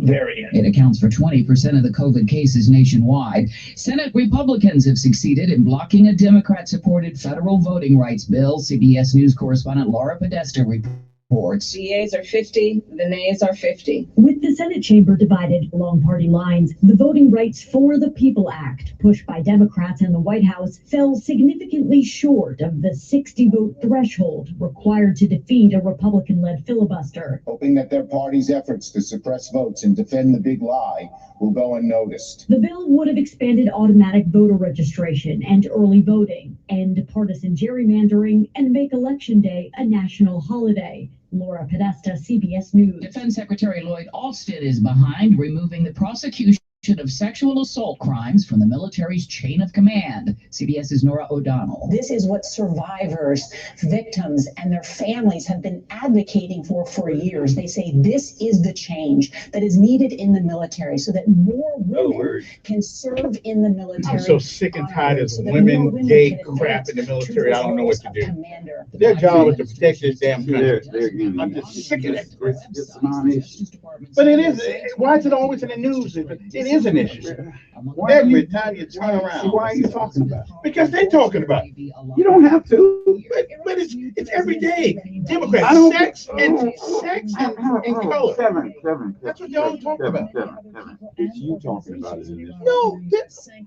variant. It accounts for 20% of the COVID cases nationwide. Senate Republicans have succeeded in blocking a Democrat-supported federal voting rights bill. CBS News correspondent Laura Podesta reports. The yeas are 50, the nays are 50. With the Senate chamber divided along party lines, the Voting Rights for the People Act, pushed by Democrats in the White House, fell significantly short of the 60-vote threshold required to defeat a Republican-led filibuster. Hoping that their party's efforts to suppress votes and defend the big lie will go unnoticed. The bill would have expanded automatic voter registration and early voting, end partisan gerrymandering, and make Election Day a national holiday. Laura Podesta, CBS News. Defense Secretary Lloyd Austin is behind removing the prosecution of sexual assault crimes from the military's chain of command. CBS's Nora O'Donnell. This is what survivors, victims, and their families have been advocating for years. They say this is the change that is needed in the military so that more women can serve in the military. I'm so sick and tired of women, gay crap in the military. I don't know what to do. Their job is to protect this damn country. I'm just sick of it. It's non-issue. But it is. Why is it always in the news? It is an issue. Every time you turn around. Why are you talking about it? Because they're talking about it. You don't have to. But it's every day. Democrats, sex and color. Seven. That's what y'all talk about. Seven. It's you talking about it in this. No,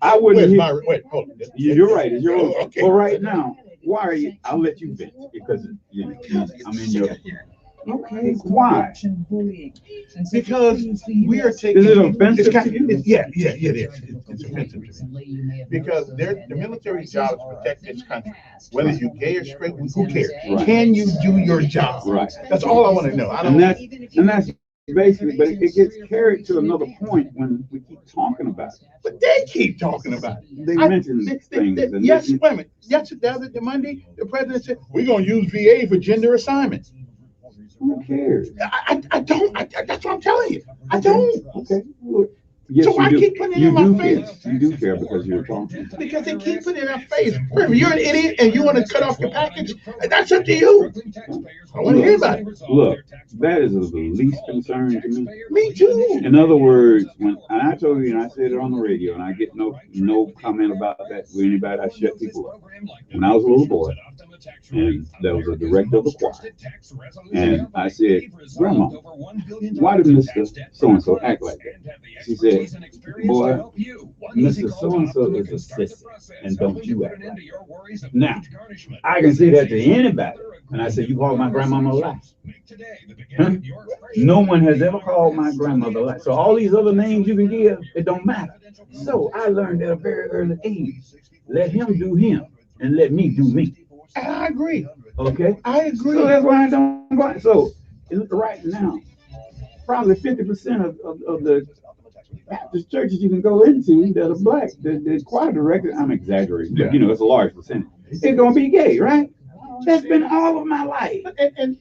I wouldn't. Wait, hold on. You're right. It's your own. Okay. Well, right now, why are you? I'll let you vent because I'm in your. Okay, why? Because we are taking. Is it offensive to you? Yeah, it is. It's offensive to me. Because the military's job is to protect this country. Whether you're gay or straight, who cares? Right. Can you do your job? Right. That's all I want to know. And that's basically, but it gets carried to another point when we keep talking about it. But they keep talking about it. They mention things. Yes, wait a minute. Yesterday, Monday, the president said, we're going to use VA for gender assignments. Who cares? I don't. That's what I'm telling you. I don't. Okay. Yes, so I keep putting it in my face. You do care because you're talking. Because they keep putting it in our face. Remember, you're an idiot and you want to cut off your package. That's up to you. I want to hear about it. Look, that is of the least concern to me. Me too. In other words, and I told you, and I said it on the radio, and I get no comment about that with anybody. I shut people up. When I was a little boy, and there was a director of the choir, and I said, "Grandma, why did Mr. So-and-so act like that?" She said, "Boy, Mr. So-and-so is a sister, and don't you act like that." Now, I can say that to anybody, and I said, "You call my grandmama a lie?" Huh? No one has ever called my grandmother a lie. So all these other names you can give, it don't matter. So I learned at a very early age, let him do him, and let me do me. I agree. Okay? I agree. So that's why I don't go. So right now, probably 50% of the Baptist churches you can go into that are black, the choir director, I'm exaggerating, but it's a large percentage. It's gonna be gay, right? That's been all of my life. And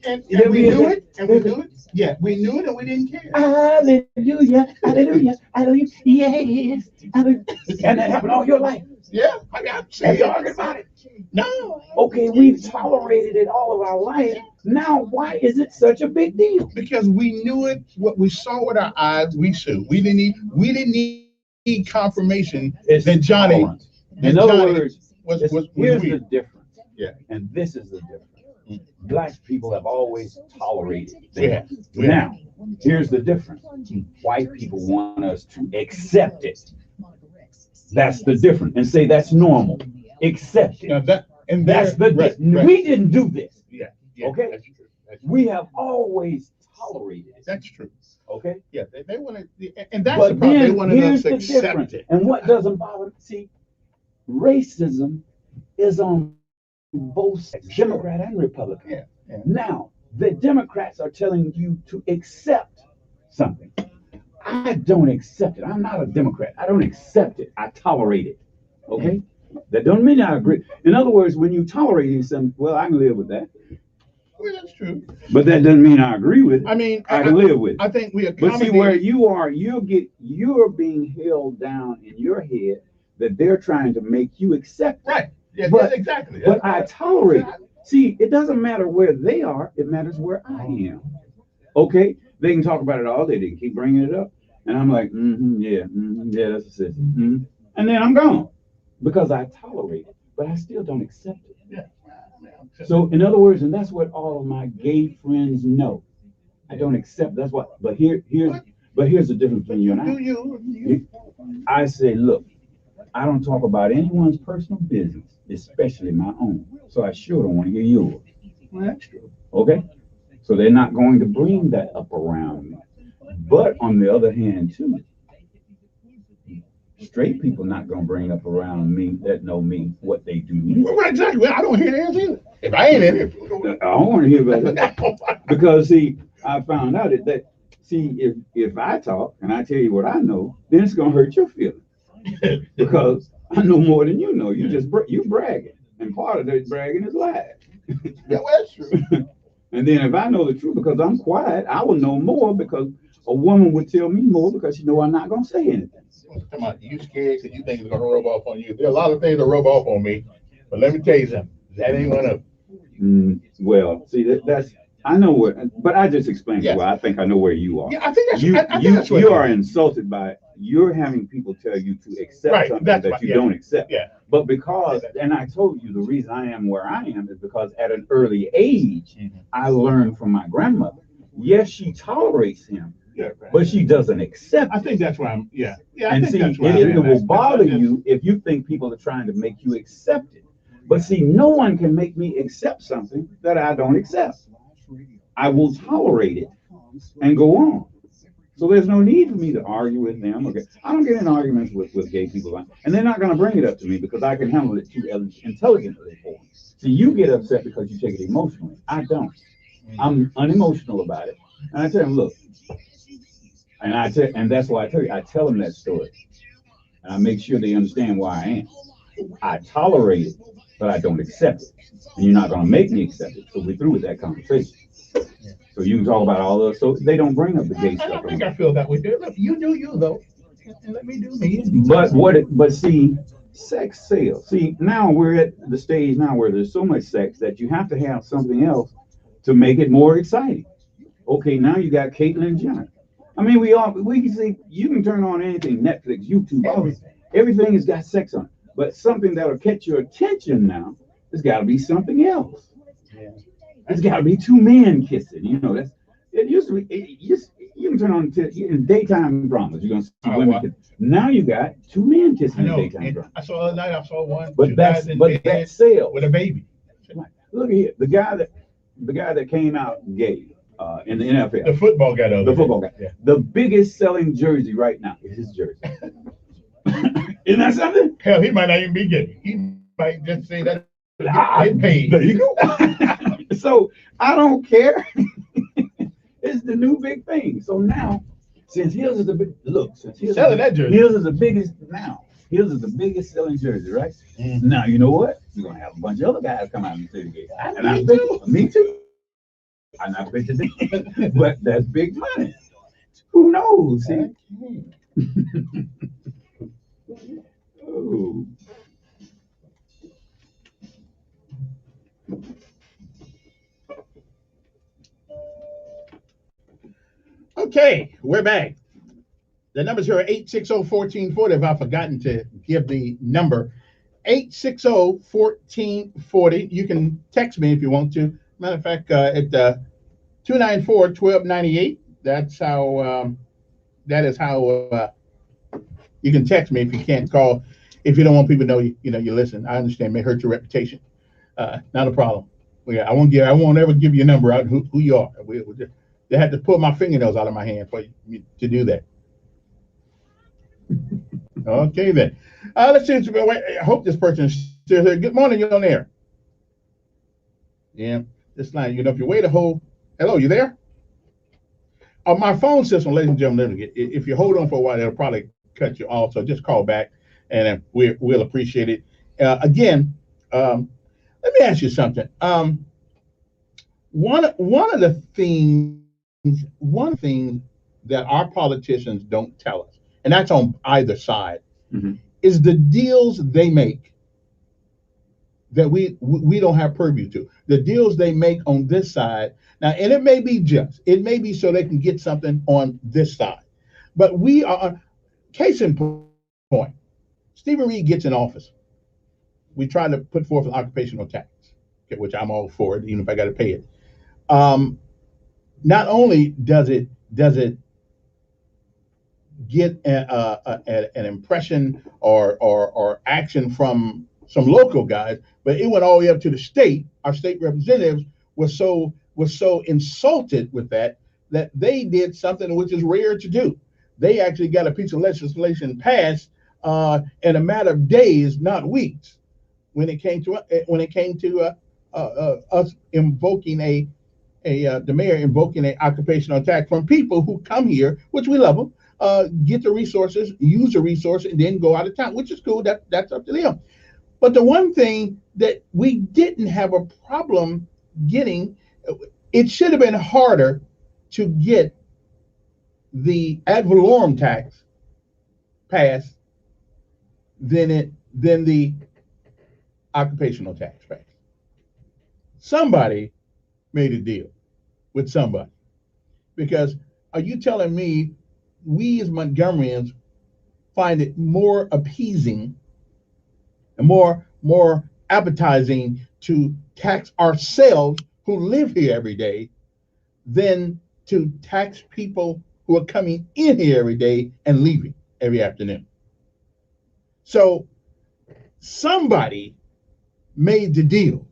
we knew it. And we knew it. Yeah, we knew it and we didn't care. Hallelujah, hallelujah, hallelujah. Yes. Hallelujah. And that happened all your life. Yeah, I got to Have you argued about it? No. Okay, we've tolerated it all of our life. Now, why is it such a big deal? Because we knew it. What we saw with our eyes, we saw. We didn't need confirmation that Johnny. In other words, here's the difference. Yeah. And this is the difference. Black people have always tolerated Yeah. things. Now, here's the difference. White people want us to accept it. That's the difference. And say that's normal. Accept it. Now that's the difference. Right. We didn't do this. Yeah. Okay? That's true. We have always tolerated it. That's true. Okay? Yeah, they want to, and that's the problem. They wanted us to accept it. And what doesn't bother me? See, racism is on both sides, Democrat and Republican. Yeah. Now, the Democrats are telling you to accept something. I don't accept it. I'm not a Democrat. I don't accept it. I tolerate it. Okay? That don't mean I agree. In other words, when you tolerate something, well, I can live with that. Well, that's true. But that doesn't mean I agree with it. I mean, I can live with it. I think we But see, accommodate. where you are, you're being held down in your head that they're trying to make you accept. Right. Yeah, But- exactly. But I tolerate it. See, it doesn't matter where they are, it matters where I am. Okay? They can talk about it all day, they can keep bringing it up. And I'm like, yeah, that's a system. And then I'm gone because I tolerate it, but I still don't accept it. Yeah. So, in other words, and that's what all of my gay friends know. I don't accept. That's what. But here's the difference between you and I. I say, look, I don't talk about anyone's personal business, especially my own. So I sure don't want to hear yours. Well, that's true. Okay. So they're not going to bring that up around me. But on the other hand, too, straight people not going to bring up around me that know me what they do. Well, exactly. Well, I don't hear theirs either. If I ain't in it, I don't want to hear about it. Because, see, I found out that see, if I talk and I tell you what I know, then it's going to hurt your feelings. Because I know more than you know. You bragging. And part of that bragging is lies. Yeah, well, that's true. And then if I know the truth, because I'm quiet, I will know more because a woman would tell me more because she know I'm not going to say anything. Come on, you scared because you think it's going to rub off on you. There are a lot of things that rub off on me. But let me tell you something. That ain't one of them. Well, see, that's, I know what, but I just explained to you. I think I know where you are. Yeah, I think that's you are insulted by it. You're having people tell you to accept something that you don't accept. Yeah. But because, and I told you the reason I am where I am is because at an early age, I learned from my grandmother. Yes, she tolerates him, but she doesn't accept. I think that's why I'm. Yeah. Yeah. I And think see, that's why it will bother you if you think people are trying to make you accept it. But see, no one can make me accept something that I don't accept. I will tolerate it and go on. So there's no need for me to argue with them. Okay, I don't get in arguments with gay people, and they're not going to bring it up to me because I can handle it too intelligently for them. See, you get upset because you take it emotionally. I don't. I'm unemotional about it, and I tell them, look, and that's why I tell them that story, and I make sure they understand why I am. I tolerate it, but I don't accept it, and you're not going to make me accept it. So we're through with that conversation. So you can talk about all of, so they don't bring up the gay stuff. I think I feel that way. Look, you do you though, and let me do me. But see, sex sells. See, now we're at the stage now where there's so much sex that you have to have something else to make it more exciting. Okay, now you got Caitlyn Jenner. I mean, we can see, you can turn on anything, Netflix, YouTube, everything has got sex on it. But something that'll catch your attention now, there's got to be something else. Yeah. There's got to be two men kissing. You know, it used to be. You can turn on in daytime dramas. You're gonna see women kiss. Now you got two men kissing in daytime dramas. I saw the other night. I saw one. But that's sales with a baby. Look here, the guy that came out gay in the NFL. The football guy. The football guy. Yeah. The biggest selling jersey right now is his jersey. Isn't that something? Hell, he might not even be gay. He might just say that they paid. There you go. So I don't care. It's the new big thing. So now, since his is the big since his selling that jersey. His is the biggest now. His is the biggest selling jersey, right? Mm-hmm. Now you know what? You're gonna have a bunch of other guys come out and say gay. And I bet me too. And I bet you they, but that's big money. Who knows? See? Oh. Okay, we're back. The numbers here are 860-1440. If I've forgotten to give the number, 860-1440. You can text me if you want to. Matter of fact, at 294-1298. That's how. That is how you can text me if you can't call. If you don't want people to know you listen. I understand. It may hurt your reputation. Not a problem. I won't ever give you a number out who you are. They had to pull my fingernails out of my hand for you to do that. Okay, then. Let's see. I hope this person is still here. Good morning. You're on air. Yeah, this line. If you wait a whole. Hello, you there? My phone system, ladies and gentlemen, if you hold on for a while, it'll probably cut you off. So just call back, and we'll appreciate it. Again, let me ask you something. One of the things, one thing that our politicians don't tell us, and that's on either side, is the deals they make that we don't have purview to. The deals they make on this side now, and it may be just, it may be so they can get something on this side, but we are, case in point, Stephen Reed gets in office. We try to put forth an occupational tax, which I'm all for it, even if I got to pay it. Not only does it get an impression or action from some local guys, but it went all the way up to the state. Our state representatives was so insulted with that they did something which is rare to do. They actually got a piece of legislation passed in a matter of days, not weeks, when it came to us invoking the mayor invoking an occupational tax from people who come here, which we love them, get the resources, use the resource, and then go out of town, which is cool. That's up to them. But the one thing that we didn't have a problem getting, it should have been harder to get the ad valorem tax passed than the occupational tax passed. Somebody made a deal with somebody, because are you telling me we as Montgomeryans find it more appeasing and more appetizing to tax ourselves who live here every day than to tax people who are coming in here every day and leaving every afternoon? So somebody made the deal,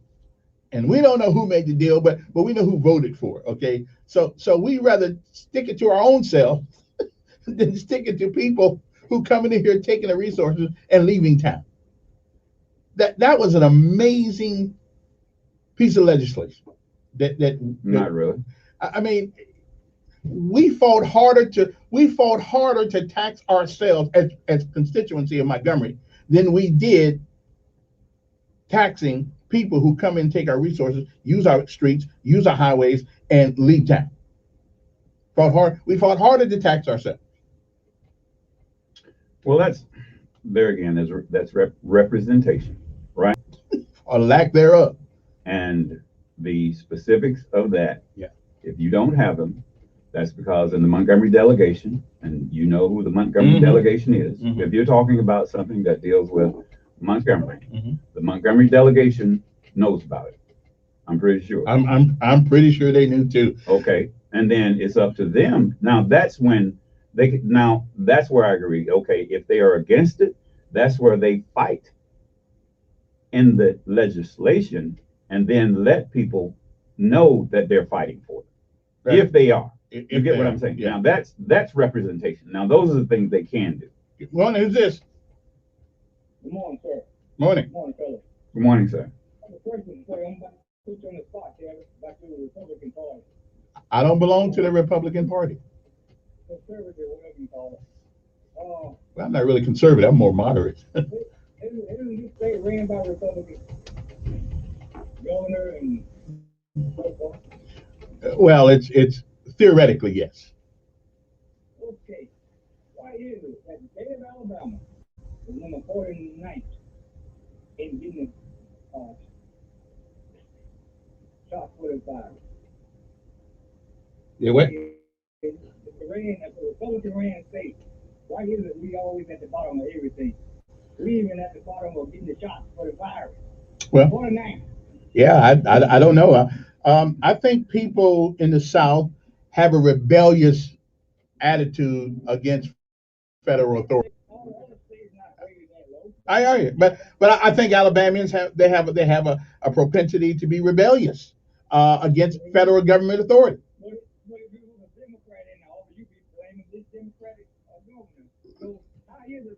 and we don't know who made the deal, but we know who voted for it. Okay, so we rather stick it to our own self than stick it to people who coming in here taking the resources and leaving town. That was an amazing piece of legislation. Not really. I mean, we fought harder to tax ourselves as constituency of Montgomery than we did taxing people who come in and take our resources, use our streets, use our highways, and leave town. We fought harder to tax ourselves. Well, that's representation, right? Or lack thereof. And the specifics of that, yeah. If you don't have them, that's because in the Montgomery delegation, and you know who the Montgomery delegation is, if you're talking about something that deals with Montgomery, the Montgomery delegation knows about it. I'm pretty sure. I'm pretty sure they knew too. Okay, and then it's up to them. Now that's when that's where I agree. Okay, if they are against it, that's where they fight in the legislation, and then let people know that they're fighting for it. Right. If they are. You get what I'm saying? Yeah. Now that's representation. Now those are the things they can do. Good morning. Who's this? Good morning, sir. Morning. Good morning, fellas. Good morning, sir. I have a question for you. I'm about to put you on the spot here back to the Republican Party. I don't belong to the Republican Party. Conservative, whatever you call it. Well, I'm not really conservative. I'm more moderate. Isn't this state ran by Republicans? Governor and so forth? Well, it's theoretically, yes. Okay. Why is it that the state of Alabama is number 49th in getting shot for the virus? Yeah, what? If the Republican ran state, why is it we always at the bottom of everything? We even at the bottom of getting the shots for the virus. Well, 49. Yeah, I don't know. I think people in the South have a rebellious attitude against federal authority. I argue, but I think Alabamians have a propensity to be rebellious against federal government authority. But if you were a Democrat in the office, you'd be blaming this Democratic government. So how is it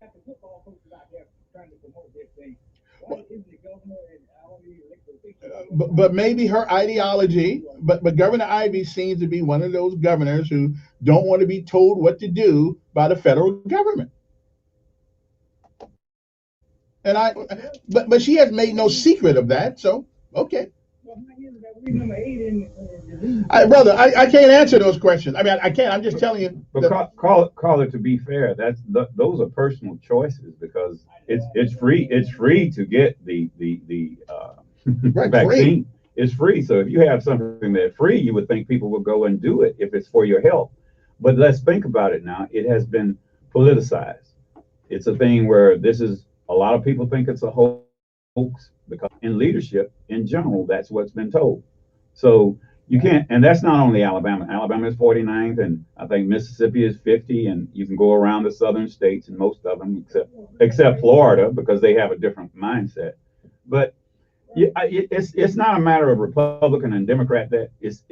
that the football coaches out there trying to promote this thing? Why isn't the governor and all these elected officials? But maybe her ideology, but Governor Ivey seems to be one of those governors who don't want to be told what to do by the federal government. And but she has made no secret of that. So okay. Brother, I can't answer those questions. I mean, I can't. I'm just telling you. But call it to be fair. Those are personal choices because it's free. It's free to get the right, vaccine. Free. It's free. So if you have something that's free, you would think people would go and do it if it's for your health. But let's think about it now. It has been politicized. It's a thing where a lot of people think it's a hoax because in leadership in general, that's what's been told. So you can't, and that's not only Alabama. Alabama is 49th, and I think Mississippi is 50, and you can go around the southern states, and most of them, except Florida, because they have a different mindset. But it's not a matter of Republican and Democrat. That it's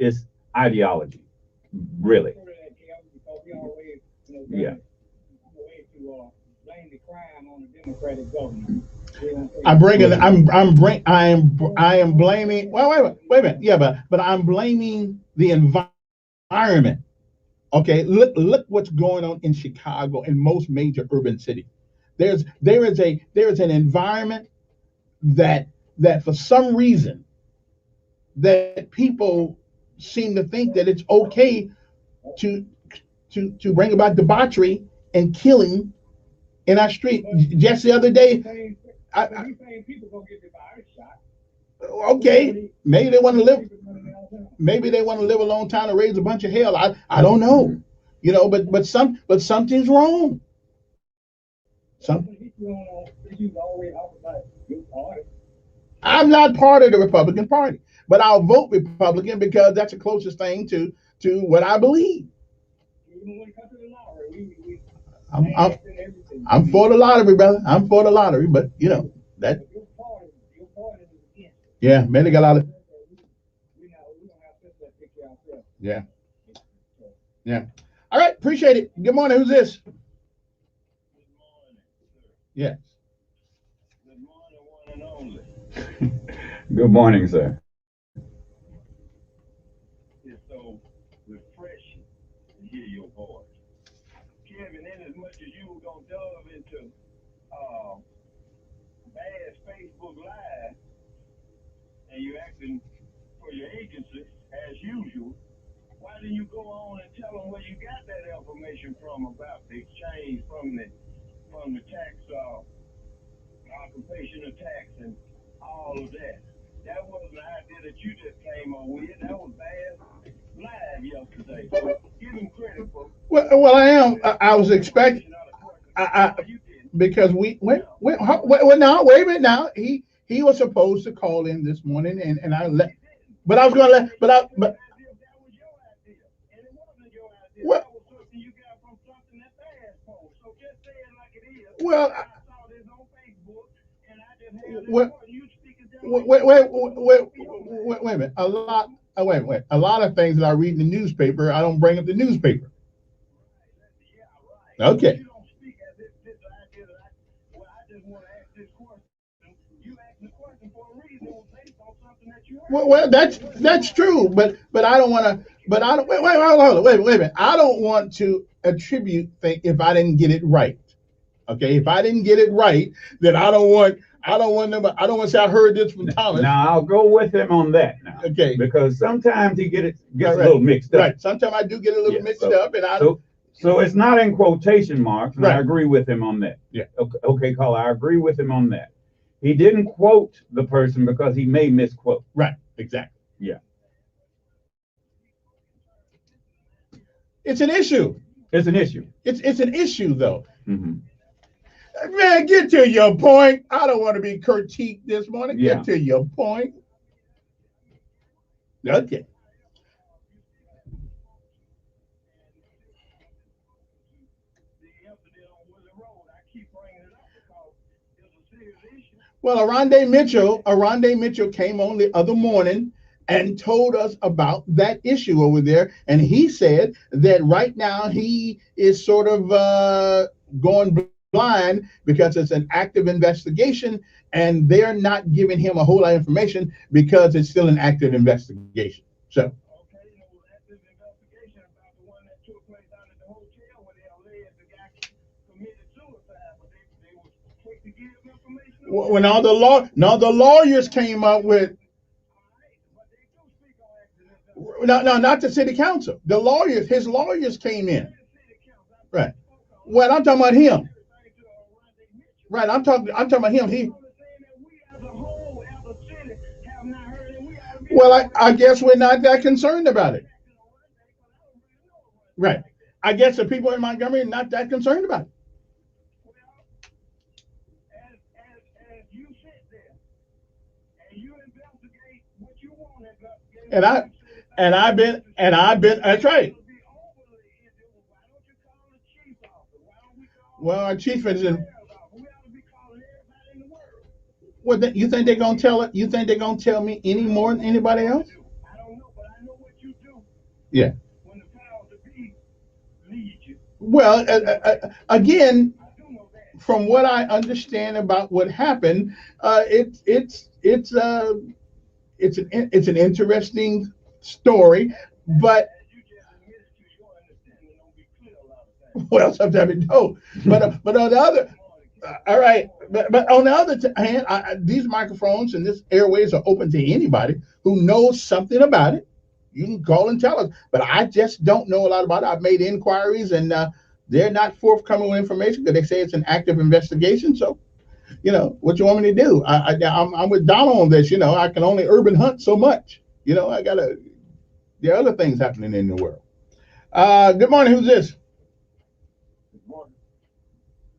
ideology, really. Yeah. I am blaming. Well, wait a minute. Yeah, but I'm blaming the environment. Okay, look what's going on in Chicago and most major urban cities. There is an environment that for some reason that people seem to think that it's okay to bring about debauchery and killing in our street. Just the other day, okay, maybe they want to live. Maybe they want to live a long time to raise a bunch of hell. I don't know, you know. But something's wrong. I'm not part of the Republican Party, but I'll vote Republican because that's the closest thing to what I believe. I'm for the lottery, brother. I'm for the lottery, but you know that. Yeah, man, they got a lot of. Yeah, yeah. All right, appreciate it. Good morning. Who's this? Yes. Good morning, sir. It's so refreshing to hear your voice. Kevin, in as much as you were gonna delve into bad Facebook Live and you acting for your agency as usual, why didn't you go on and tell them where you got that information from about the exchange from the tax occupational tax and all of that? That wasn't an idea that you just came up with. That was bad live yesterday. So give him credit for. Well, I am. I was expecting. Because now wait a minute. Now he was supposed to call in this morning, and I let. But I was going to let. But. Well. Well. Wait a minute. A lot of things that I read in the newspaper, I don't bring up the newspaper. Okay. Well, that's true, but I don't want to. But I don't. Wait a minute. I don't want to attribute things if I didn't get it right. Okay, if I didn't get it right, then I don't want them. I don't want to say I heard this from Thomas. Now I'll go with him on that. Now, okay, because sometimes he gets a little mixed up. Right. Sometimes I do get a little mixed up, and so it's not in quotation marks. And right. I agree with him on that. Yeah. Okay, caller. I agree with him on that. He didn't quote the person because he may misquote. Right. Exactly. Yeah. It's an issue. It's an issue. It's an issue though. Mm-hmm. Man, get to your point. I don't want to be critiqued this morning. Yeah. Get to your point. Okay. Well, Arondé Mitchell came on the other morning and told us about that issue over there. And he said that right now he is sort of going blind because it's an active investigation and they're not giving him a whole lot of information because it's still an active investigation. So. when all the lawyers came up with, no, not the city council. The lawyers, his lawyers came in. Right. Well, I'm talking about him. Right. I'm talking about him. Well, I guess we're not that concerned about it. Right. I guess the people in Montgomery are not that concerned about it. And I've been, that's right. Well, our chief is in. Well, you think they're gonna tell it? You think they're gonna tell me any more than anybody else? Yeah. Well, again, from what I understand about what happened, it's an interesting story, but well, sometimes it don't. But on the other, all right. But on the other hand, these microphones and this airways are open to anybody who knows something about it. You can call and tell us. But I just don't know a lot about it. I've made inquiries, and they're not forthcoming with information because they say it's an active investigation. So, what you want me to do? I'm with Donald on this. I can only urban hunt so much. There are other things happening in the world. Good morning. Who's this? Good morning.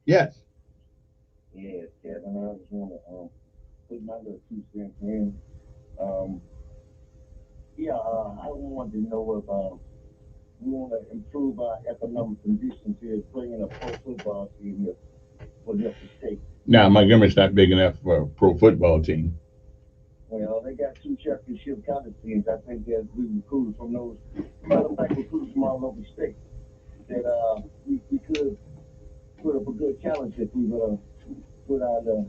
Yes. Yes, Kevin. I just want to put my little 2 cents in. I wanted to know if we want to improve our economic conditions here, bringing a pro football team here for the state. Now, Montgomery's not big enough for a pro football team. Well, they got 2 championship college teams. I think that we recruited from those. Matter of fact, recruited from all over the state. That we could put up a good challenge if we put our head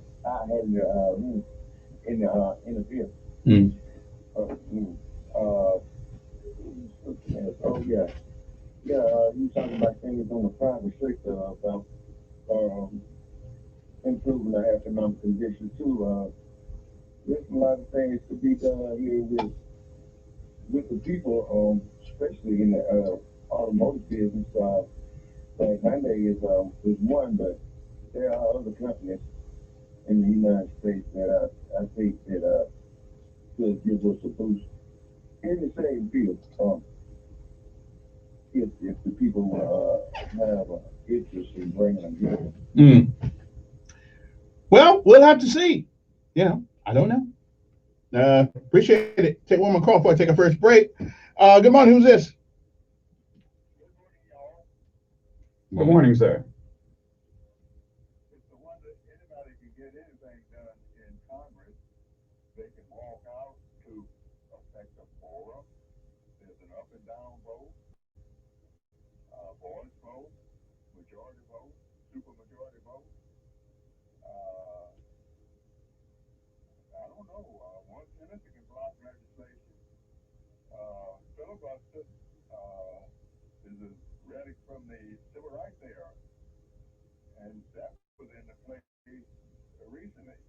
in the field. You talking about things on the private sector about improving our economic conditions too. There's a lot of things to be done here with the people, especially in the automotive business. Hyundai is one, but there are other companies in the United States that I think that could give us a boost in the same field. If the people have an interest in bringing them here. Well, we'll have to see. I don't know. Appreciate it. Take one more call before I take a first break. Good morning. Who's this? Good morning, sir. It's the one that anybody can get anything done in Congress. They can walk out to affect a forum. There's an up and down vote, voice vote, majority vote, super majority vote. I don't know. One senator can block legislation. Filibuster is a relic from the civil rights era, and that was in the place recently.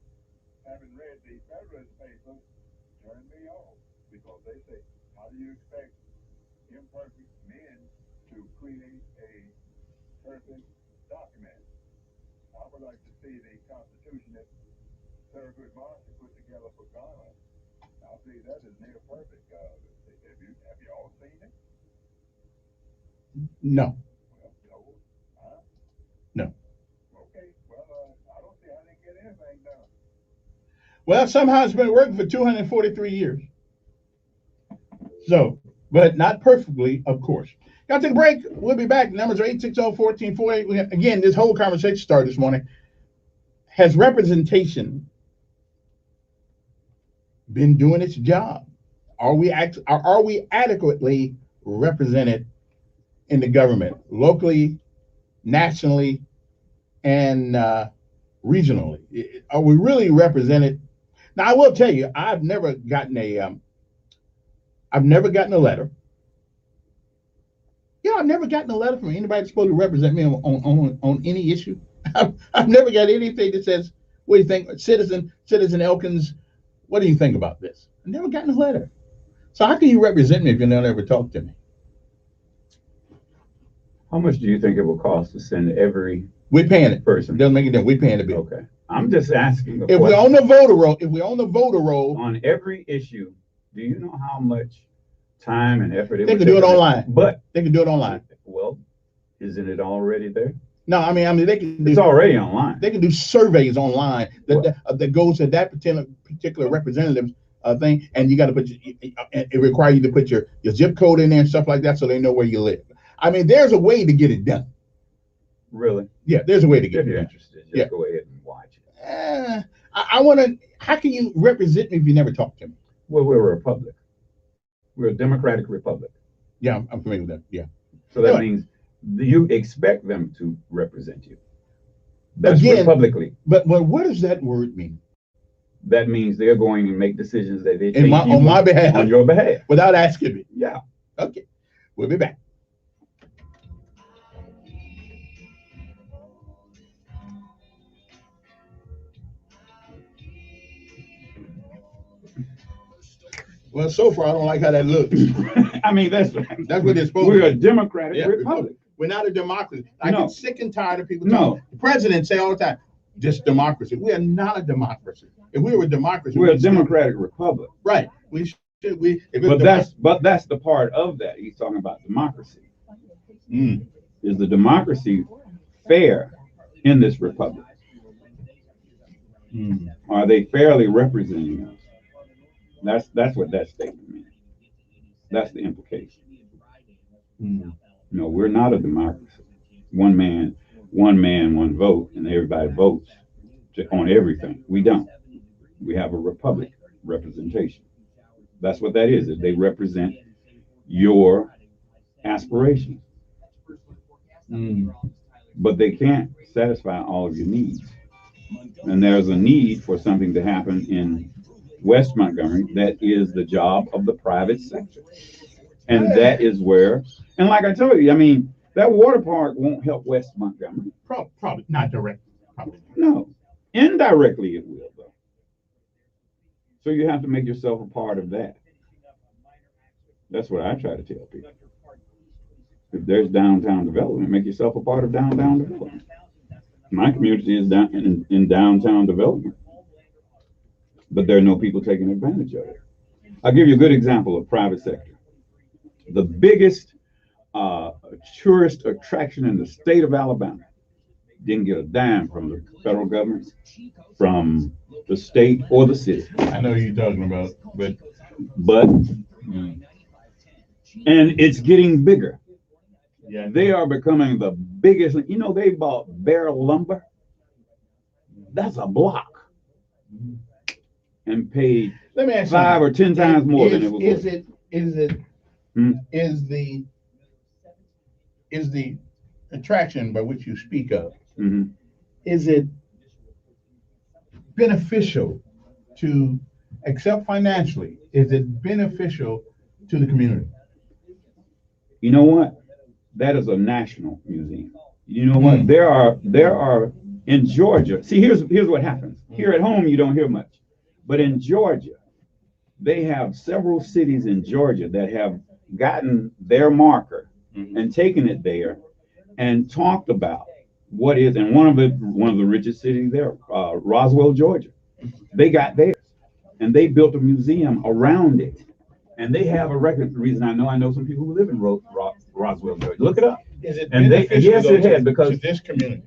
Having read the Federalist Papers turned me off because they say, how do you expect imperfect men to create a perfect document? I would like to see the Constitution that Thurgood Marshall put together for Ghana. I believe that is near perfect. Have you all seen it? No. No. Okay. Well, I don't see how they get anything done. Well, somehow it's been working for 243 years. So, but not perfectly, of course. Got to take a break. We'll be back. Numbers are 860-1448. Again, this whole conversation started this morning. Has representation been doing its job? Are we adequately represented in the government, locally, nationally, and regionally? Are we really represented? Now, I will tell you, I've never gotten a letter. I've never gotten a letter from anybody that's supposed to represent me on any issue. I've never got anything that says, What do you think, Citizen Elkins? What do you think about this? I never gotten a letter. So how can you represent me if you don't ever talk to me? How much do you think it will cost to send every We're paying it. person? Doesn't make a difference. We're paying the bill. Okay. I'm just asking. If we're on the voter roll, on every issue, do you know how much time and effort they can do it online. But they can do it online. Well, isn't it already there? No, I mean they can. It's already online. They can do surveys online that goes to that particular representative's thing, and you got to put. It requires you to put your zip code in there and stuff like that, so they know where you live. I mean, there's a way to get it done. Really? Yeah, there's a way to get If it you're done. interested, just go ahead and watch it. I want to. How can you represent me if you never talk to me? Well, we're a republic. We're a democratic republic. Yeah, I'm familiar with that. Yeah. So that means you expect them to represent you. That's Again, republicly. But what does that word mean? That means they're going to make decisions that they think on my behalf, on your behalf, without asking me. Yeah. Okay. We'll be back. Well, so far I don't like how that looks. I mean, that's what it's supposed to be. We're a democratic republic. We're not a democracy. I No. get sick and tired of people No. talking. The president say all the time, just democracy. We are not a democracy. If we were a democracy, We're a we'd still- democratic republic. Right. We should. If it's But that's the part of that. He's talking about democracy. Is the democracy fair in this republic? Are they fairly representing us? That's what that statement means. That's the implication. No, we're not a democracy. One man, one vote, and everybody votes on everything. We don't. We have a republic representation. That's what that is. They represent your aspirations. But they can't satisfy all of your needs. And there's a need for something to happen in West Montgomery that is the job of the private sector. And that is where, and like I told you, I mean, that water park won't help West Montgomery. Probably not directly. Probably. No, indirectly it will, though. So you have to make yourself a part of that. That's what I try to tell people. If there's downtown development, make yourself a part of downtown development. My community is down in downtown development, but there are no people taking advantage of it. I'll give you a good example of private sector. The biggest tourist attraction in the state of Alabama didn't get a dime from the federal government, from the state or the city. I know who you're talking about, but and it's getting bigger. Yeah, they are becoming the biggest. You know, they bought Bear Lumber. That's a block, and paid let me ask 5 or 10 times more than it was. Is the attraction by which you speak of, Mm-hmm. is it beneficial to, except financially, is it beneficial to the community? You know what? That is a national museum. You know what? There are in Georgia. See, here's what happens. Here at home, you don't hear much, but in Georgia, they have several cities in Georgia that have gotten their marker and taken it there and talked about what is, and one of the richest cities there, Roswell, Georgia. They got theirs, and they built a museum around it, and they have a record. The reason I know some people who live in Roswell, Georgia. Look it up. Is it And they, beneficial yes, though it has, because to this community?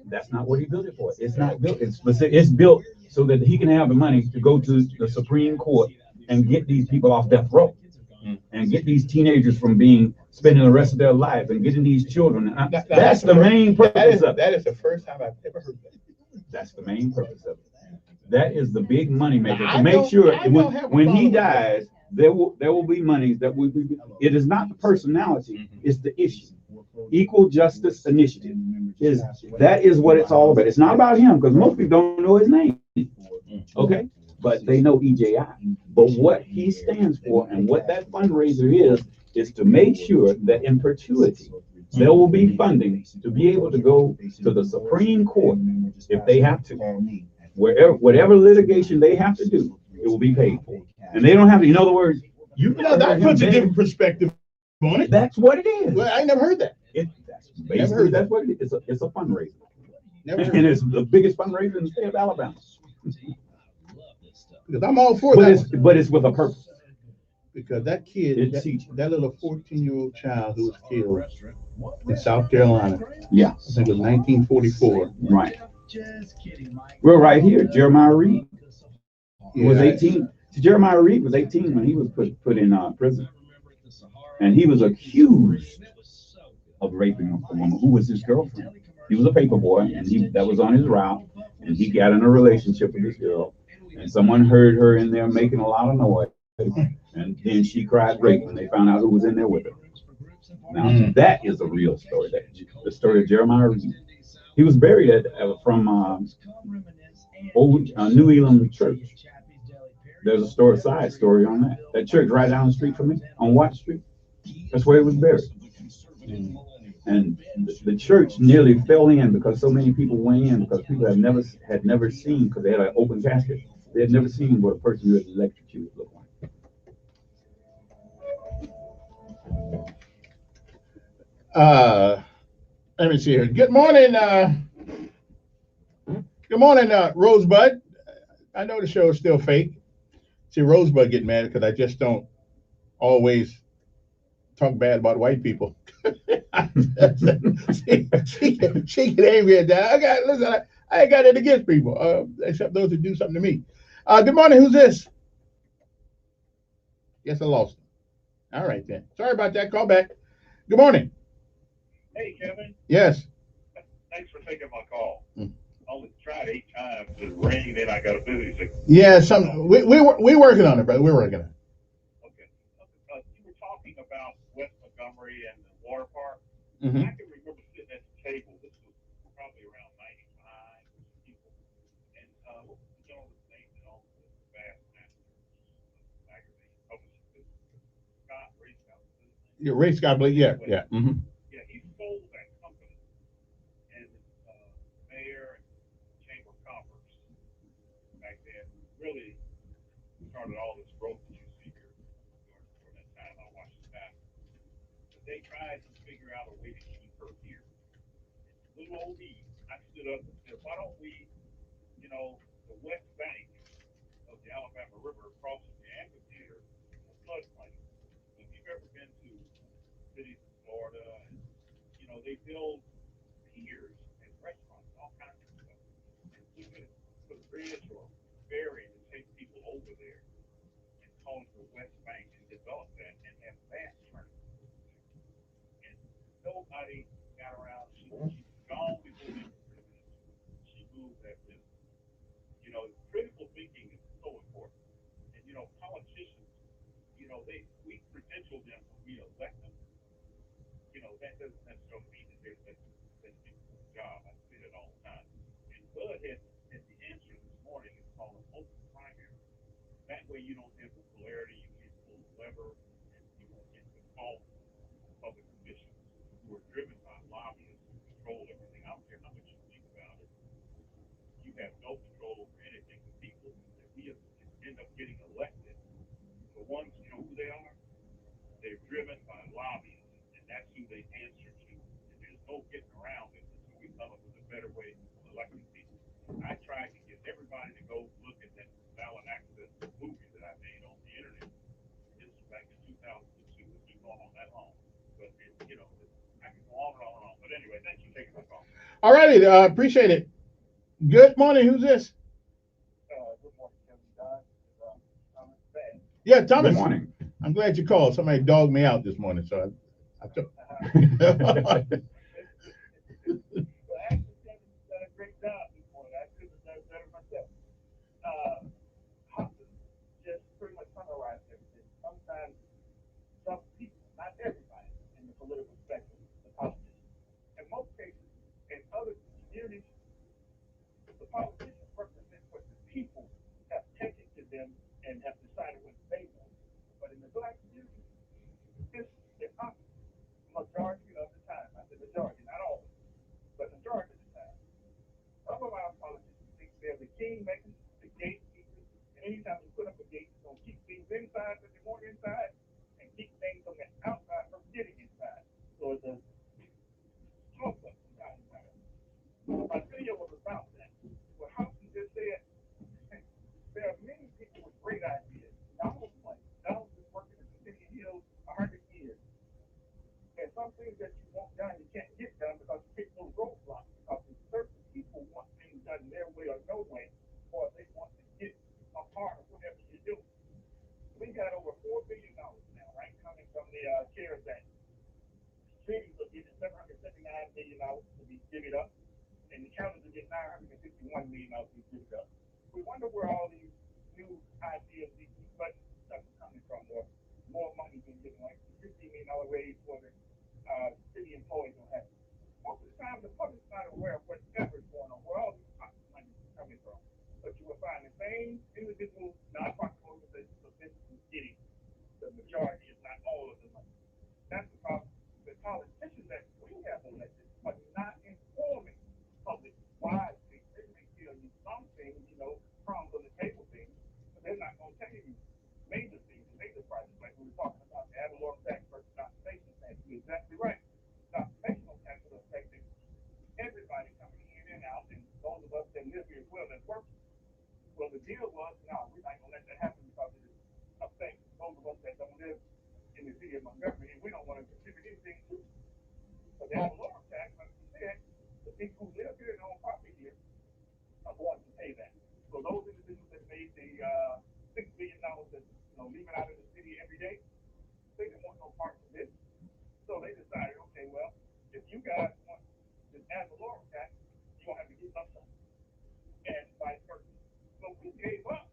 That's not what he built it for. It's not built. It's built so that he can have the money to go to the Supreme Court and get these people off death row, and get these teenagers from spending the rest of their life, and getting these children. That's the main purpose of it. That is the first time I've ever heard that. That's the main purpose of it. That is the big money maker, to make sure when he dies, there will be monies that will be. It is not the personality; it's the issue. Equal Justice Initiative is what it's all about. It's not about him, because most people don't know his name. Okay, but they know EJI. But what he stands for and what that fundraiser is to make sure that in perpetuity There will be funding to be able to go to the Supreme Court if they have to. Whatever litigation they have to do, it will be paid for. And they don't have to, in other words, that puts a different perspective on it. That's what it is. Well, I never heard that. Basically, that's what it is. It's a fundraiser. Never heard And it's the biggest fundraiser in the state of Alabama. Because I'm all for But that. but it's with a purpose. Because that kid, that little 14-year-old child who was killed in South Carolina. Yeah. I think it was 1944. Right. We're right here. Jeremiah Reed was 18. Jeremiah Reed was 18 when he was put in prison. And he was accused of raping a woman who was his girlfriend. He was a paper boy, and that was on his route. And he got in a relationship with this girl. And someone heard her in there making a lot of noise. And then she cried rape when they found out who was in there with her. Now, that is a real story. The story of Jeremiah Reed. He was buried from old New Elam Church. There's a side story on that. That church right down the street from me, on Watt Street. That's where he was buried. And the church nearly fell in because so many people went in, because people had never seen, because they had an open casket. They had never seen what a person who had electrocuted looked like. Let me see here. Good morning, Rosebud. I know the show is still fake. See, Rosebud get mad because I just don't always talk bad about white people. she get angry at that. I ain't got it against people, except those who do something to me. Good morning. Who's this? Yes, I lost him. All right then. Sorry about that. Call back. Good morning. Hey, Kevin. Yes. Thanks for taking my call. Only tried 8 times to ring, then I got a busy signal. Yeah, we're working on it, brother. We're working on it. Okay. You were talking about West Montgomery and the water park. Mm-hmm. I can remember sitting at the table. This was probably around 95 people. And what was the gentleman's name that owns the Bass Masters magazine? Scott, Ray Scott. Yeah, Ray Scott, yeah. Mm-hmm. Yeah, he sold that company. And mayor and Chamber of Commerce back then really started all this growth that you see here during that time. I watched it back. But they tried to figure out a way to keep her here. Little old me, I stood up and said, why don't we, the west bank of the Alabama River crosses the amphitheater, a floodplain. If you've ever been to cities in Florida, and, they build piers and restaurants, all kinds of stuff. And we could put a bridge or ferry to take people over there and call it the West Bank and develop that and have bass tournaments. And nobody got around. She's gone before they were president. She moved that business. Critical thinking is so important. And, politicians, we credential them when we elect them. That doesn't necessarily mean that they're people for a job. I see it all the time. And Bud had the answer this morning. It's called an open primary. That way you don't have the polarity, you can pull the lever, and you won't get the fault public officials who are driven by lobbyists who control everything. I don't care how much you think about it. You have no control over anything. The people that we end up getting elected, the ones, who they are? They're driven by lobbyists, and that's who they answer to. And there's no getting around it until we come up with a better way of electing people. I tried to get everybody to go look at that ballot access movie that I made on the internet. This was back in 2002. It keep going on that long. But, I can go on and on and on. But anyway, thanks for taking my call. All righty. Appreciate it. Good morning. Who's this? Good morning, Kevin. Thomas Bad. Yeah, Thomas. Good morning. I'm glad you called. Somebody dogged me out this morning, so I took. Well, actually, Kevin's done a great job this morning. I couldn't have done it better myself. Just pretty much summarized everything. Sometimes some people, not everybody in the political spectrum, the politicians, in most cases, in other communities, the politicians represent what the people have taken to them and have decided what they want. But in the black community, it's the opposite. Majority of the time, I million to be divvied up, and the counties will get $961 million to be divvied up. We wonder where all these new ideas, these budget stuff is coming from, or more money being given, like the $50 million raise for the city employees will have. Most of the time, the public's not aware of whatever is going on, where all these money is coming from. But you will find the same individual nonprofit organizations or businesses getting the majority, if not all of the money. That's the problem. The politicians that we have elected are not informing public wisely. They may tell you some things, crumbs on the table things, but they're not going to tell you major things, major projects, like we were talking about the ad valorem tax versus occupation tax. You're exactly right. The occupational tax will affect everybody coming in and out, and those of us that live here as well as work. Well, the deal was, no, we're not going to let that happen because it affects those of us that don't live in the city of Montgomery, and we don't want to contribute anything to it. But the ad valorem tax, like you said, the people who live here and own property here are going to pay that. So those individuals that made the $6 billion that leaving out of the city every day, they didn't want no part of this. So they decided, okay, well, if you guys want this ad valorem tax, you're going to have to give up something. And vice versa. So we gave up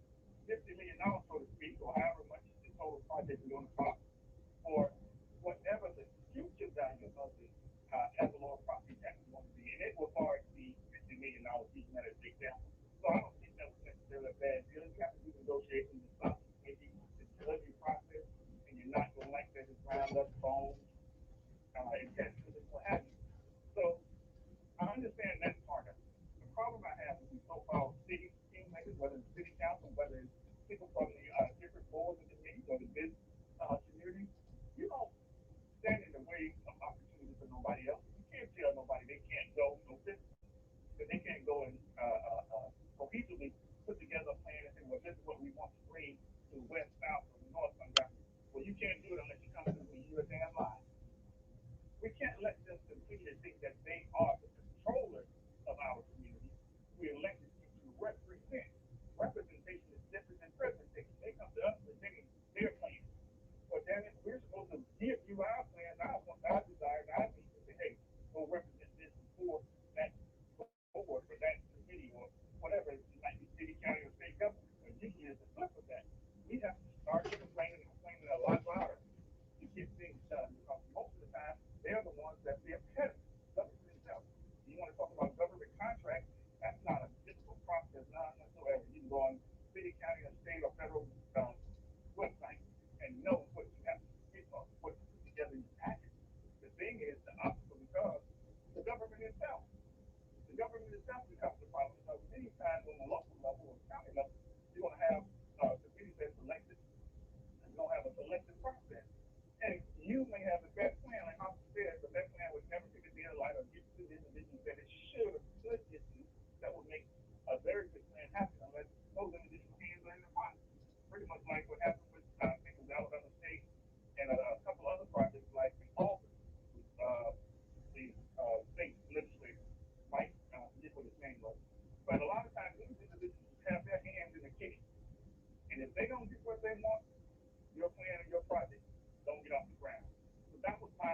$50 million, so to speak, or however much the total project is going to cost, for whatever the future value of the ad valorem property tax is going to be. And it will far exceed $50 million, using that as an example. So I don't think that was necessarily a bad deal. You have to do negotiations and stuff. Maybe the delivery process, and you're not going to like that, it's ground up bones, intestines, and what have you. So I understand that part of it. The problem I have with these so-called city kingmakers, whether it's city council, whether it's people from the different boards and committees or the business community, you don't stand in the way of opportunity for nobody else. You can't tell nobody they can't go, no business, that they can't go and cohesively put together a plan and say, well, this is what we want to bring to the west, south, or the north Montgomery. Well, you can't do it unless you come to me. You're a damn lie. We can't let them continue to think that they are the controllers of our community. We elected to represent. Representation is different than presentation. They come to us presenting their plan. But then we're supposed to give you our plans, our desires, our needs, and say, hey, go represent this before that board or that committee or whatever. It might be city, county, or state government. But usually it's a flip of that. We have to start complaining a lot louder to get things done, because most of the time they're the ones that they're petty. Government itself. You want to talk about government contracts? That's not a difficult process, none whatsoever. You can go on city, county, or state, or federal website and know what you have to get or what to put together in your package. The thing is, the obstacle becomes the government itself. The government itself becomes the problem, because many times on the local level or county level, you're going to have committees that's elected. You're going to have a selective process. And you may have the best plan, like Hopper said, the best plan would never see the daylight or get to the individuals that it should or could get to, that would make a very good plan happen, unless those individual hands are in the pot. Pretty much like what happened with, I think it was Alabama State and a couple other projects like in Auburn, with the state legislator, Mike, I forget what his name was. But a lot of times these individuals have their hands in the kitchen. And if they don't get what they want, your plan and your project don't get off the ground. So that was my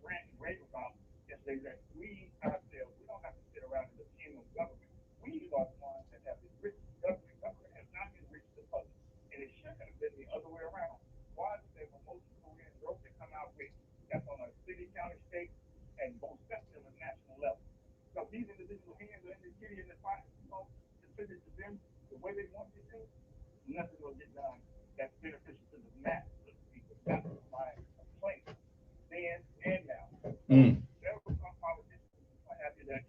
rant and rave about yesterday, that we ourselves, we don't have to sit around and depend on government. We are the ones that have enriched government. Government has not enriched the public. And it should have been the other way around. Why is it that when most people in growth that come out with, that's on a city, county, state, and most definitely on a national level? So these individual hands are in the kitty and the pot, contribute to them the way they want you to, nothing will get done that's beneficial to the masses of the people. That was my complaint then and now. There were some politicians who are happy that,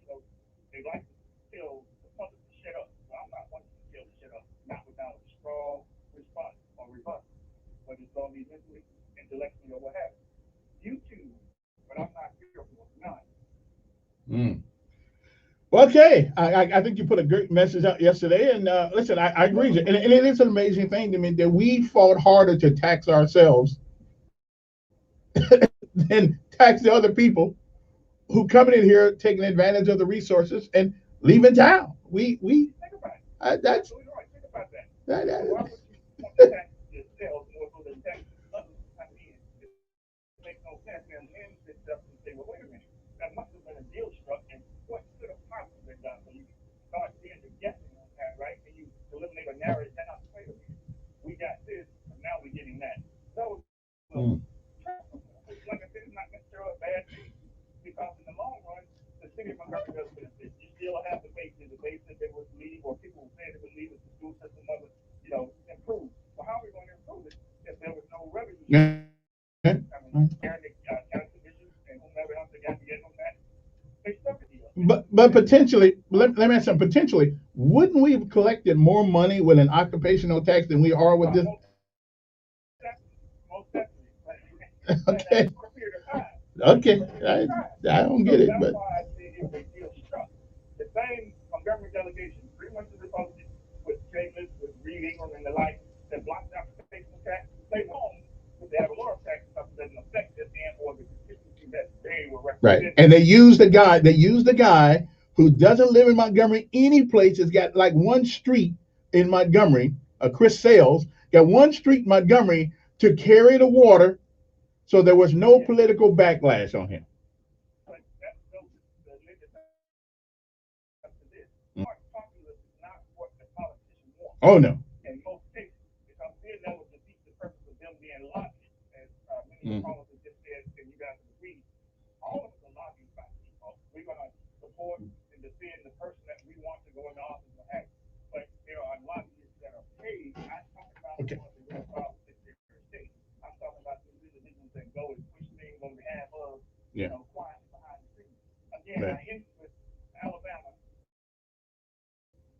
they like to tell the public to shut up. Well, I'm not one to tell to shut up, not without a strong response or rebuttal, whether it's going to be mentally, intellectually, or what have you. YouTube, but I'm not fearful of none. Okay, I think you put a great message out yesterday, and listen, I agree with you. And it is an amazing thing to me that we fought harder to tax ourselves than tax the other people who coming in here taking advantage of the resources and leaving town. Think about it. That's Think about that. that. Why would you want to tax yourself more so than tax others coming in? It makes no sense. And then sit up and say, well, wait a minute. That must have been a run, the city of Montgomery does benefit. You still have to make the debate that they would leave, or people say they would leave if the school system doesn't, improve. Well, how are we going to improve it if there was no revenue? Yeah. But potentially, let me ask something. Potentially, wouldn't we have collected more money with an occupational tax than we are with this? Okay. Okay. I don't get it, but. The same Montgomery delegation, pretty much the Republicans, with Chambers, with Reed Ingram and the like, that blocked out the occupational tax, they home with the ad valorem tax stuff that doesn't affect it and or the constituency that they were representing. Right. And they use the guy who doesn't live in Montgomery any place. Has got like one street in Montgomery, Chris Sales, got one street in Montgomery to carry the water, so there was no political backlash on him. Oh no. In most cases, because then that would defeat the purpose of them being lobbied, as many callers have just said, and you guys agree. All of us are lobbying by people. We're going to support and defend the person that we want to go into office and have. But there are lobbyists that are paid. I'm talking about the real politics in your state. I'm talking about the individuals that go and push things on behalf of, quietly behind the scenes. Again, I end with Alabama.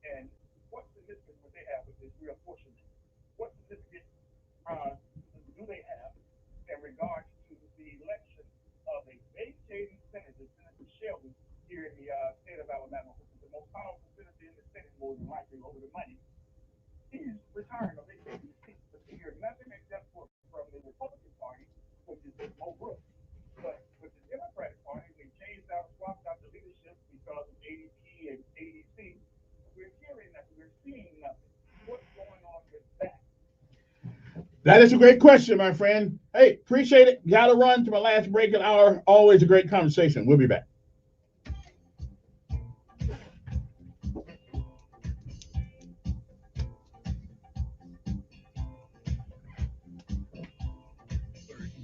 And what significance would they have with this reapportionment? What significance do they have in regards to the election of a vacating senator, Senator Shelby, here in the state of Alabama, which is the most powerful senator in the Senate, more than likely over the money? He's retiring a vacating seat, but you hear nothing except from the Republican Party, which is Mo Brooks. But with the Democratic Party, they changed out, swapped out the leadership because of ADP and ADC. We're hearing nothing, we're seeing nothing. What's going on with that? That is a great question, my friend. Hey, appreciate it. Got to run to my last break an hour. Always a great conversation. We'll be back.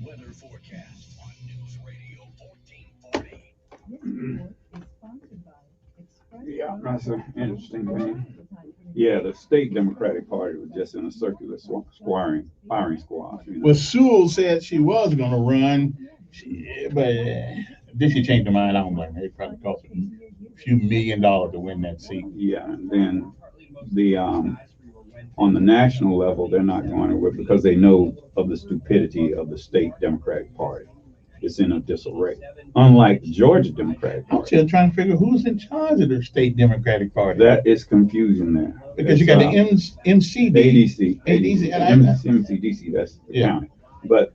Weather forecast on News Radio 1440. Yeah, that's an interesting thing. Yeah, the state Democratic Party was just in a circular firing squad. Well, Sewell said she was going to run, but then she changed her mind. I don't blame her. It probably cost her a few $1 million to win that seat. Yeah, and then the on the national level, they're not going to win because they know of the stupidity of the state Democratic Party. It's in a disarray. Unlike the Georgia Democratic Party. I'm still trying to figure who's in charge of the state Democratic Party. That is confusion there. Because you got the MCD. MCDC, that's the county. But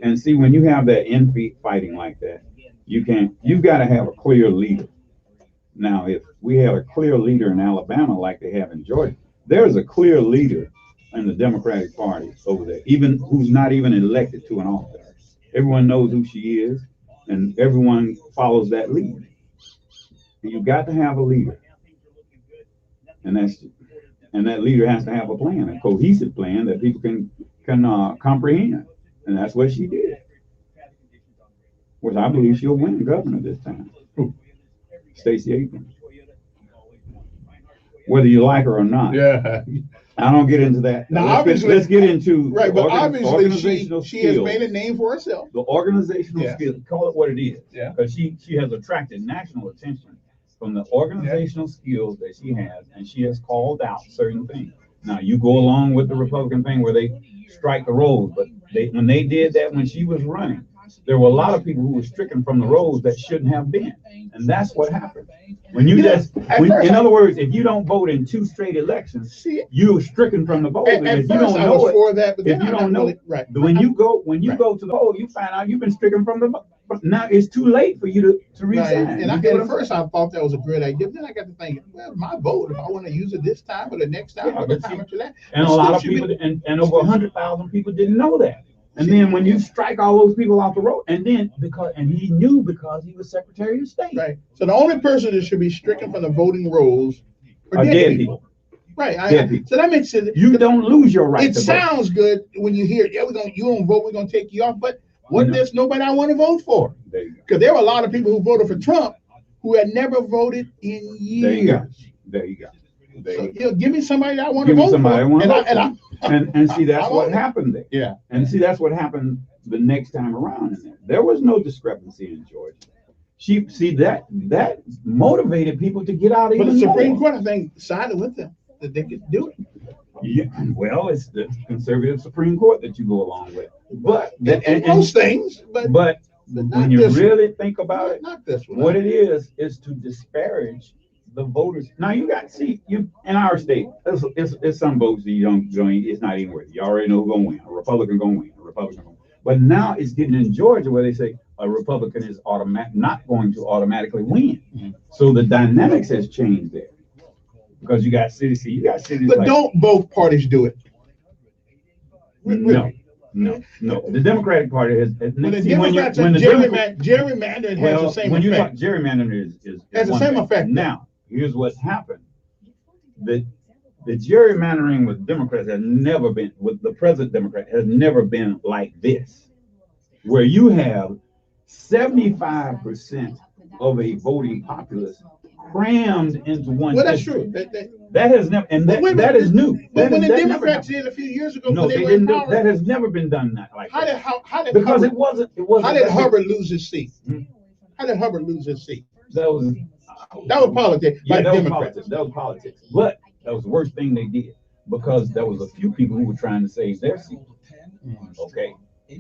and see, when you have that infighting like that, you've got to have a clear leader. Now, if we had a clear leader in Alabama like they have in Georgia, there's a clear leader in the Democratic Party over there, even who's not even elected to an office. Everyone knows who she is, and everyone follows that lead. You've got to have a leader, and that leader has to have a plan, a cohesive plan that people can comprehend, and that's what she did. Which I believe she'll win governor this time. Stacey Abrams, whether you like her or not. Yeah. I don't get into that. Now, let's get into right, but obviously she has made a name for herself. The organizational skills, call it what it is. Yeah. Because she has attracted national attention from the organizational skills that she has, and she has called out certain things. Now you go along with the Republican thing where they strike the rolls, but when they did that when she was running, there were a lot of people who were stricken from the rolls that shouldn't have been, and that's what happened. When you in other words, if you don't vote in 2 straight elections, you're stricken from the vote. And if you don't know it, if you don't know it, right? When you go to the poll, you find out you've been stricken from the vote. Now it's too late for you to resign. Right. And at first I thought that was a great idea. Then I got to think, well, my vote, if I want to use it this time or the next time or the time after that. And a lot of people, and over 100,000 people didn't know that. And then when you strike all those people off the road, and he knew because he was Secretary of State. Right. So the only person that should be stricken from the voting rolls are dead people. Right. So that makes sense. You don't lose your right. It sounds good when you hear, you don't vote, we're gonna take you off. But What this nobody I want to vote for? There you go. Because there were a lot of people who voted for Trump who had never voted in There you go. years. There you go. There So, you go. give me somebody that I want to Give me vote somebody I for. want to vote And for. And see, that's I what want it. happened there. Yeah. And see, that's what happened the next time around in there. There was no discrepancy in Georgia. That motivated people to get out But even the Supreme more. Court, I think, sided with them that they could do it. Yeah, well, it's the conservative Supreme Court that you go along with. But And most things, but when not you this one. really think about it, Not this one. what it is to disparage the voters. Now you in our state, it's some votes that you don't join. It's not even worth it. You already know who's gonna win. A Republican gonna win. A Republican gonna win. But now it's getting in Georgia where they say a Republican is not going to automatically win. Mm-hmm. So the dynamics has changed there because you got cities. But like, don't both parties do it? no. The Democratic Party has. When the see, when Democrats when are the gerrymandering has the same when you talk effect. gerrymandering is Has the one same thing. effect. Now, here's what's happened. The gerrymandering with Democrats has never been, with the present Democrat, has never been like this, where you have 75% of a voting populace crammed into one. Well, that's district. true. That has never, and But wait a that minute, is new. But when the that never Democrats happened. did a few years ago, No, when they they were in didn't do, power, that has never been done like how that. did Because Hubbard, it wasn't. how did Hubbard lose his seat? How did Hubbard lose his seat? That was politics. Yeah, by that was Democrats. politics. That was politics. But that was the worst thing they did because there was a few people who were trying to save their seat. Okay,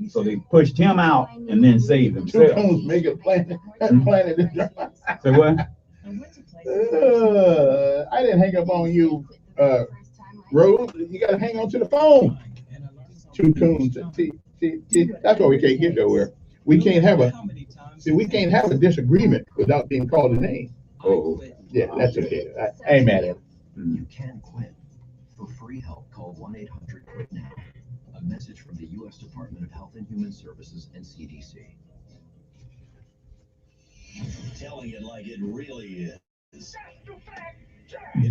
so they pushed him out and then saved Two themselves. Coons make it planet. Say what? I didn't hang up on you, Rose. You got to hang on to the phone. Two Coons. See, that's why we can't get nowhere. We can't have a disagreement without being called a name. Oh, yeah, that's okay. I ain't mad at it. You can quit. For free help, call 1-800-QUIT-NOW. A message from the U.S. Department of Health and Human Services and CDC. Telling it like it really is. It's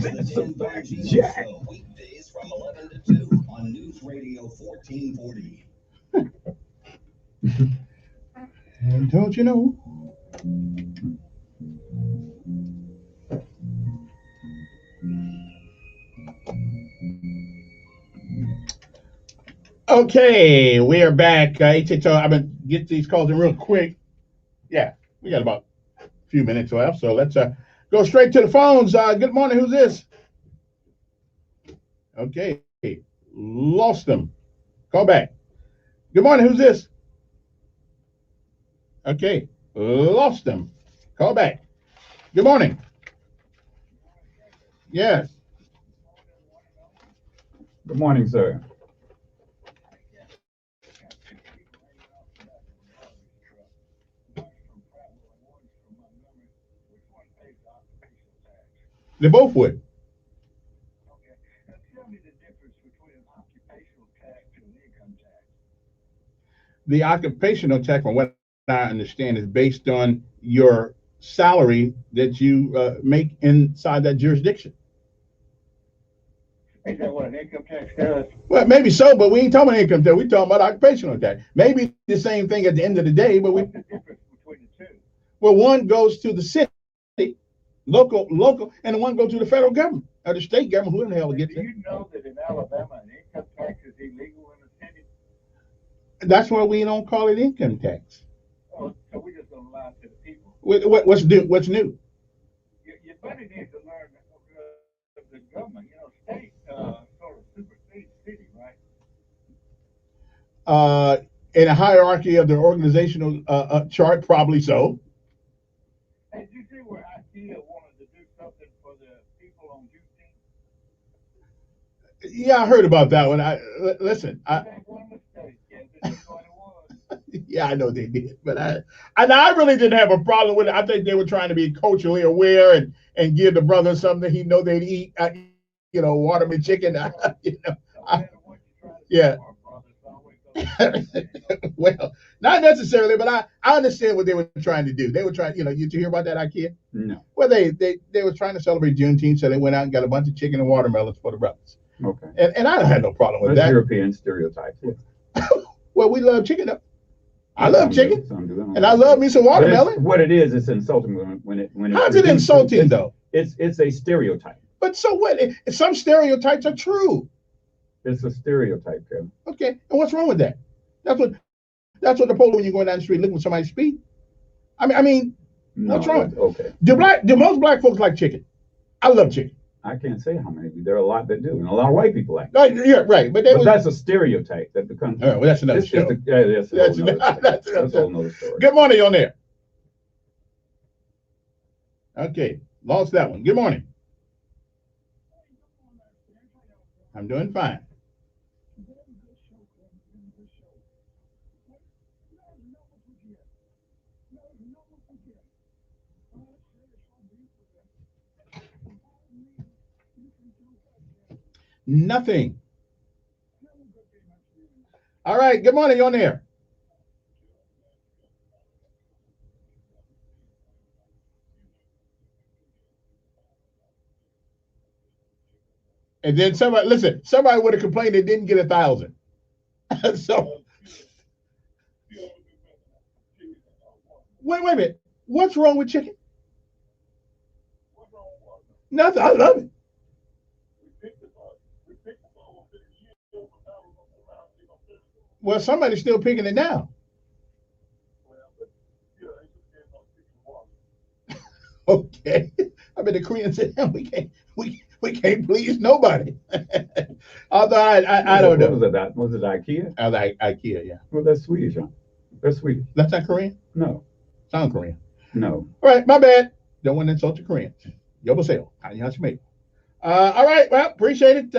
That's the a Dan fact, Bongino Jack. Show, weekdays from 11 to 2 on News Radio 1440. And don't you know? Okay, we are back. HHO, I'm gonna get these calls in real quick. Yeah, we got about a few minutes left, so let's go straight to the phones. Good morning. Who's this? Okay, lost them. Call back. Good morning. Who's this? Okay, lost them. Call back. Good morning. Yes. Good morning, sir. They both would. The occupational tax, from what I understand, is based on your salary that you make inside that jurisdiction. Is that what an income tax does? Well, maybe so, but we ain't talking about income tax. We're talking about occupational tax. Maybe the same thing at the end of the day, but well, one goes to the city, local, and the one goes to the federal government or the state government. Who in the hell gets Do it? you know that in Alabama, an income tax is illegal in the city? That's why we don't call it income tax. Oh, so we just don't lie to the people. What's new? What's new? You better need to learn the government. You know, state sort of supersedes city, right? In a hierarchy of the organizational chart, probably so. Hey, did you see where IKEA wanted to do something for the people on Juneteenth? Yeah, I heard about that one. Listen. Yeah, I know they did, but I really didn't have a problem with it. I think they were trying to be culturally aware and give the brother something he know they'd eat. Watermelon chicken. Yeah. Well, not necessarily, but I understand what they were trying to do. They were trying, you hear about that IKEA? No. Well, they were trying to celebrate Juneteenth, so they went out and got a bunch of chicken and watermelons for the brothers. Okay. And I had no problem with That's that. European stereotype. Well, we love chicken. I love chicken, and I love me some But watermelon. what it is, it's insulting when it. How's it insulting though? It's a stereotype. But so what? Some stereotypes are true. It's a stereotype, Kevin. Okay, and what's wrong with that? That's what the polo when you're going down the street looking for somebody to speak. I mean, No, what's wrong? Okay. Do most black folks like chicken? I love chicken. I can't say how many. There are a lot that do, and a lot of white people like. Yeah, right. But that's a stereotype that becomes. Well, that's another show. That's a whole nother story. Good morning on there. Okay, lost that one. Good morning. I'm doing fine. Nothing. All right. Good morning. You're on there. And then somebody would have complained they didn't get 1,000. So wait a minute. What's wrong with chicken? Nothing. I love it. Well, somebody's still picking it now. Okay. I mean, the Koreans said, we can't please nobody. Although I don't know. Was it IKEA? IKEA, yeah. Well, that's Swedish, huh? That's Swedish. That's not Korean? No. Sound Korean. No. All right, my bad. Don't want to insult the Koreans. Yoboseo. All right, well, appreciate it.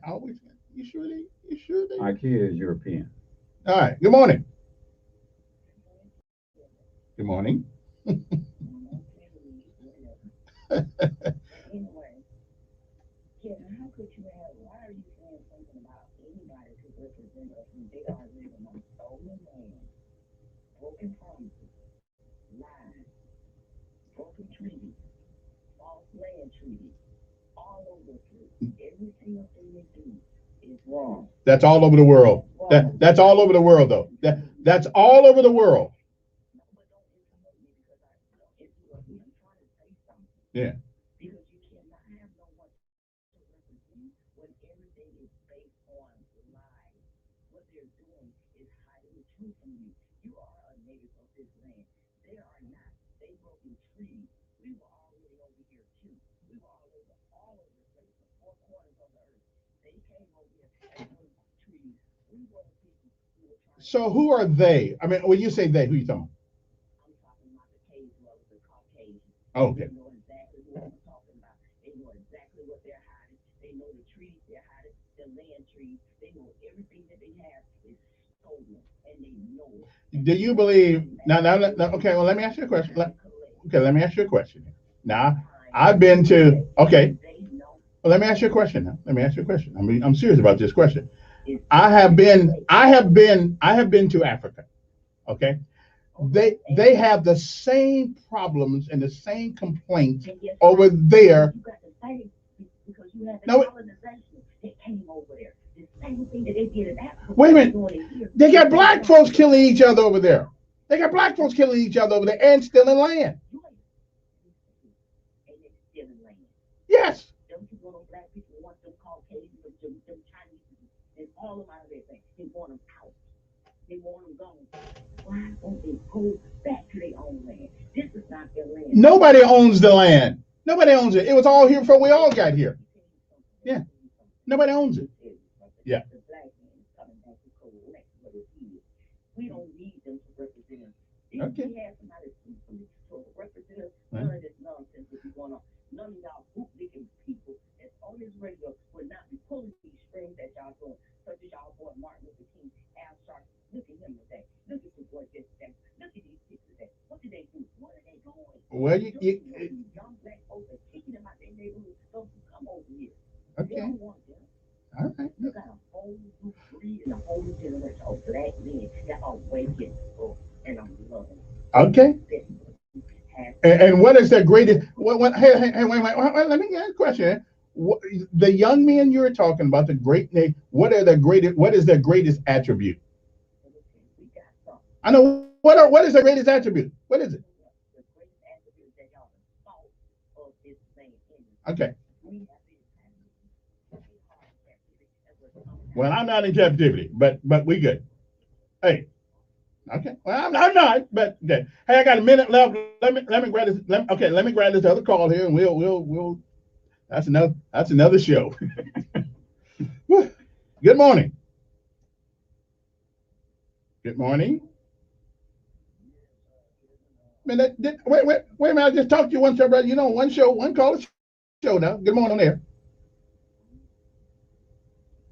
Always. You sure they? IKEA is European. All right. Good morning. Good morning. How could you have, why are you saying something about anybody to represent us when they are living on stolen land, broken promises, lies, broken treaties, false land treaties, all over the place. Every single thing they do is wrong. That's all over the world. That's all over the world, though. That's all over the world. Yeah. So who are they? I mean, when you say they, who are you talking about? Okay. Do you believe now? Okay. Well, let me ask you a question. Let me ask you a question. Now, I've been to. Okay. Well, let me ask you a question. Now, let me ask you a question. I'm serious about this question. I have been to Africa. Okay. They have the same problems and the same complaints over there. No. Wait a minute. They got black folks killing each other over there. And stealing land. Yes. All of out of their thing. They want them out. They want them gone. Why don't they go back to their own land? This is not their land. Nobody owns the land. Nobody owns it. It was all here before we all got here. Yeah. Nobody owns it. Yeah. The black man is coming back to collect what it is. We don't need them to represent us. If we have somebody to represent us, none of this nonsense would be going on. None of y'all bootlicking people that's on this radio would not be pulling these strings that y'all doing. Such as y'all boy Martin Luther King, Al Sharpton. Look at him today. Look at the boy yesterday. Look at these kids today. What did they do? What are they doing? Well, young black folks are kicking them out their neighborhood. Don't come over here. Okay. They don't want them. All right. You got a whole new breed and a whole new generation of black men that are waking up, and I'm loving it. Okay. And what is the greatest? Hey, wait, let me ask a question. The young men you're talking about, the great name. What is their greatest attribute? I know. What is the greatest attribute? What is it? Okay. Well, I'm not in captivity, but we good. Hey. Okay. Well, I'm not, but okay. Hey, I got a minute left. Let me grab this. Let me grab this other call here, and we'll. That's another show. Good morning. Good morning. Man, wait a minute. I just talked to you one show, brother. You know, one show, one call, show now. Good morning on air.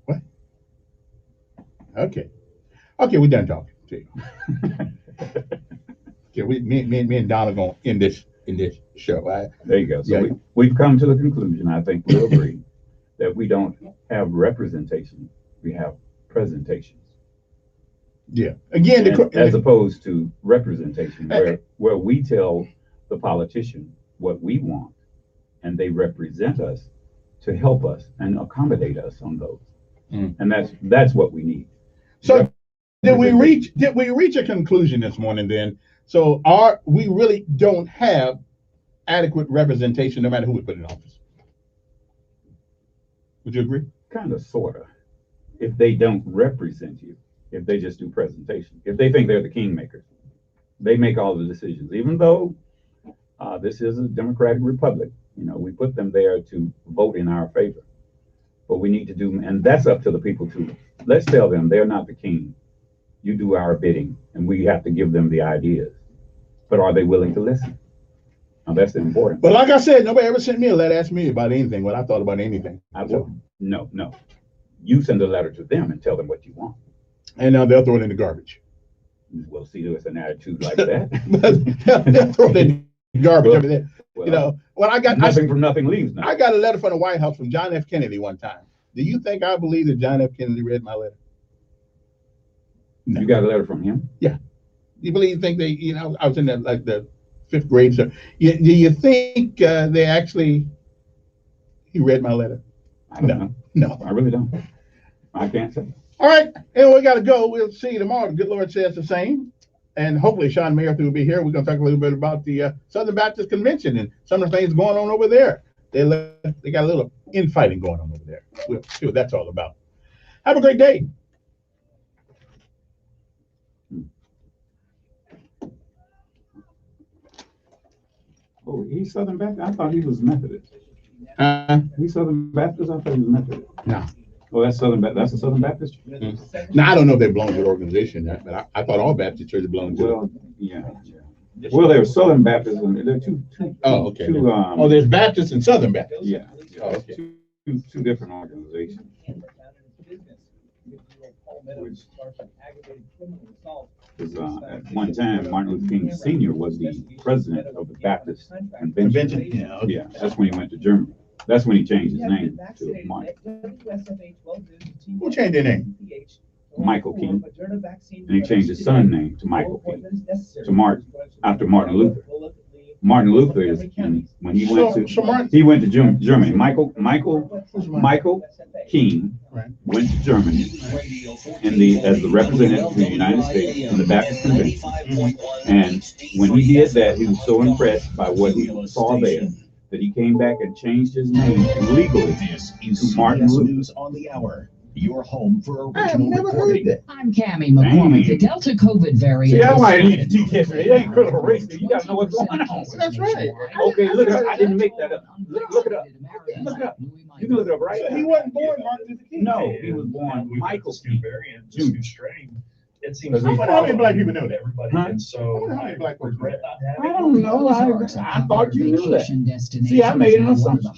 What? Okay. Okay, we done talking. Okay, me and Donna going in this show. There you go. So yeah. we've come to the conclusion, I think we'll agree, that we don't have representation, we have presentations. Yeah. Again, as opposed to representation, where we tell the politician what we want, and they represent us to help us and accommodate us on those. And that's what we need. So did we reach a conclusion this morning then? So we really don't have adequate representation no matter who we put in office. Would you agree? Kind of, sort of. If they don't represent you, if they just do presentation, if they think they're the kingmakers, they make all the decisions. Even though this is a democratic republic, you know, we put them there to vote in our favor. But we need to do, and that's up to the people too. Let's tell them they're not the king. You do our bidding, and we have to give them the ideas. But are they willing to listen? Now that's important. But like I said, nobody ever sent me a letter asking me about anything, what I thought about anything. No. You send a letter to them and tell them what you want. And now they'll throw it in the garbage. Well, see, there's an attitude like that. They'll throw it in the garbage over there. Well, you know, when I got nothing from nothing leaves now. I got a letter from the White House from John F. Kennedy one time. Do you think I believe that John F. Kennedy read my letter? No. You got a letter from him? Yeah. You think they, you know, I was in the 5th grade. So do you think they actually, he read my letter? I don't know. No. I really don't. I can't say. All right. And we got to go. We'll see you tomorrow. The good Lord says the same. And hopefully Sean Mayerth will be here. We're going to talk a little bit about the Southern Baptist Convention and some of the things going on over there. They got a little infighting going on over there. We'll see what that's all about. Have a great day. Oh, he's Southern Baptist? I thought he was Methodist. He's Southern Baptist? I thought he was Methodist. No. Oh, that's Southern Baptist. That's a Southern Baptist? Now, I don't know if they belong to the organization, but I thought all Baptist churches belong to it. Well, yeah. Well, there's Southern Baptists, and there are two. Oh, okay. There's Baptists and Southern Baptists. Yeah. Oh, okay. Two different organizations. At one time, Martin Luther King Sr. was the president of the Baptist Convention. Yeah, that's when he went to Germany. That's when he changed his name to Mike. Who changed their name? Michael King. And he changed his son's name to Michael King, to Martin, after Martin Luther. Martin Luther is, when he went to Germany. Michael King went to Germany as the representative of the United States in the Baptist Convention. And when he did that, he was so impressed by what he saw there that he came back and changed his name legally to Martin Luther. On the hour. Your home for original reporting. I'm Cammie McCormick. The Delta COVID variant. See, that's why I need to teach history. It ain't critical race. You got to know what's going on. That's right. Okay, look it up. I didn't make that up. Look it up. Look it up. You can look it up right now. He wasn't born Martin Luther King. No, he was born Michael King. Jr. It seems how many black people know that? Huh? And so how many black people? I don't know. I thought you knew that. See, I made an assumption.